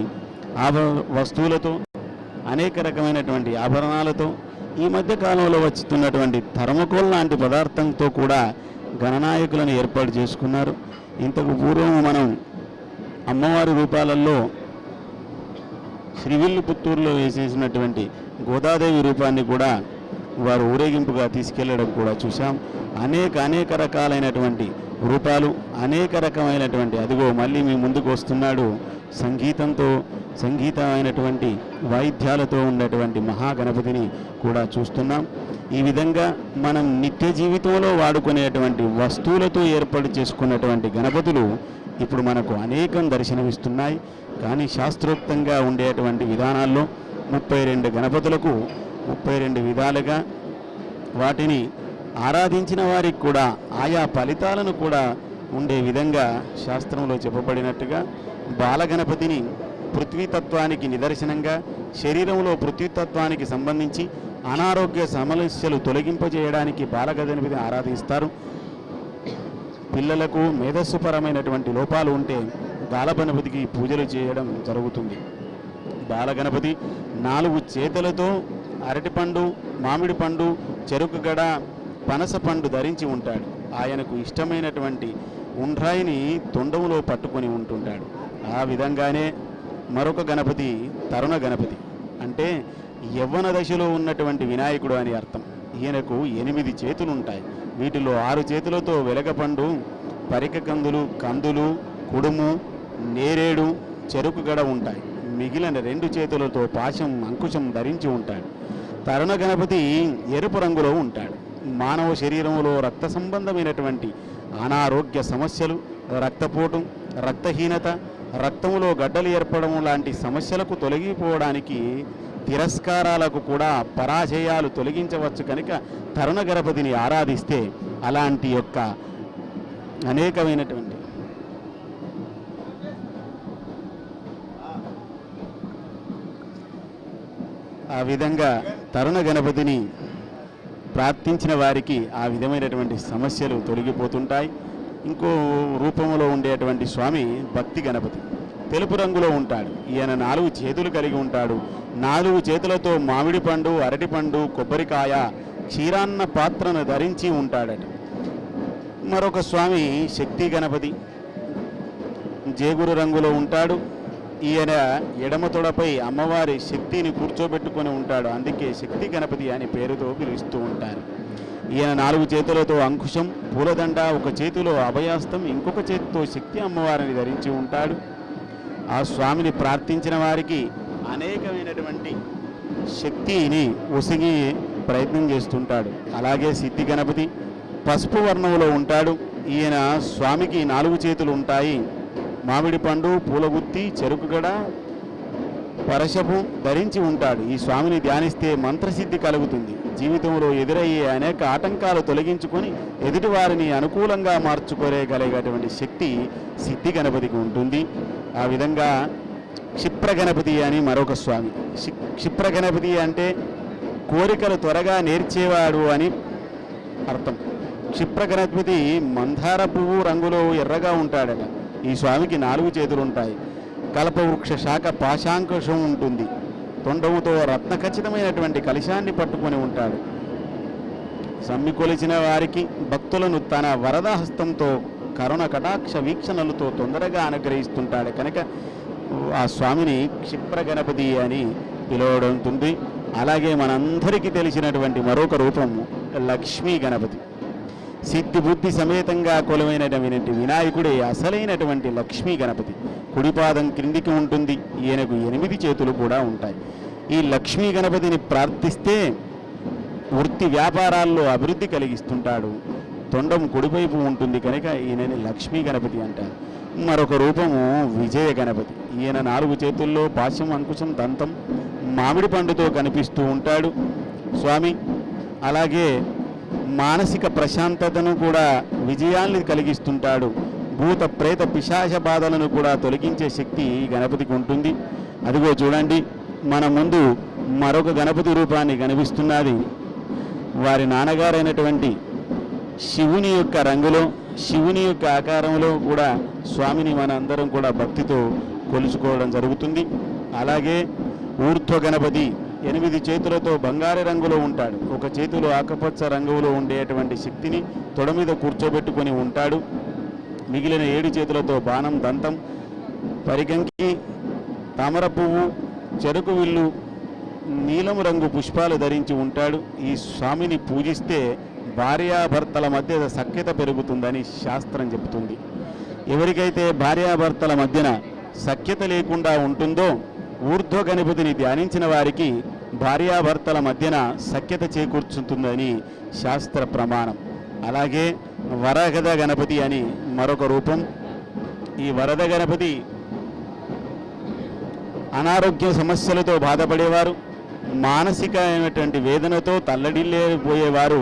వస్తువులతో అనేక రకమైనటువంటి ఆభరణాలతో ఈ మధ్య కాలంలో వచ్చుతున్నటువంటి థర్మకోల్ లాంటి పదార్థంతో కూడా గణనాయకులను ఏర్పాటు చేసుకున్నారు. ఇంతకు పూర్వం మనం అమ్మవారి రూపాలలో శ్రీవిల్లిపుత్తూరులో వేసేసినటువంటి గోదాదేవి రూపాన్ని కూడా వారు ఊరేగింపుగా తీసుకెళ్లడం కూడా చూసాం. అనేక రకాలైనటువంటి రూపాలు, అనేక రకమైనటువంటి అదిగో మళ్ళీ మీ ముందుకు వస్తున్నాడు సంగీతమైనటువంటి వాయిద్యాలతో ఉన్నటువంటి మహాగణపతిని కూడా చూస్తున్నాం. ఈ విధంగా మనం నిత్య జీవితంలో వాడుకునేటువంటి వస్తువులతో ఏర్పాటు చేసుకున్నటువంటి గణపతులు ఇప్పుడు మనకు అనేకం దర్శనమిస్తున్నాయి. కానీ శాస్త్రోక్తంగా ఉండేటువంటి విధానాల్లో 32 గణపతులకు 32 విధాలుగా వాటిని ఆరాధించిన వారికి కూడా ఆయా ఫలితాలను కూడా ఉండే విధంగా శాస్త్రంలో చెప్పబడినట్టుగా బాలగణపతిని పృథ్వీతత్వానికి నిదర్శనంగా, శరీరంలో పృథ్వీతత్వానికి సంబంధించి అనారోగ్య సమస్యలు తొలగింపజేయడానికి బాలగణపతిని ఆరాధిస్తారు. పిల్లలకు మేధస్సుపరమైనటువంటి లోపాలు ఉంటే బాలగణపతికి పూజలు చేయడం జరుగుతుంది. బాలగణపతి 4 చేతులతో అరటిపండు, మామిడి పండు, చెరుకు గడ, పనస పండు ధరించి ఉంటాడు. ఆయనకు ఇష్టమైనటువంటి ఉండ్రాయిని తొండములో పట్టుకొని ఉంటుంటాడు. ఆ విధంగానే మరొక గణపతి తరుణ గణపతి, అంటే యవ్వన దశలో ఉన్నటువంటి వినాయకుడు అని అర్థం. ఈయనకు 8 చేతులు ఉంటాయి. వీటిలో 6 చేతులతో వెలగపండు, పరికకందులు, కందులు, కుడుము, నేరేడు, చెరుకు గడ ఉంటాయి. మిగిలిన 2 చేతులతో పాశం, అంకుశం ధరించి ఉంటాడు. తరుణ గణపతి ఎరుపు రంగులో ఉంటాడు. మానవ శరీరంలో రక్త సంబంధమైనటువంటి అనారోగ్య సమస్యలు, రక్తపోటు, రక్తహీనత, రక్తములో గడ్డలు ఏర్పడడం లాంటి సమస్యలకు తొలగిపోవడానికి, తిరస్కారాలకు కూడా పరాజయాలు తొలగించవచ్చు. కనుక తరుణ గణపతిని ఆరాధిస్తే అలాంటి యొక్క అనేకమైనటువంటి ఆ విధంగా తరుణ గణపతిని ప్రార్థించిన వారికి ఆ విధమైనటువంటి సమస్యలు తొలగిపోతుంటాయి. ఇంకో రూపంలో ఉండేటువంటి స్వామి భక్తి గణపతి, తెలుపు రంగులో ఉంటాడు. ఈయన 4 చేతులు కలిగి ఉంటాడు. 4 చేతులతో మామిడి పండు, అరటిపండు, కొబ్బరికాయ, క్షీరాన్న పాత్రను ధరించి ఉంటాడట. మరొక స్వామి శక్తి గణపతి, జేగురు రంగులో ఉంటాడు. ఈయన ఎడమ తొడపై అమ్మవారి శక్తిని కూర్చోబెట్టుకొని ఉంటాడు. అందుకే శక్తి గణపతి అని పేరుతో పిలుస్తూ ఉంటారు. ఈయన 4 చేతులతో అంకుశం, పూలదండ, ఒక చేతిలో అభయాస్తం, ఇంకొక చేతితో శక్తి అమ్మవారిని ధరించి ఉంటాడు. ఆ స్వామిని ప్రార్థించిన వారికి అనేకమైనటువంటి శక్తిని ఒసిగి ప్రయత్నం చేస్తుంటాడు. అలాగే సిద్ధి గణపతి పసుపు వర్ణంలో ఉంటాడు. ఈయన స్వామికి 4 చేతులు ఉంటాయి. మామిడి పండు, పూలగుత్తి, చెరుకుగడ, పరశపు ధరించి ఉంటాడు. ఈ స్వామిని ధ్యానిస్తే మంత్రసిద్ధి కలుగుతుంది. జీవితంలో ఎదురయ్యే అనేక ఆటంకాలు తొలగించుకొని ఎదుటివారిని అనుకూలంగా మార్చుకోగలిగేటువంటి శక్తి సిద్ధి గణపతికి ఉంటుంది. ఆ విధంగా క్షిప్ర గణపతి అని మరొక స్వామి. క్షిప్ర గణపతి అంటే కోరికలు త్వరగా నేర్చేవాడు అని అర్థం. క్షిప్ర గణపతి మందార పువ్వు రంగులో ఎర్రగా ఉంటాడట. ఈ స్వామికి 4 చేతులు ఉంటాయి. కల్పవృక్ష శాఖ పాశాంకుశం ఉంటుంది. తొండముతో రత్న ఖచ్చితమైనటువంటి కలశాన్ని పట్టుకొని ఉంటాడు. సమ్మి కొలిచిన వారికి భక్తులను తన వరదహస్తంతో కరుణ కటాక్ష వీక్షణలతో తొందరగా అనుగ్రహిస్తుంటాడు. కనుక ఆ స్వామిని క్షిప్ర గణపతి అని పిలువడుతుంది. అలాగే మనందరికీ తెలిసినటువంటి మరొక రూపము లక్ష్మీ గణపతి. సిద్ధి బుద్ధి సమేతంగా కొలువైనటువంటి వినాయకుడే అసలైనటువంటి లక్ష్మీ గణపతి. కుడిపాదం క్రిందికి ఉంటుంది. ఈయనకు 8 చేతులు కూడా ఉంటాయి. ఈ లక్ష్మీ గణపతిని ప్రార్థిస్తే వృత్తి వ్యాపారాల్లో అభివృద్ధి కలిగిస్తుంటాడు. తొండం కుడివైపు ఉంటుంది కనుక ఈయనని లక్ష్మీ గణపతి అంటారు. మరొక రూపము విజయ గణపతి. ఈయన 4 చేతుల్లో పాశం, అంకుశం, దంతం, మామిడి పండుతో కనిపిస్తూ ఉంటాడు స్వామి. అలాగే మానసిక ప్రశాంతతను కూడా, విజయాల్ని కలిగిస్తుంటాడు. భూత ప్రేత పిశాచ బాధలను కూడా తొలగించే శక్తి గణపతికి ఉంటుంది. అదిగో చూడండి, మన ముందు మరొక గణపతి రూపాన్ని కనిపిస్తున్నది. వారి నాన్నగారైనటువంటి శివుని యొక్క రంగులో, శివుని యొక్క ఆకారంలో కూడా స్వామిని మన అందరం కూడా భక్తితో కొలుచుకోవడం జరుగుతుంది. అలాగే ఊర్ధ్వ గణపతి 8 చేతులతో బంగారు రంగులో ఉంటాడు. ఒక చేతిలో ఆకుపచ్చ రంగులో ఉండేటువంటి శక్తిని తొడ మీద కూర్చోబెట్టుకొని ఉంటాడు. మిగిలిన 7 చేతులతో బాణం, దంతం, పరిగంకి, తామర పువ్వు, చెరుకు విల్లు, నీలం రంగు పుష్పాలు ధరించి ఉంటాడు. ఈ స్వామిని పూజిస్తే భార్యాభర్తల మధ్య సఖ్యత పెరుగుతుందని శాస్త్రం చెబుతుంది. ఎవరికైతే భార్యాభర్తల మధ్యన సఖ్యత లేకుండా ఉంటుందో ఊర్ధ్వ గణపతిని ధ్యానించిన వారికి భార్యాభర్తల మధ్యన సఖ్యత చేకూర్చుతుందని శాస్త్ర ప్రమాణం. అలాగే వరద గణపతి అని మరొక రూపం. ఈ వరద గణపతి అనారోగ్య సమస్యలతో బాధపడేవారు, మానసికమైనటువంటి వేదనతో తల్లడిల్లిపోయేవారు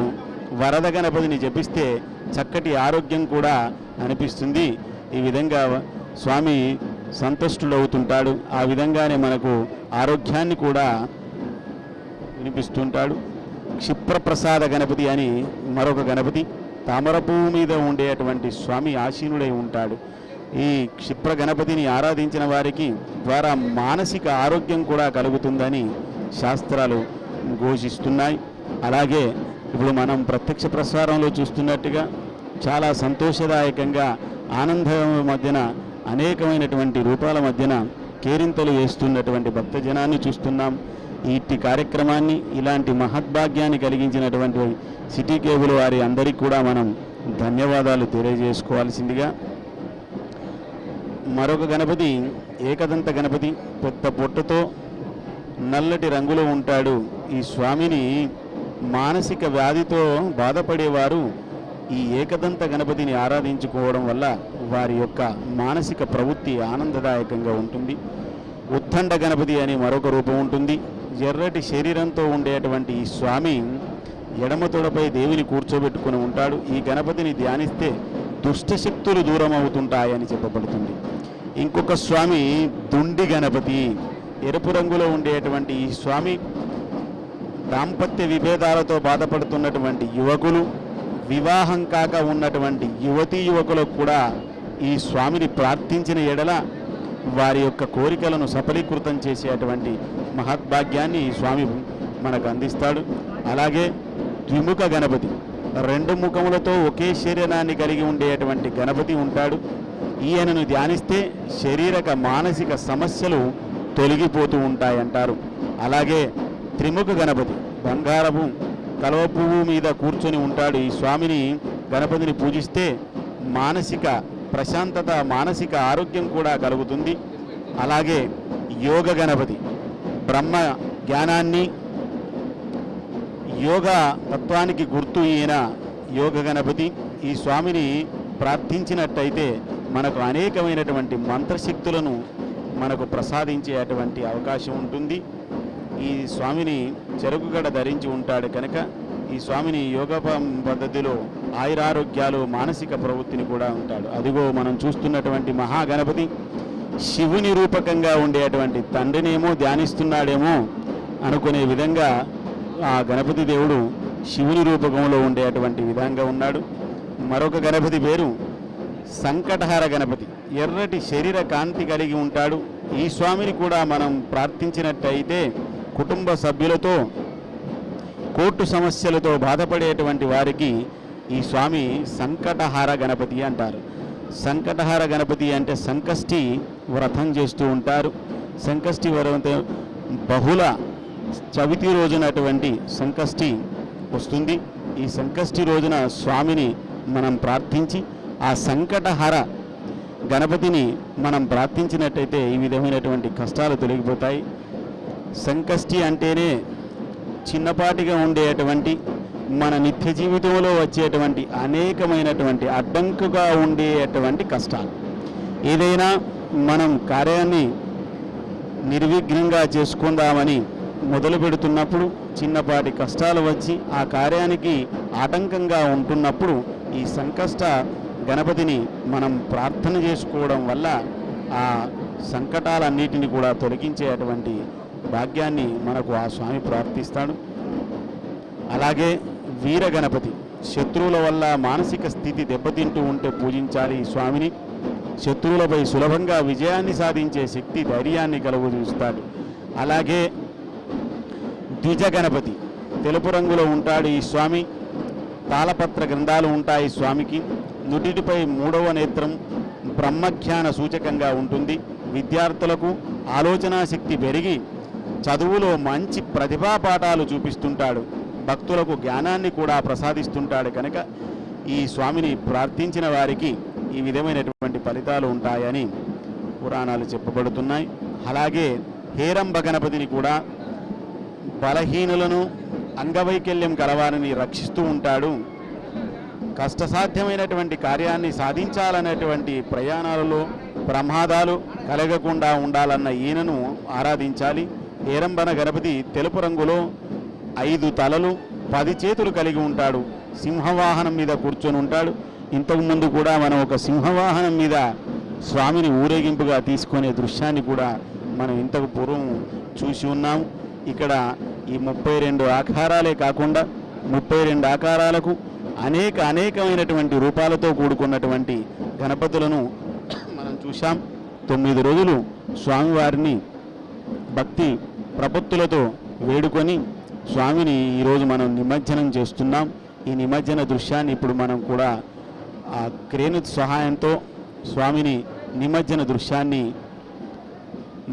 వరద గణపతిని జపిస్తే చక్కటి ఆరోగ్యం కూడా అనిపిస్తుంది. ఈ విధంగా స్వామి సంతుష్టుడవుతుంటాడు. ఆ విధంగానే మనకు ఆరోగ్యాన్ని కూడా వినిపిస్తుంటాడు. క్షిప్రప్రసాద గణపతి అని మరొక గణపతి, తామర పువ్వు మీద ఉండేటువంటి స్వామి ఆసీనుడై ఉంటాడు. ఈ క్షిప్ర గణపతిని ఆరాధించిన వారికి ద్వారా మానసిక ఆరోగ్యం కూడా కలుగుతుందని శాస్త్రాలు ఘోషిస్తున్నాయి. అలాగే ఇప్పుడు మనం ప్రత్యక్ష ప్రసారంలో చూస్తున్నట్టుగా చాలా సంతోషదాయకంగా ఆనందం మధ్యన అనేకమైనటువంటి రూపాల మధ్యన కేరింతలు వేస్తున్నటువంటి భక్తజనాన్ని చూస్తున్నాం. ఇట్టి కార్యక్రమాన్ని, ఇలాంటి మహద్భాగ్యాన్ని కలిగించినటువంటి సిటీ కేబుల్ వారి అందరికీ కూడా మనం ధన్యవాదాలు తెలియజేసుకోవాల్సిందిగా. మరొక గణపతి ఏకదంత గణపతి, పెద్ద పొట్టుతో నల్లటి రంగులో ఉంటాడు. ఈ స్వామిని మానసిక వ్యాధితో బాధపడేవారు ఈ ఏకదంత గణపతిని ఆరాధించుకోవడం వల్ల వారి యొక్క మానసిక ప్రవృత్తి ఆనందదాయకంగా ఉంటుంది. ఉద్దండ గణపతి అనే మరొక రూపం ఉంటుంది. ఎర్రటి శరీరంతో ఉండేటువంటి ఈ స్వామి ఎడమ తొడపై దేవిని కూర్చోబెట్టుకుని ఉంటాడు. ఈ గణపతిని ధ్యానిస్తే దుష్టశక్తులు దూరం అవుతుంటాయని చెప్పబడుతుంది. ఇంకొక స్వామి దుండి గణపతి, ఎరుపు రంగులో ఉండేటువంటి ఈ స్వామి దాంపత్య విభేదాలతో బాధపడుతున్నటువంటి యువకులు, వివాహం కాక ఉన్నటువంటి యువతీ యువకులకు కూడా ఈ స్వామిని ప్రార్థించిన ఎడల వారి యొక్క కోరికలను సఫలీకృతం చేసేటువంటి మహద్భాగ్యాన్ని ఈ స్వామి మనకు అందిస్తాడు. అలాగే ద్విముఖ గణపతి, రెండు ముఖములతో ఒకే శరీరాన్ని కలిగి ఉండేటువంటి గణపతి ఉంటాడు. ఈయనను ధ్యానిస్తే శారీరక మానసిక సమస్యలు తొలగిపోతూ ఉంటాయంటారు. అలాగే త్రిముఖ గణపతి, బంగారపు కలువ పువ్వు మీద కూర్చొని ఉంటాడు. ఈ స్వామిని గణపతిని పూజిస్తే మానసిక ప్రశాంతత, మానసిక ఆరోగ్యం కూడా కలుగుతుంది. అలాగే యోగ గణపతి, బ్రహ్మ జ్ఞానాన్ని, యోగ తత్వానికి గుర్తు ఈయన యోగ గణపతి. ఈ స్వామిని ప్రార్థించినట్టయితే మనకు అనేకమైనటువంటి మంత్రశక్తులను మనకు ప్రసాదించేటువంటి అవకాశం ఉంటుంది. ఈ స్వామిని చెరుకుగడ ధరించి ఉంటాడు కనుక ఈ స్వామిని యోగ పద్ధతిలో ఆయురారోగ్యాలు, మానసిక ప్రవృత్తిని కూడా ఉంటాడు. అదిగో మనం చూస్తున్నటువంటి మహాగణపతి శివుని రూపకంగా ఉండేటువంటి తండ్రినేమో ధ్యానిస్తున్నాడేమో అనుకునే విధంగా ఆ గణపతి దేవుడు శివుని రూపకంలో ఉండేటువంటి విధంగా ఉన్నాడు. మరొక గణపతి పేరు సంకటహార గణపతి, ఎర్రటి శరీర కాంతి కలిగి ఉంటాడు. ఈ స్వామిని కూడా మనం ప్రార్థించినట్టయితే కుటుంబ సభ్యులతో కోర్టు సమస్యలతో బాధపడేటువంటి వారికి ఈ స్వామి సంకటహార గణపతి అంటారు. సంకటహార గణపతి అంటే సంకష్టి వ్రతం చేస్తూ ఉంటారు. సంకష్టి వ్రతం బహుళ చవితి రోజునటువంటి సంకష్టి వస్తుంది. ఈ సంకష్టి రోజున స్వామిని మనం ప్రార్థించి ఆ సంకటహార గణపతిని మనం ప్రార్థించినట్టయితే ఈ విధమైనటువంటి కష్టాలు తొలగిపోతాయి. సంకష్టి అంటేనే చిన్నపాటిగా ఉండేటువంటి మన నిత్య జీవితంలో వచ్చేటువంటి అనేకమైనటువంటి అడ్డంకుగా ఉండేటువంటి కష్టాలు. ఏదైనా మనం కార్యాన్ని నిర్విఘ్నంగా చేసుకుందామని మొదలు పెడుతున్నప్పుడు చిన్నపాటి కష్టాలు వచ్చి ఆ కార్యానికి ఆటంకంగా ఉంటున్నప్పుడు ఈ సంకష్ట గణపతిని మనం ప్రార్థన చేసుకోవడం వల్ల ఆ సంకటాలన్నిటిని కూడా తొలగించేటువంటి భాగ్యాన్ని మనకు ఆ స్వామి ప్రార్థిస్తాడు. అలాగే వీర గణపతి, శత్రువుల వల్ల మానసిక స్థితి దెబ్బతింటూ ఉంటే పూజించాలి ఈ స్వామిని. శత్రువులపై సులభంగా విజయాన్ని సాధించే శక్తి, ధైర్యాన్ని కలుగజేస్తాడు. అలాగే ద్విజ గణపతి, తెలుపు రంగులో ఉంటాడు ఈ స్వామి. తాళపత్ర గ్రంథాలు ఉంటాయి స్వామికి. నుటిటిపై మూడవ నేత్రం బ్రహ్మజ్ఞాన సూచకంగా ఉంటుంది. విద్యార్థులకు ఆలోచనా శక్తి పెరిగి చదువులో మంచి ప్రతిభా పాఠాలు చూపిస్తుంటాడు. భక్తులకు జ్ఞానాన్ని కూడా ప్రసాదిస్తుంటాడు కనుక ఈ స్వామిని ప్రార్థించిన వారికి ఈ విధమైనటువంటి ఫలితాలు ఉంటాయని పురాణాలు చెప్పబడుతున్నాయి. అలాగే హేరంబ గణపతిని కూడా బలహీనులను, అంగవైకల్యం కలవారిని రక్షిస్తూ ఉంటాడు. కష్టసాధ్యమైనటువంటి కార్యాన్ని సాధించాలనేటువంటి ప్రయాణాలలో ప్రమాదాలు కలగకుండా ఉండాలన్న ఈయనను ఆరాధించాలి. హేరంబన గణపతి తెలుపు రంగులో 5 తలలు 10 చేతులు కలిగి ఉంటాడు. సింహవాహనం మీద కూర్చొని ఉంటాడు. ఇంతకుముందు కూడా మనం ఒక సింహవాహనం మీద స్వామిని ఊరేగింపుగా తీసుకునే దృశ్యాన్ని కూడా మనం ఇంతకు పూర్వం చూసి ఉన్నాం. ఇక్కడ ఈ 32 ఆకారాలే కాకుండా 32 ఆకారాలకు అనేకమైనటువంటి రూపాలతో కూడుకున్నటువంటి గణపతులను మనం చూశాం. 9 రోజులు స్వామివారిని భక్తి ప్రపత్తులతో వేడుకొని స్వామిని ఈరోజు మనం నిమజ్జనం చేస్తున్నాం. ఈ నిమజ్జన దృశ్యాన్ని ఇప్పుడు మనం కూడా ఆ క్రేను సహాయంతో స్వామిని నిమజ్జన దృశ్యాన్ని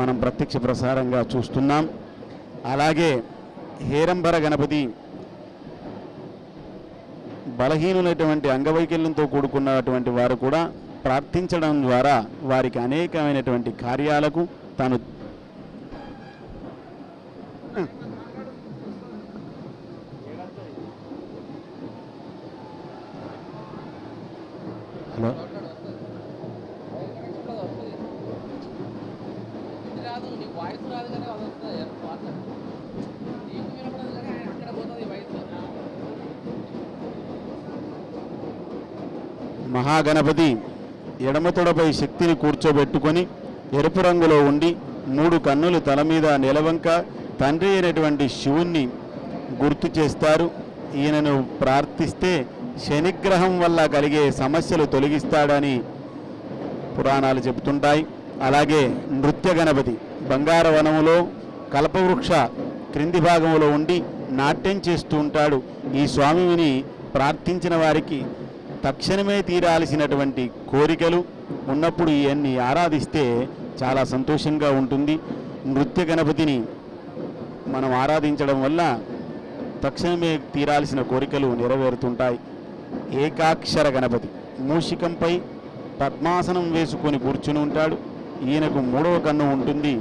మనం ప్రత్యక్ష ప్రసారంగా చూస్తున్నాం. అలాగే హేరంబర గణపతి బలహీనులైనటువంటి అంగవైకల్యంతో కూడుకున్నటువంటి వారు కూడా ప్రార్థించడం ద్వారా వారికి అనేకమైనటువంటి కార్యాలకు తాను హలో మహాగణపతి ఎడమ తొడపై శక్తిని కూర్చోబెట్టుకొని ఎరుపు రంగులో ఉండి 3 కన్నులు తల మీద నిలవంక తండ్రి అయినటువంటి శివుణ్ణి గుర్తు చేస్తారు. ఈయనను ప్రార్థిస్తే శనిగ్రహం వల్ల కలిగే సమస్యలు తొలగిస్తాడని పురాణాలు చెబుతుంటాయి. అలాగే నృత్య గణపతి బంగార వనములో కల్పవృక్ష క్రింది భాగంలో ఉండి నాట్యం చేస్తూ ఉంటాడు. ఈ స్వామిని ప్రార్థించిన వారికి తక్షణమే తీరాల్సినటువంటి కోరికలు ఉన్నప్పుడు ఇవన్నీ ఆరాధిస్తే చాలా సంతోషంగా ఉంటుంది. నృత్య గణపతిని మనం ఆరాధించడం వల్ల తక్షణమే తీరాల్సిన కోరికలు నెరవేరుతుంటాయి. ఏకాక్షర గణపతి మూషికంపై పద్మాసనం వేసుకొని కూర్చుని ఉంటాడు. ఈయనకు 3వ కన్ను ఉంటుంది.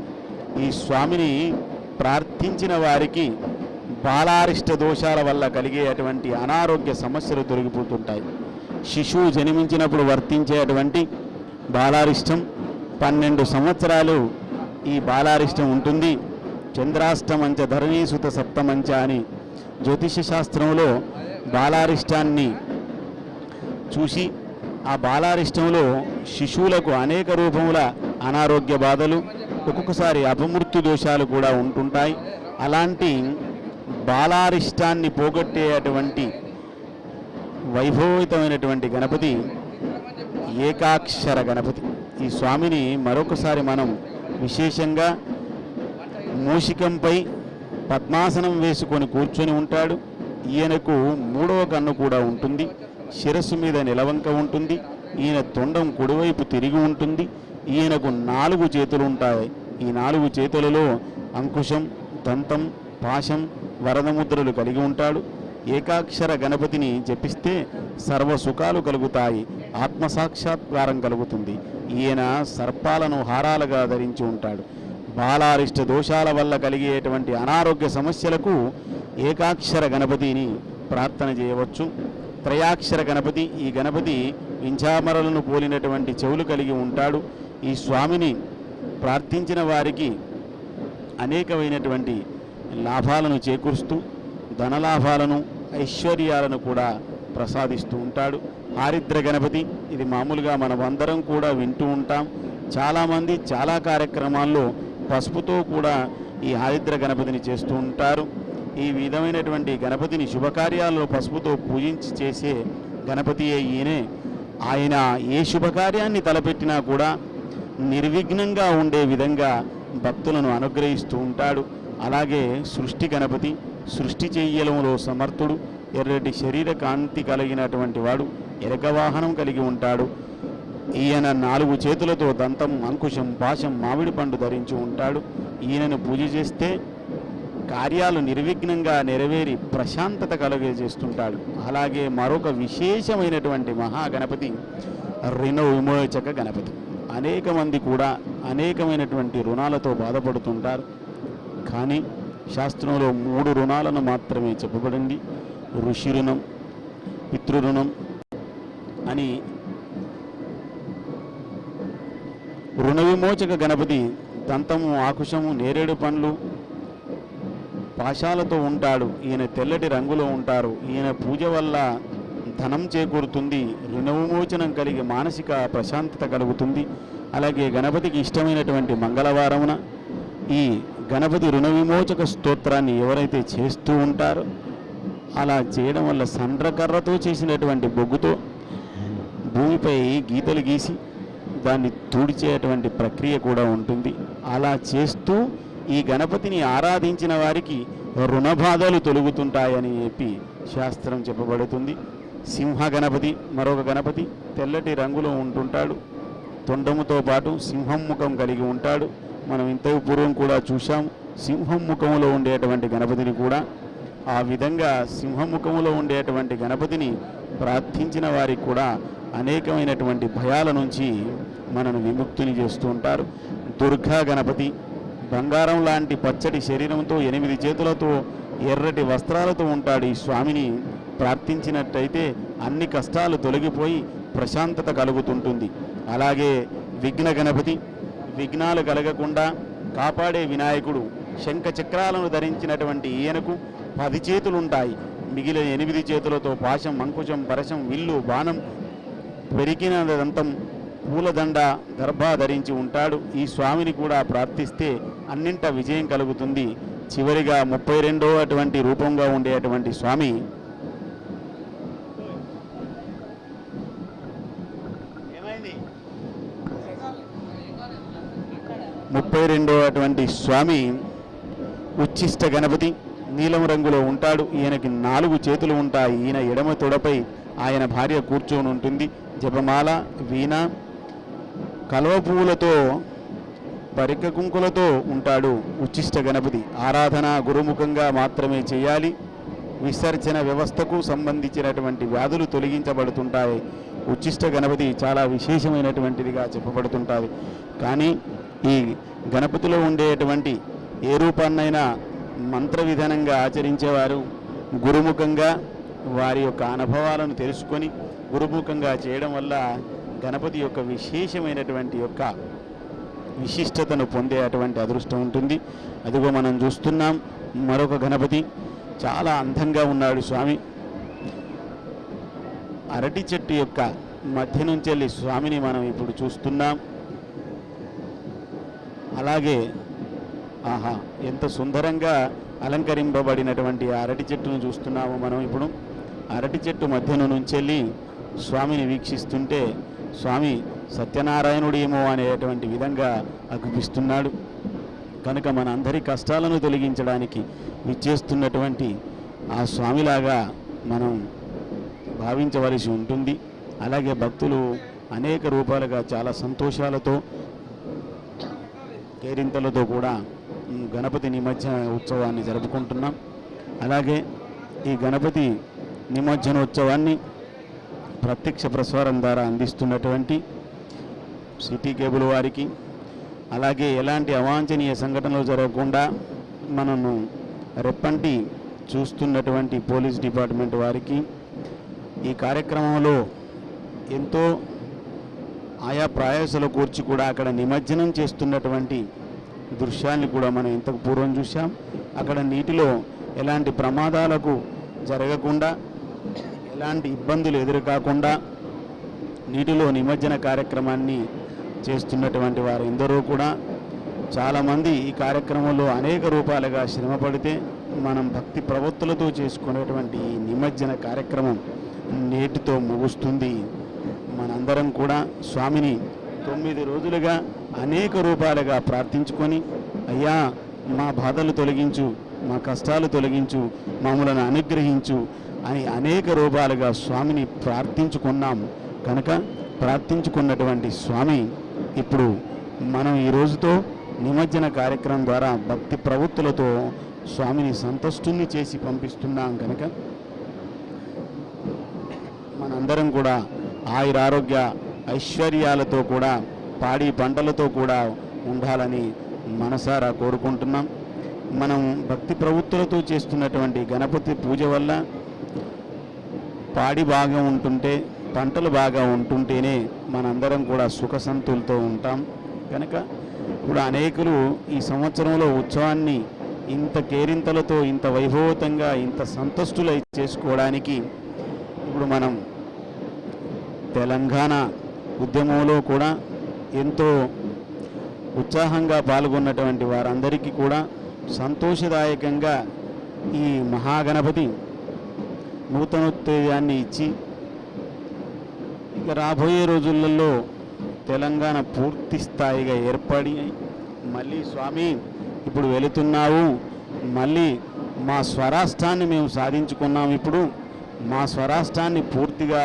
ఈ స్వామిని ప్రార్థించిన వారికి బాలారిష్ట దోషాల వల్ల కలిగే అటువంటి అనారోగ్య సమస్యలు తొలగిపోతుంటాయి. శిశువు జన్మించినప్పుడు వర్తించేటువంటి బాలారిష్టం 12 సంవత్సరాలు ఈ బాలారిష్టం ఉంటుంది. చంద్రాష్టమంచ ధరణీసుత సప్తమంచ అని జ్యోతిష శాస్త్రంలో బాలారిష్టాన్ని చూసి ఆ బాలారిష్టంలో శిశువులకు అనేక రూపముల అనారోగ్య బాధలు, ఒక్కొక్కసారి అపమృత్యు దోషాలు కూడా ఉంటుంటాయి. అలాంటి బాలారిష్టాన్ని పోగొట్టేటువంటి వైభవితమైనటువంటి గణపతి ఏకాక్షర గణపతి. ఈ స్వామిని మరొకసారి మనం విశేషంగా మూషికంపై పద్మాసనం వేసుకొని కూర్చొని ఉంటాడు. ఈయనకు 3వ కన్ను కూడా ఉంటుంది. శిరస్సు మీద నిలవంక ఉంటుంది. ఈయన తొండం కుడివైపు తిరిగి ఉంటుంది. ఈయనకు 4 చేతులు ఉంటాయి. ఈ 4 చేతులలో అంకుశం, దంతం, పాశం, వరదముద్రలు కలిగి ఉంటాడు. ఏకాక్షర గణపతిని జపిస్తే సర్వ సుఖాలు కలుగుతాయి, ఆత్మసాక్షాత్కారం కలుగుతుంది. ఈయన సర్పాలను హారాలుగా ధరించి ఉంటాడు. బాలారిష్ట దోషాల వల్ల కలిగేటువంటి అనారోగ్య సమస్యలకు ఏకాక్షర గణపతిని ప్రార్థన చేయవచ్చు. త్రయాక్షర గణపతి, ఈ గణపతి వింఛామరలను పోలినటువంటి చెవులు కలిగి ఉంటాడు. ఈ స్వామిని ప్రార్థించిన వారికి అనేకమైనటువంటి లాభాలను చేకూరుస్తూ ధనలాభాలను, ఐశ్వర్యాలను కూడా ప్రసాదిస్తూ ఉంటాడు. ఆరిద్ర గణపతి, ఇది మామూలుగా మనమందరం కూడా వింటూ ఉంటాం. చాలామంది చాలా కార్యక్రమాల్లో పసుపుతో కూడా ఈ ఆరిద్ర గణపతిని చేస్తూ ఉంటారు. ఈ విధమైనటువంటి గణపతిని శుభకార్యాల్లో పసుపుతో పూజించి చేసే గణపతియే ఈయనే. ఆయన ఏ శుభకార్యాన్ని తలపెట్టినా కూడా నిర్విఘ్నంగా ఉండే విధంగా భక్తులను అనుగ్రహిస్తూ ఉంటాడు. అలాగే సృష్టి గణపతి, సృష్టి చెయ్యలంలో సమర్థుడు, ఎర్రటి శరీర కాంతి కలిగినటువంటి వాడు, ఎరక వాహనం కలిగి ఉంటాడు. ఈయన 4 చేతులతో దంతం, అంకుశం, పాశం, మామిడి పండు ధరించి ఉంటాడు. ఈయనను పూజ చేస్తే కార్యాలు నిర్విఘ్నంగా నెరవేరి ప్రశాంతత కలుగజేస్తుంటాడు. అలాగే మరొక విశేషమైనటువంటి మహాగణపతి రుణ విమోచక గణపతి. అనేక మంది కూడా అనేకమైనటువంటి రుణాలతో బాధపడుతుంటారు. కానీ శాస్త్రంలో 3 రుణాలను మాత్రమే చెప్పబడింది. ఋషి రుణం, పితృరుణం అని. రుణ విమోచక గణపతి దంతము, ఆకుశము, నేరేడు పండ్లు, పాశాలతో ఉంటాడు. ఈయన తెల్లటి రంగులో ఉంటారు. ఈయన పూజ వల్ల ధనం చేకూరుతుంది, రుణ విమోచనం కలిగి మానసిక ప్రశాంతత కలుగుతుంది. అలాగే గణపతికి ఇష్టమైనటువంటి మంగళవారమున ఈ గణపతి రుణ విమోచక స్తోత్రాన్ని ఎవరైతే చేస్తూ ఉంటారో అలా చేయడం వల్ల సండ్రకర్రతో చేసినటువంటి బొగ్గుతో భూమిపై గీతలు గీసి దాన్ని తుడిచేటువంటి ప్రక్రియ కూడా ఉంటుంది. అలా చేస్తూ ఈ గణపతిని ఆరాధించిన వారికి రుణ బాధలు తొలుగుతుంటాయని చెప్పి శాస్త్రం చెప్పబడుతుంది. సింహ గణపతి మరొక గణపతి తెల్లటి రంగులో ఉంటుంటాడు. తొండముతో పాటు సింహం ముఖం కలిగి ఉంటాడు. మనం ఇంతకు పూర్వం కూడా చూశాం సింహం ముఖములో ఉండేటువంటి గణపతిని కూడా. ఆ విధంగా సింహముఖములో ఉండేటువంటి గణపతిని ప్రార్థించిన వారికి కూడా అనేకమైనటువంటి భయాల నుంచి మనను విముక్తిని చేస్తూ ఉంటారు. దుర్గా గణపతి బంగారం లాంటి పచ్చటి శరీరంతో 8 చేతులతో ఎర్రటి వస్త్రాలతో ఉంటాడు. ఈ స్వామిని ప్రార్థించినట్టయితే అన్ని కష్టాలు తొలగిపోయి ప్రశాంతత కలుగుతుంటుంది. అలాగే విఘ్న గణపతి విఘ్నాలు కలగకుండా కాపాడే వినాయకుడు. శంఖ చక్రాలను ధరించినటువంటి ఈయనకు 10 చేతులు ఉంటాయి. మిగిలిన 8 చేతులతో పాశం, అంకుశం, పరశం, విల్లు, బాణం, పెరిగిన దంతం, పూలదండ, గర్భ ధరించి ఉంటాడు. ఈ స్వామిని కూడా ప్రార్థిస్తే అన్నింట విజయం కలుగుతుంది. చివరిగా 32వ అటువంటి రూపంగా ఉండేటువంటి స్వామి 32వ అటువంటి స్వామి ఉచ్చిష్ట గణపతి నీలం రంగులో ఉంటాడు. ఈయనకి 4 చేతులు ఉంటాయి. ఈయన ఎడమ తొడపై ఆయన భార్య కూర్చొని ఉంటుంది. జపమాల, వీణ, కల్వ పువ్వులతో, పరిక కుంకులతో ఉంటాడు ఉచ్చిష్ట గణపతి. ఆరాధన గురుముఖంగా మాత్రమే చేయాలి. విసర్జన వ్యవస్థకు సంబంధించినటువంటి వ్యాధులు తొలగించబడుతుంటాయి. ఉచ్చిష్ట గణపతి చాలా విశేషమైనటువంటిదిగా చెప్పబడుతుంటుంది. కానీ ఈ గణపతిలో ఉండేటువంటి ఏ రూపాన్నైనా మంత్ర విధానంగా ఆచరించేవారు గురుముఖంగా వారి యొక్క అనుభవాలను తెలుసుకొని గురుముఖంగా చేయడం వల్ల గణపతి యొక్క విశేషమైనటువంటి యొక్క విశిష్టతను పొందే అటువంటి అదృష్టం ఉంటుంది. అదిగో మనం చూస్తున్నాం మరొక గణపతి చాలా అందంగా ఉన్నాడు స్వామి. అరటి చెట్టు యొక్క మధ్య నుంచి వెళ్ళి స్వామిని మనం ఇప్పుడు చూస్తున్నాం. అలాగే ఆహా ఎంత సుందరంగా అలంకరింపబడినటువంటి అరటి చెట్టును చూస్తున్నాము మనం ఇప్పుడు. అరటి చెట్టు మధ్యన నుంచి వెళ్ళి స్వామిని వీక్షిస్తుంటే స్వామి సత్యనారాయణుడేమో అనేటువంటి విధంగా అగుపిస్తున్నాడు. కనుక మన అందరి కష్టాలను తొలగించడానికి విచ్చేస్తున్నటువంటి ఆ స్వామిలాగా మనం భావించవలసి ఉంటుంది. అలాగే భక్తులు అనేక రూపాలుగా చాలా సంతోషాలతో కేరింతలతో కూడా గణపతి నిమజ్జన ఉత్సవాన్ని జరుపుకుంటున్నాం. అలాగే ఈ గణపతి నిమజ్జనోత్సవాన్ని ప్రత్యక్ష ప్రసారం ద్వారా అందిస్తున్నటువంటి సిటీ కేబుల్ వారికి, అలాగే ఎలాంటి అవాంఛనీయ సంఘటనలు జరగకుండా మనను రెప్పంటి చూస్తున్నటువంటి పోలీస్ డిపార్ట్మెంట్ వారికి, ఈ కార్యక్రమంలో ఎంతో ఆయా ప్రయాసాలు కూర్చి కూడా అక్కడ నిమజ్జనం చేస్తున్నటువంటి దృశ్యాన్ని కూడా మనం ఇంతకు పూర్వం చూసాం. అక్కడ నీటిలో ఎలాంటి ప్రమాదాలకు జరగకుండా, ఎలాంటి ఇబ్బందులు ఎదురుకాకుండా నీటిలో నిమజ్జన కార్యక్రమాన్ని చేస్తున్నటువంటి వారు ఎందరో కూడా చాలామంది ఈ కార్యక్రమంలో అనేక రూపాలుగా శ్రమపడితే మనం భక్తి ప్రవృత్తులతో చేసుకునేటువంటి ఈ నిమజ్జన కార్యక్రమం నేటితో ముగుస్తుంది. మనందరం కూడా స్వామిని 9 రోజులుగా అనేక రూపాలుగా ప్రార్థించుకొని, అయ్యా మా బాధలు తొలగించు, మా కష్టాలు తొలగించు, మమ్మలను అనుగ్రహించు అని అనేక రూపాలుగా స్వామిని ప్రార్థించుకున్నాం. కనుక ప్రార్థించుకున్నటువంటి స్వామి ఇప్పుడు మనం ఈ రోజుతో నిమజ్జన కార్యక్రమం ద్వారా భక్తి ప్రవృత్తులతో స్వామిని సంతుష్టుని చేసి పంపిస్తున్నాం. కనుక మనందరం కూడా ఆయురారోగ్య ఐశ్వర్యాలతో కూడా పాడి పంటలతో కూడా ఉండాలని మనసారా కోరుకుంటున్నాం. మనం భక్తి ప్రవృత్తులతో చేస్తున్నటువంటి గణపతి పూజ వల్ల పాడి బాగా ఉంటుంటే, పంటలు బాగా ఉంటుంటేనే మనందరం కూడా సుఖ సంతులతో ఉంటాం. కనుక ఇప్పుడు అనేకులు ఈ సంవత్సరంలో ఉత్సవాన్ని ఇంత కేరింతలతో, ఇంత వైభవతంగా, ఇంత సంతుష్టులై చేసుకోవడానికి ఇప్పుడు మనం తెలంగాణ ఉద్యమంలో కూడా ఎంతో ఉత్సాహంగా పాల్గొన్నటువంటి వారందరికీ కూడా సంతోషదాయకంగా ఈ మహాగణపతి నూతనోత్తేజాన్ని ఇచ్చి ఇక రాబోయే రోజులలో తెలంగాణ పూర్తి స్థాయిగా ఏర్పడి మళ్ళీ స్వామి ఇప్పుడు వెళుతున్నావు, మళ్ళీ మా స్వరాష్ట్రాన్ని మేము సాధించుకున్నాం, ఇప్పుడు మా స్వరాష్ట్రాన్ని పూర్తిగా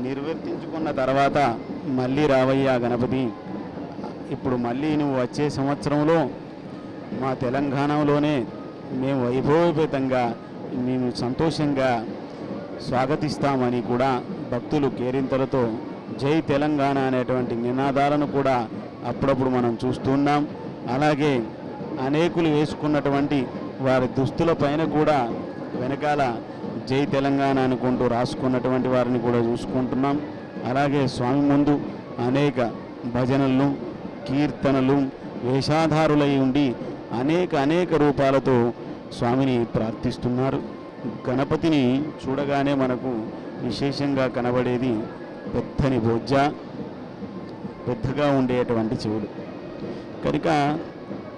నిర్వర్తించుకున్న తర్వాత మళ్ళీ రావయ్యా గణపతి, ఇప్పుడు మళ్ళీ నువ్వు వచ్చే సంవత్సరంలో మా తెలంగాణలోనే మేము వైభవపేతంగా మేము సంతోషంగా స్వాగతిస్తామని కూడా భక్తులు కేరింతలతో జై తెలంగాణ అనేటువంటి నినాదాలను కూడా అప్పుడప్పుడు మనం చూస్తున్నాం. అలాగే అనేకులు వేసుకున్నటువంటి వారి దుస్తుల పైన కూడా వెనకాల జై తెలంగాణ అనుకుంటూ రాసుకున్నటువంటి వారిని కూడా చూసుకుంటున్నాం. అలాగే స్వామి ముందు అనేక భజనలు, కీర్తనలు, వేషాధారులై ఉండి అనేక రూపాలతో స్వామిని ప్రార్థిస్తున్నారు. గణపతిని చూడగానే మనకు విశేషంగా కనబడేది పెద్దని బొజ్జ, పెద్దగా ఉండేటువంటి చెవులు. కనుక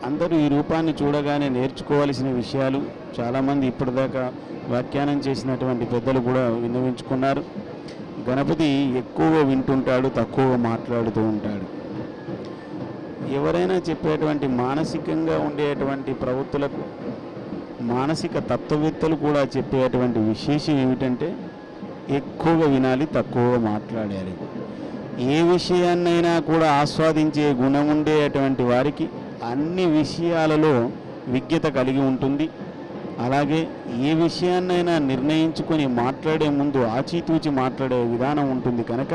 అందరూ ఈ రూపాన్ని చూడగానే నేర్చుకోవాల్సిన విషయాలు చాలామంది ఇప్పటిదాకా వ్యాఖ్యానం చేసినటువంటి పెద్దలు కూడా విన్నవించుకున్నారు. గణపతి ఎక్కువగా వింటుంటాడు, తక్కువగా మాట్లాడుతూ ఉంటాడు. ఎవరైనా చెప్పేటువంటి మానసికంగా ఉండేటువంటి ప్రవృత్తులకు మానసిక తత్వవేత్తలు కూడా చెప్పేటువంటి విశేషం ఏమిటంటే ఎక్కువగా వినాలి, తక్కువగా మాట్లాడాలి. ఏ విషయాన్నైనా కూడా ఆస్వాదించే గుణం ఉండేటువంటి వారికి అన్ని విషయాలలో విజ్ఞత కలిగి ఉంటుంది. అలాగే ఏ విషయాన్నైనా నిర్ణయించుకొని మాట్లాడే ముందు ఆచితూచి మాట్లాడే విధానం ఉంటుంది. కనుక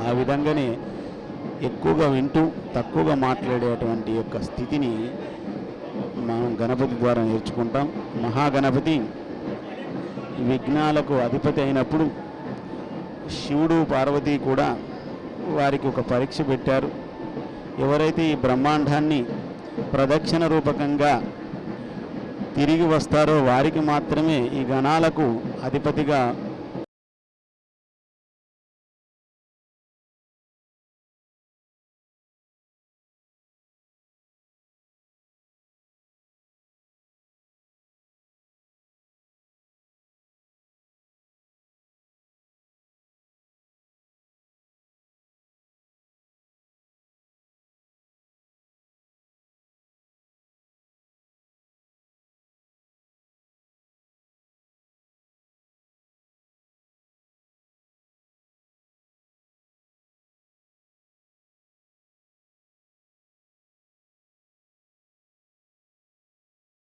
ఆ విధంగానే ఎక్కువగా వింటూ తక్కువగా మాట్లాడేటువంటి యొక్క స్థితిని మనం గణపతి ద్వారా నేర్చుకుంటాం. మహాగణపతి విఘ్నాలకు అధిపతి అయినప్పుడు శివుడు పార్వతి కూడా వారికి ఒక పరీక్ష పెట్టారు. ఎవరైతే ఈ బ్రహ్మాండాన్ని ప్రదక్షిణ రూపకంగా తిరిగి వస్తారో వారికి మాత్రమే ఈ గణాలకు అధిపతిగా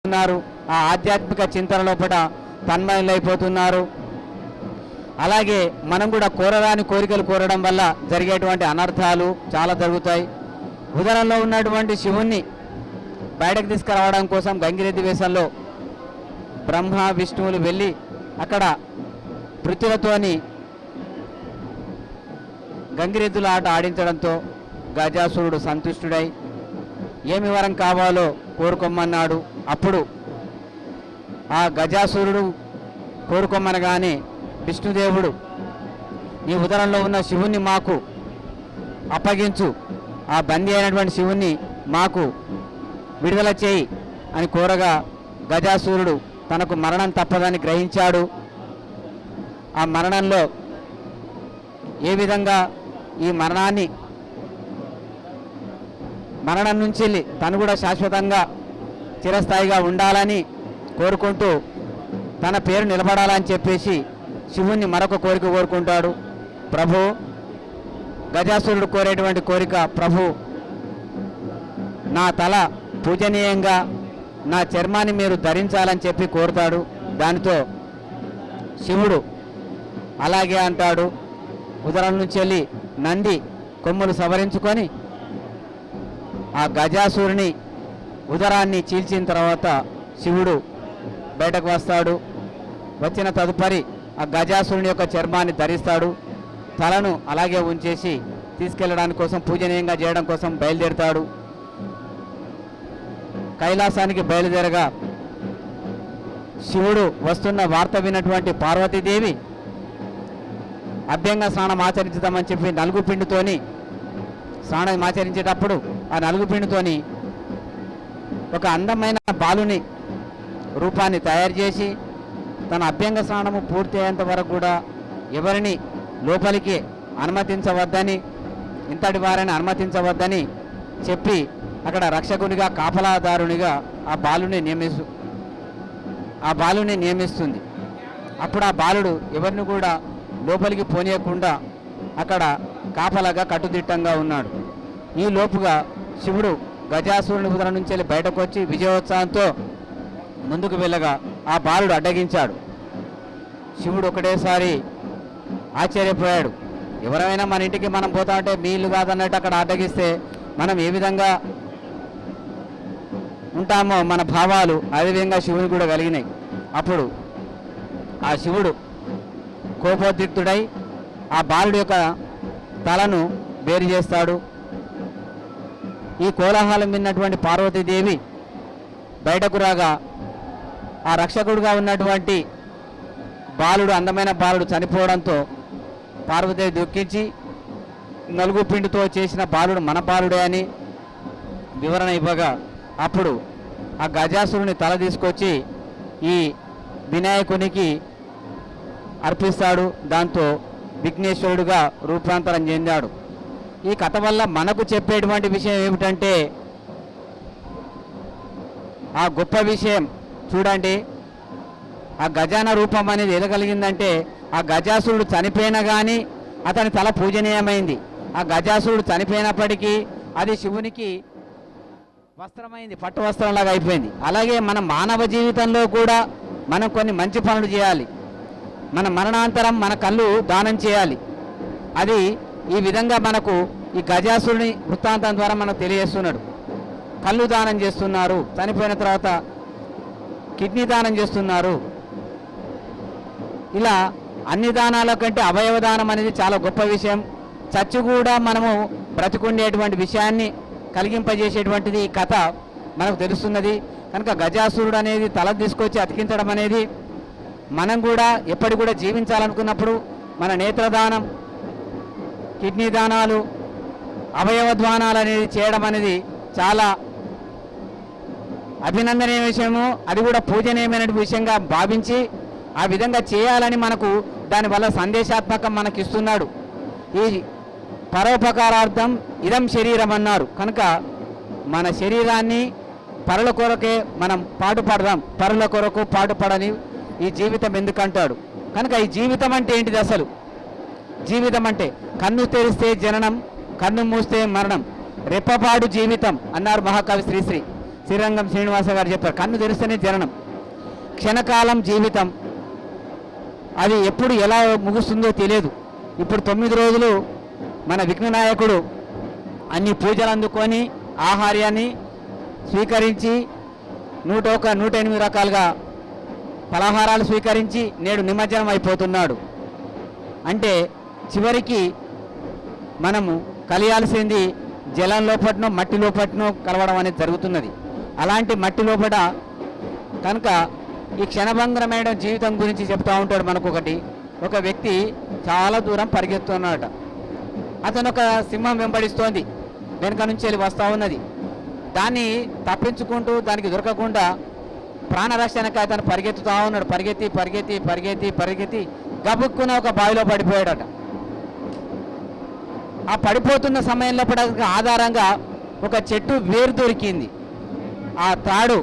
ఉన్నారు. ఆ ఆధ్యాత్మిక చింతన లోపల తన్మయులైపోతున్నారు. అలాగే మనం కూడా కోరరాని కోరికలు కోరడం వల్ల జరిగేటువంటి అనర్థాలు చాలా జరుగుతాయి. ఉదరంలో ఉన్నటువంటి శివుణ్ణి బయటకు తీసుకురావడం కోసం గంగిరెద్ది వేషంలో బ్రహ్మ విష్ణువులు వెళ్ళి అక్కడ పృథ్వీలతోని గంగిరెద్దుల ఆట ఆడించడంతో గజాసురుడు సంతుష్టుడై ఏమి వరం కావాలో కోరుకోమన్నాడు. అప్పుడు ఆ గజాసురుడు కోరుకోమనగానే విష్ణుదేవుడు నీ ఉదరంలో ఉన్న శివుణ్ణి మాకు అప్పగించు, ఆ బందీ అయినటువంటి శివుణ్ణి మాకు విడుదల చేయి అని కోరగా గజాసురుడు తనకు మరణం తప్పదని గ్రహించాడు. ఆ మరణంలో ఏ విధంగా ఈ మరణం నుంచి తను కూడా శాశ్వతంగా చిరస్థాయిగా ఉండాలని కోరుకుంటూ తన పేరు నిలబడాలని చెప్పేసి శివుణ్ణి మరొక కోరిక కోరుకుంటాడు. ప్రభు, గజాసురుడు కోరేటువంటి కోరిక, ప్రభు నా తల పూజనీయంగా నా చర్మాన్ని మీరు ధరించాలని చెప్పి కోరుతాడు. దానితో శివుడు అలాగే అంటాడు. ఉదరం నుంచి వెళ్ళి నంది కొమ్ములు సవరించుకొని ఆ గజాసురుని ఉదరాన్ని చీల్చిన తర్వాత శివుడు బయటకు వస్తాడు. వచ్చిన తదుపరి ఆ గజాసురుని యొక్క చర్మాన్ని ధరిస్తాడు. తలను అలాగే ఉంచేసి తీసుకెళ్ళడానికి కోసం, పూజనీయంగా చేయడం కోసం బయలుదేరుతాడు. కైలాసానికి బయలుదేరగా శివుడు వస్తున్న వార్త విన్నటువంటి పార్వతీదేవి అభ్యంగ స్నానం ఆచరించుదామని చెప్పి నలుగు పిండితోని స్నానం ఆచరించేటప్పుడు ఆ నలుగు పిండితోని ఒక అందమైన బాలుని రూపాన్ని తయారు చేసి తన అభ్యంగ స్నానము పూర్తి అయ్యేంత వరకు కూడా ఎవరిని లోపలికి అనుమతించవద్దని, ఇంతటి వారిని అనుమతించవద్దని చెప్పి అక్కడ రక్షకునిగా కాపలాదారునిగా ఆ బాలుని నియమిస్తుంది. అప్పుడు ఆ బాలుడు ఎవరిని కూడా లోపలికి పోనీయకుండా అక్కడ కాపలాగా కట్టుదిట్టంగా ఉన్నాడు. ఈ లోపుగా శివుడు గజాసురుని ఉదర నుంచి వెళ్ళి బయటకు వచ్చి విజయోత్సాహంతో ముందుకు వెళ్ళగా ఆ బాలుడు అడ్డగించాడు. శివుడు ఒకటేసారి ఆశ్చర్యపోయాడు. ఎవరైనా మన ఇంటికి మనం పోతా ఉంటే మీ ఇల్లు కాదన్నట్టు అక్కడ అడ్డగిస్తే మనం ఏ విధంగా ఉంటామో మన భావాలు అదేవిధంగా శివుని కూడా కలిగినాయి. అప్పుడు ఆ శివుడు కోపోద్రిక్తుడై ఆ బాలుడి యొక్క తలను వేరు చేస్తాడు. ఈ కోలాహలం విన్నటువంటి పార్వతీదేవి బయటకు రాగా ఆ రక్షకుడుగా ఉన్నటువంటి బాలుడు, అందమైన బాలుడు చనిపోవడంతో పార్వతీదేవి దుఃఖించి నలుగు పిండితో చేసిన బాలుడు మన బాలుడే అని వివరణ ఇవ్వగా అప్పుడు ఆ గజాసురుని తల తీసుకొచ్చి ఈ వినాయకునికి అర్పిస్తాడు. దాంతో విఘ్నేశ్వరుడుగా రూపాంతరం చెందాడు. ఈ కథ వల్ల మనకు చెప్పేటువంటి విషయం ఏమిటంటే ఆ గొప్ప విషయం చూడండి. ఆ గజాన రూపం అనేది ఎదగలిగిందంటే ఆ గజాసురుడు చనిపోయినా కానీ అతని తల పూజనీయమైంది. ఆ గజాసురుడు చనిపోయినప్పటికీ అది శివునికి వస్త్రమైంది, పట్టు వస్త్రంలాగా అయిపోయింది. అలాగే మన మానవ జీవితంలో కూడా మనం కొన్ని మంచి పనులు చేయాలి. మన మరణాంతరం మన కళ్ళు దానం చేయాలి. అది ఈ విధంగా మనకు ఈ గజాసురుని వృత్తాంతం ద్వారా మనకు తెలియజేస్తున్నాడు. కళ్ళు దానం చేస్తున్నారు, చనిపోయిన తర్వాత కిడ్నీ దానం చేస్తున్నారు. ఇలా అన్ని దానాల కంటే అవయవ దానం అనేది చాలా గొప్ప విషయం. చచ్చి కూడా మనము బ్రతికుండేటువంటి విషయాన్ని కలిగింపజేసేటువంటిది ఈ కథ మనకు తెలుస్తున్నది. కనుక గజాసురుడు అనేది తల తీసుకొచ్చి అతికించడం అనేది మనం కూడా ఎప్పటి కూడా జీవించాలనుకున్నప్పుడు మన నేత్రదానం, కిడ్నీ దానాలు, అవయవ దానాలు అనేది చేయడం అనేది చాలా అభినందనీయ విషయము. అది కూడా పూజనీయమైన విషయంగా భావించి ఆ విధంగా చేయాలని మనకు దానివల్ల సందేశాత్మకం మనకి ఇస్తున్నాడు. ఈ పరోపకారార్థం ఇదం శరీరం అన్నారు. కనుక మన శరీరాన్ని పరుల కొరకే మనం పాటుపడదాం, పరుల కొరకు పాటుపడని ఈ జీవితం ఎందుకంటాడు. కనుక ఈ జీవితం అంటే ఏంటిది? అసలు జీవితం అంటే కన్ను తెరిస్తే జననం, కన్ను మూస్తే మరణం, రెప్పపాడు జీవితం అన్నారు మహాకవి శ్రీరంగం శ్రీనివాస గారు చెప్పారు. కన్ను తెరిస్తేనే జననం, క్షణకాలం జీవితం, అది ఎప్పుడు ఎలా ముగుస్తుందో తెలియదు. ఇప్పుడు 9 రోజులు మన విఘ్ననాయకుడు అన్ని పూజలు అందుకొని ఆహార్యాన్ని స్వీకరించి 108 రకాలుగా ఫలాహారాలు స్వీకరించి నేడు నిమజ్జనం అయిపోతున్నాడు. అంటే చివరికి మనము కలియాల్సింది జలం లోపట్నో మట్టి లోపట్నో కలవడం అనేది జరుగుతున్నది. అలాంటి మట్టి లోపల కనుక ఈ క్షణభంగరమైన జీవితం గురించి చెప్తూ ఉంటాడు మనకు. ఒక వ్యక్తి చాలా దూరం పరిగెత్తున్నాడట. అతను ఒక సింహం వెంబడిస్తోంది, వెనుక నుంచి వెళ్ళి వస్తూ ఉన్నది. దాన్ని తప్పించుకుంటూ దానికి దొరకకుండా ప్రాణరక్షణకి అతను పరిగెత్తుతూ ఉన్నాడు. పరిగెత్తి గబుక్కున ఒక బావిలో పడిపోయాడట. ఆ పడిపోతున్న సమయంలో ఆధారంగా ఒక చెట్టు వేరు దొరికింది. ఆ తాడు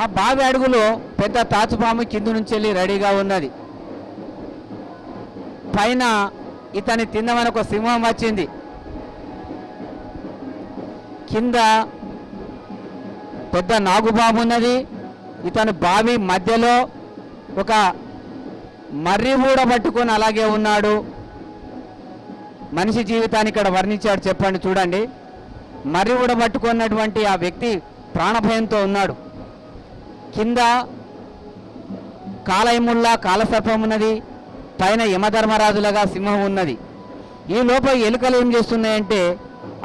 ఆ బావి అడుగులో పెద్ద తాచుపాము కింద నుంచి వెళ్ళి రెడీగా ఉన్నది. పైన ఇతని తిందామని ఒక సింహం వచ్చింది. కింద పెద్ద నాగుపాము ఉన్నది. ఇతను బావి మధ్యలో ఒక మర్రి ఊడ పట్టుకొని అలాగే ఉన్నాడు. మనిషి జీవితాన్ని ఇక్కడ వర్ణించాడు. చెప్పండి చూడండి. మర్రి ఊడ పట్టుకున్నటువంటి ఆ వ్యక్తి ప్రాణభయంతో ఉన్నాడు. కింద కాలయముల్లా కాలసర్పం ఉన్నది, పైన యమధర్మరాజులుగా సింహం ఉన్నది. ఈ లోపల ఎలుకలు ఏం చేస్తున్నాయంటే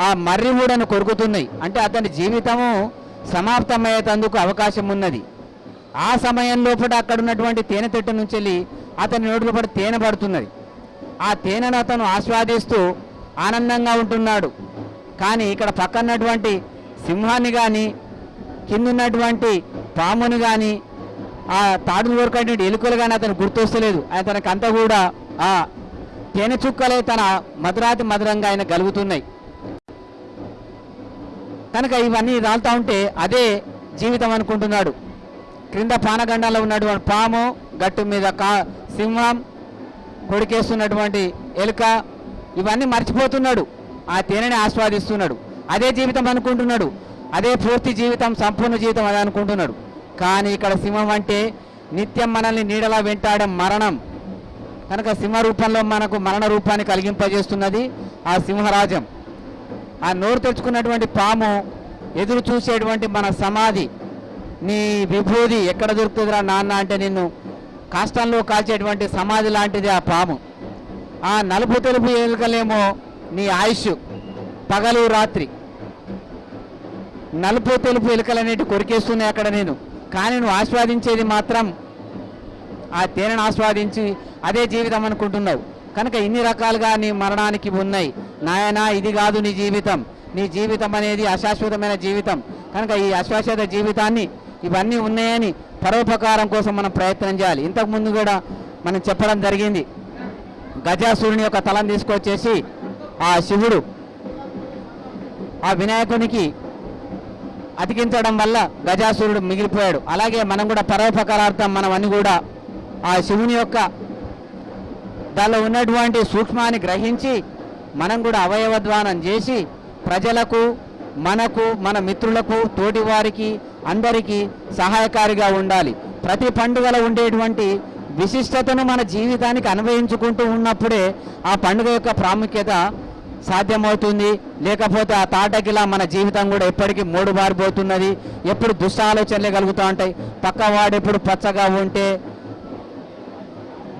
ఆ మర్రి ఊడను కొరుకుతున్నాయి. అంటే అతని జీవితము సమాప్తమయ్యేందుకు అవకాశం ఉన్నది. ఆ సమయం లోపల అక్కడ ఉన్నటువంటి తేనె తిట్ట నుంచి వెళ్ళి అతని నోటిలో పడి తేనె పడుతున్నది. ఆ తేనెను అతను ఆస్వాదిస్తూ ఆనందంగా ఉంటున్నాడు. కానీ ఇక్కడ పక్కన్నటువంటి సింహాన్ని కానీ కిందున్నటువంటి పాముని కానీ ఆ తాడును కోరుకునేటువంటి ఎలుకలు కానీ అతను గుర్తొస్తలేదు. అతనికి అంతా కూడా ఆ తేనె చుక్కలే తన మధురాతి మధురంగా ఆయన గలుగుతున్నాయి. కనుక ఇవన్నీ రాలుతూ ఉంటే అదే జీవితం అనుకుంటున్నాడు. క్రింద పానగండంలో ఉన్నటువంటి పాము, గట్టు మీద సింహం, కొడికేస్తున్నటువంటి ఎలుక, ఇవన్నీ మర్చిపోతున్నాడు. ఆ తేనెని ఆస్వాదిస్తున్నాడు. అదే జీవితం అనుకుంటున్నాడు. అదే పూర్తి జీవితం, సంపూర్ణ జీవితం అదే అనుకుంటున్నాడు. కానీ ఇక్కడ సింహం అంటే నిత్యం మనల్ని నీడలా వెంటాడే మరణం. కనుక సింహ రూపంలో మనకు మరణ రూపాన్ని కలిగింపజేస్తున్నది ఆ సింహరాజ్యం. ఆ నోరు తెచ్చుకున్నటువంటి పాము ఎదురు చూసేటువంటి మన సమాధి. నీ విభూది ఎక్కడ దొరుకుతుందిరా నాన్న అంటే నిన్ను కాష్టంలో కాల్చేటువంటి సమాధి లాంటిది ఆ పాము. ఆ నలుపు తెలుపు ఎలుకలేమో నీ ఆయుష్, పగలు రాత్రి. నలుపు తెలుపు ఎలుకలనేటి కొరికేస్తున్నాయి అక్కడ నేను. కానీ నువ్వు ఆస్వాదించేది మాత్రం ఆ తేనెను ఆస్వాదించి అదే జీవితం అనుకుంటున్నావు. కనుక ఇన్ని రకాలుగా నీ మరణానికి ఉన్నాయి నాయనా. ఇది కాదు నీ జీవితం. నీ జీవితం అనేది అశాశ్వతమైన జీవితం. కనుక ఈ అశాశ్వత జీవితాన్ని ఇవన్నీ ఉన్నాయని పరోపకారం కోసం మనం ప్రయత్నం చేయాలి. ఇంతకుముందు కూడా మనం చెప్పడం జరిగింది. గజాసురుని యొక్క తలను తీసుకొచ్చేసి ఆ శివుడు ఆ వినాయకునికి అతికించడం వల్ల గజాసురుడు మిగిలిపోయాడు. అలాగే మనం కూడా పరోపకారార్థం మనం అన్ని కూడా ఆ శివుని యొక్క దానిలో ఉన్నటువంటి సూక్ష్మాన్ని గ్రహించి మనం కూడా అవయవద్వానం చేసి ప్రజలకు, మనకు, మన మిత్రులకు, తోటివారికి అందరికీ సహాయకారిగా ఉండాలి. ప్రతి పండుగలో ఉండేటువంటి విశిష్టతను మన జీవితానికి అన్వయించుకుంటూ ఉన్నప్పుడే ఆ పండుగ యొక్క ప్రాముఖ్యత సాధ్యమవుతుంది. లేకపోతే ఆ తాటకిలా మన జీవితం కూడా ఎప్పటికీ మూడు బారిపోతున్నది. ఎప్పుడు దుష్ట ఆలోచనలే కలుగుతూ ఉంటాయి. పక్కవాడు ఎప్పుడు పచ్చగా ఉంటే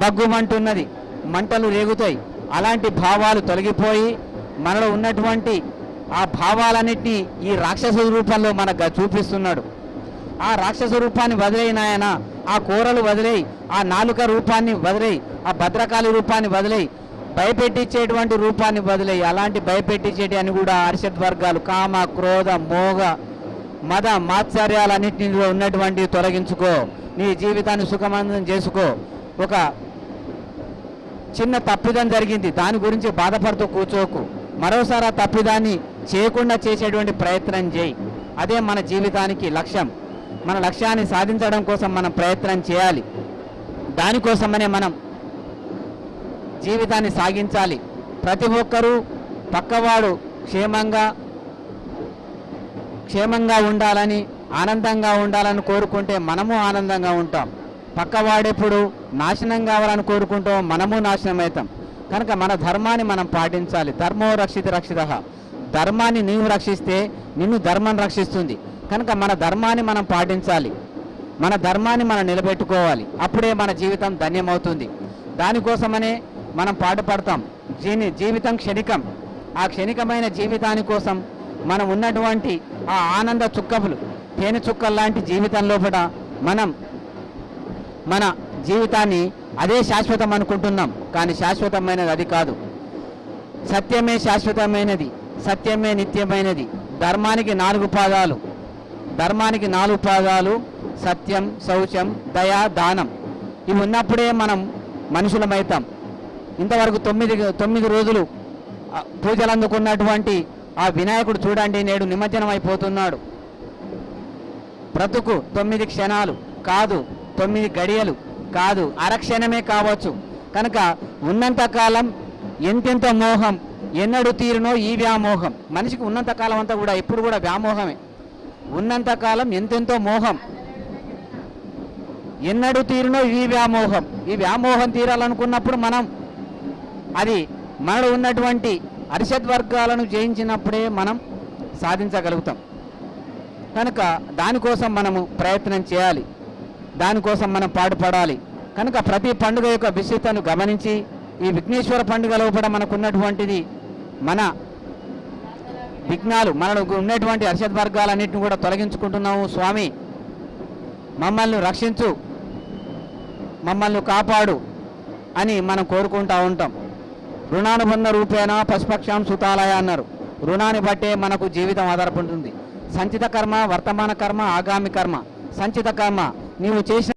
బగ్గుమంటున్నది, మంటలు రేగుతాయి. అలాంటి భావాలు తొలగిపోయి మనలో ఉన్నటువంటి ఆ భావాలన్నింటినీ ఈ రాక్షస రూపంలో మనకు చూపిస్తున్నాడు. ఆ రాక్షస రూపాన్ని వదిలేయి నాయన, ఆ కూరలు వదిలేయి, ఆ నాలుక రూపాన్ని వదిలేయి, ఆ భద్రకాళి రూపాన్ని వదిలేయి, భయపెట్టించేటువంటి రూపాన్ని వదిలేయి. అలాంటి భయపెట్టించేటి అని కూడా అరిషడ్ వర్గాలు కామ, క్రోధ, మోగ, మద, మాత్సర్యాలన్నింటిలో ఉన్నటువంటి తొలగించుకో. నీ జీవితాన్ని సుఖమందం చేసుకో. ఒక చిన్న తప్పిదం జరిగింది, దాని గురించి బాధపడుతూ కూర్చోకు. మరోసారి ఆ తప్పిదాన్ని చేయకుండా చేసేటువంటి ప్రయత్నం చేయి. అదే మన జీవితానికి లక్ష్యం. మన లక్ష్యాన్ని సాధించడం కోసం మనం ప్రయత్నం చేయాలి. దానికోసమనే మనం జీవితాన్ని సాగించాలి. ప్రతి ఒక్కరూ పక్కవాడు క్షేమంగా ఉండాలని, ఆనందంగా ఉండాలని కోరుకుంటే మనము ఆనందంగా ఉంటాం. పక్కవాడెప్పుడు నాశనం కావాలని కోరుకుంటాం, మనము నాశనం అవుతాం. కనుక మన ధర్మాన్ని మనం పాటించాలి. ధర్మో రక్షిత రక్షితః. ధర్మాన్ని నీవు రక్షిస్తే నిన్ను ధర్మం రక్షిస్తుంది. కనుక మన ధర్మాన్ని మనం పాటించాలి. మన ధర్మాన్ని మనం నిలబెట్టుకోవాలి. అప్పుడే మన జీవితం ధన్యమవుతుంది. దానికోసమనే మనం పాటుపడతాం. జీవితం క్షణికం. ఆ క్షణికమైన జీవితాని కోసం మనం ఉన్నటువంటి ఆ ఆనంద చుక్కలు, తేనె చుక్కలు లాంటి జీవితం లోపల మనం మన జీవితాన్ని అదే శాశ్వతం అనుకుంటున్నాం. కానీ శాశ్వతమైనది అది కాదు. సత్యమే శాశ్వతమైనది, సత్యమే నిత్యమైనది. ధర్మానికి 4 పాదాలు. ధర్మానికి 4 పాదాలు సత్యం, శౌచం, దయ, దానం. ఇవి ఉన్నప్పుడే మనం మనుషులమవుతాం. ఇంతవరకు 9 రోజులు పూజలు అందుకున్నటువంటి ఆ వినాయకుడు చూడండి, నేడు నిమజ్జనం అయిపోతున్నాడు. బ్రతుకు 9 క్షణాలు కాదు, 9 గడియలు కాదు, అరక్షణమే కావచ్చు. కనుక ఉన్నంతకాలం ఎంతెంత మోహం ఎన్నడూ తీరునో ఈ వ్యామోహం. మనిషికి ఉన్నంతకాలం అంతా కూడా ఎప్పుడు కూడా వ్యామోహమే. ఉన్నంతకాలం ఎంతెంతో మోహం, ఎన్నడూ తీరునో ఈ వ్యామోహం. ఈ వ్యామోహం తీరాలనుకున్నప్పుడు మనం అది మనలో ఉన్నటువంటి అరిషద్ వర్గాలను జయించినప్పుడే మనం సాధించగలుగుతాం. కనుక దానికోసం మనము ప్రయత్నం చేయాలి. దానికోసం మనం పాటుపడాలి. కనుక ప్రతి పండుగ యొక్క విశిష్టతను గమనించి ఈ విఘ్నేశ్వర పండుగ లోపల మనకున్నటువంటిది మన విఘ్నాలు మనకు ఉన్నటువంటి అర్షద్ వర్గాలన్నింటిని కూడా తొలగించుకుంటున్నాము. స్వామి మమ్మల్ని రక్షించు, మమ్మల్ని కాపాడు అని మనం కోరుకుంటూ ఉంటాం. రుణానుబంధ రూపేణ పశుపక్షాం సుతాలయ అన్నారు. రుణాన్ని బట్టే మనకు జీవితం ఆధారపడుతుంది. సంచిత కర్మ, వర్తమాన కర్మ, ఆగామి కర్మ. సంచిత కర్మ నీవు చేసిన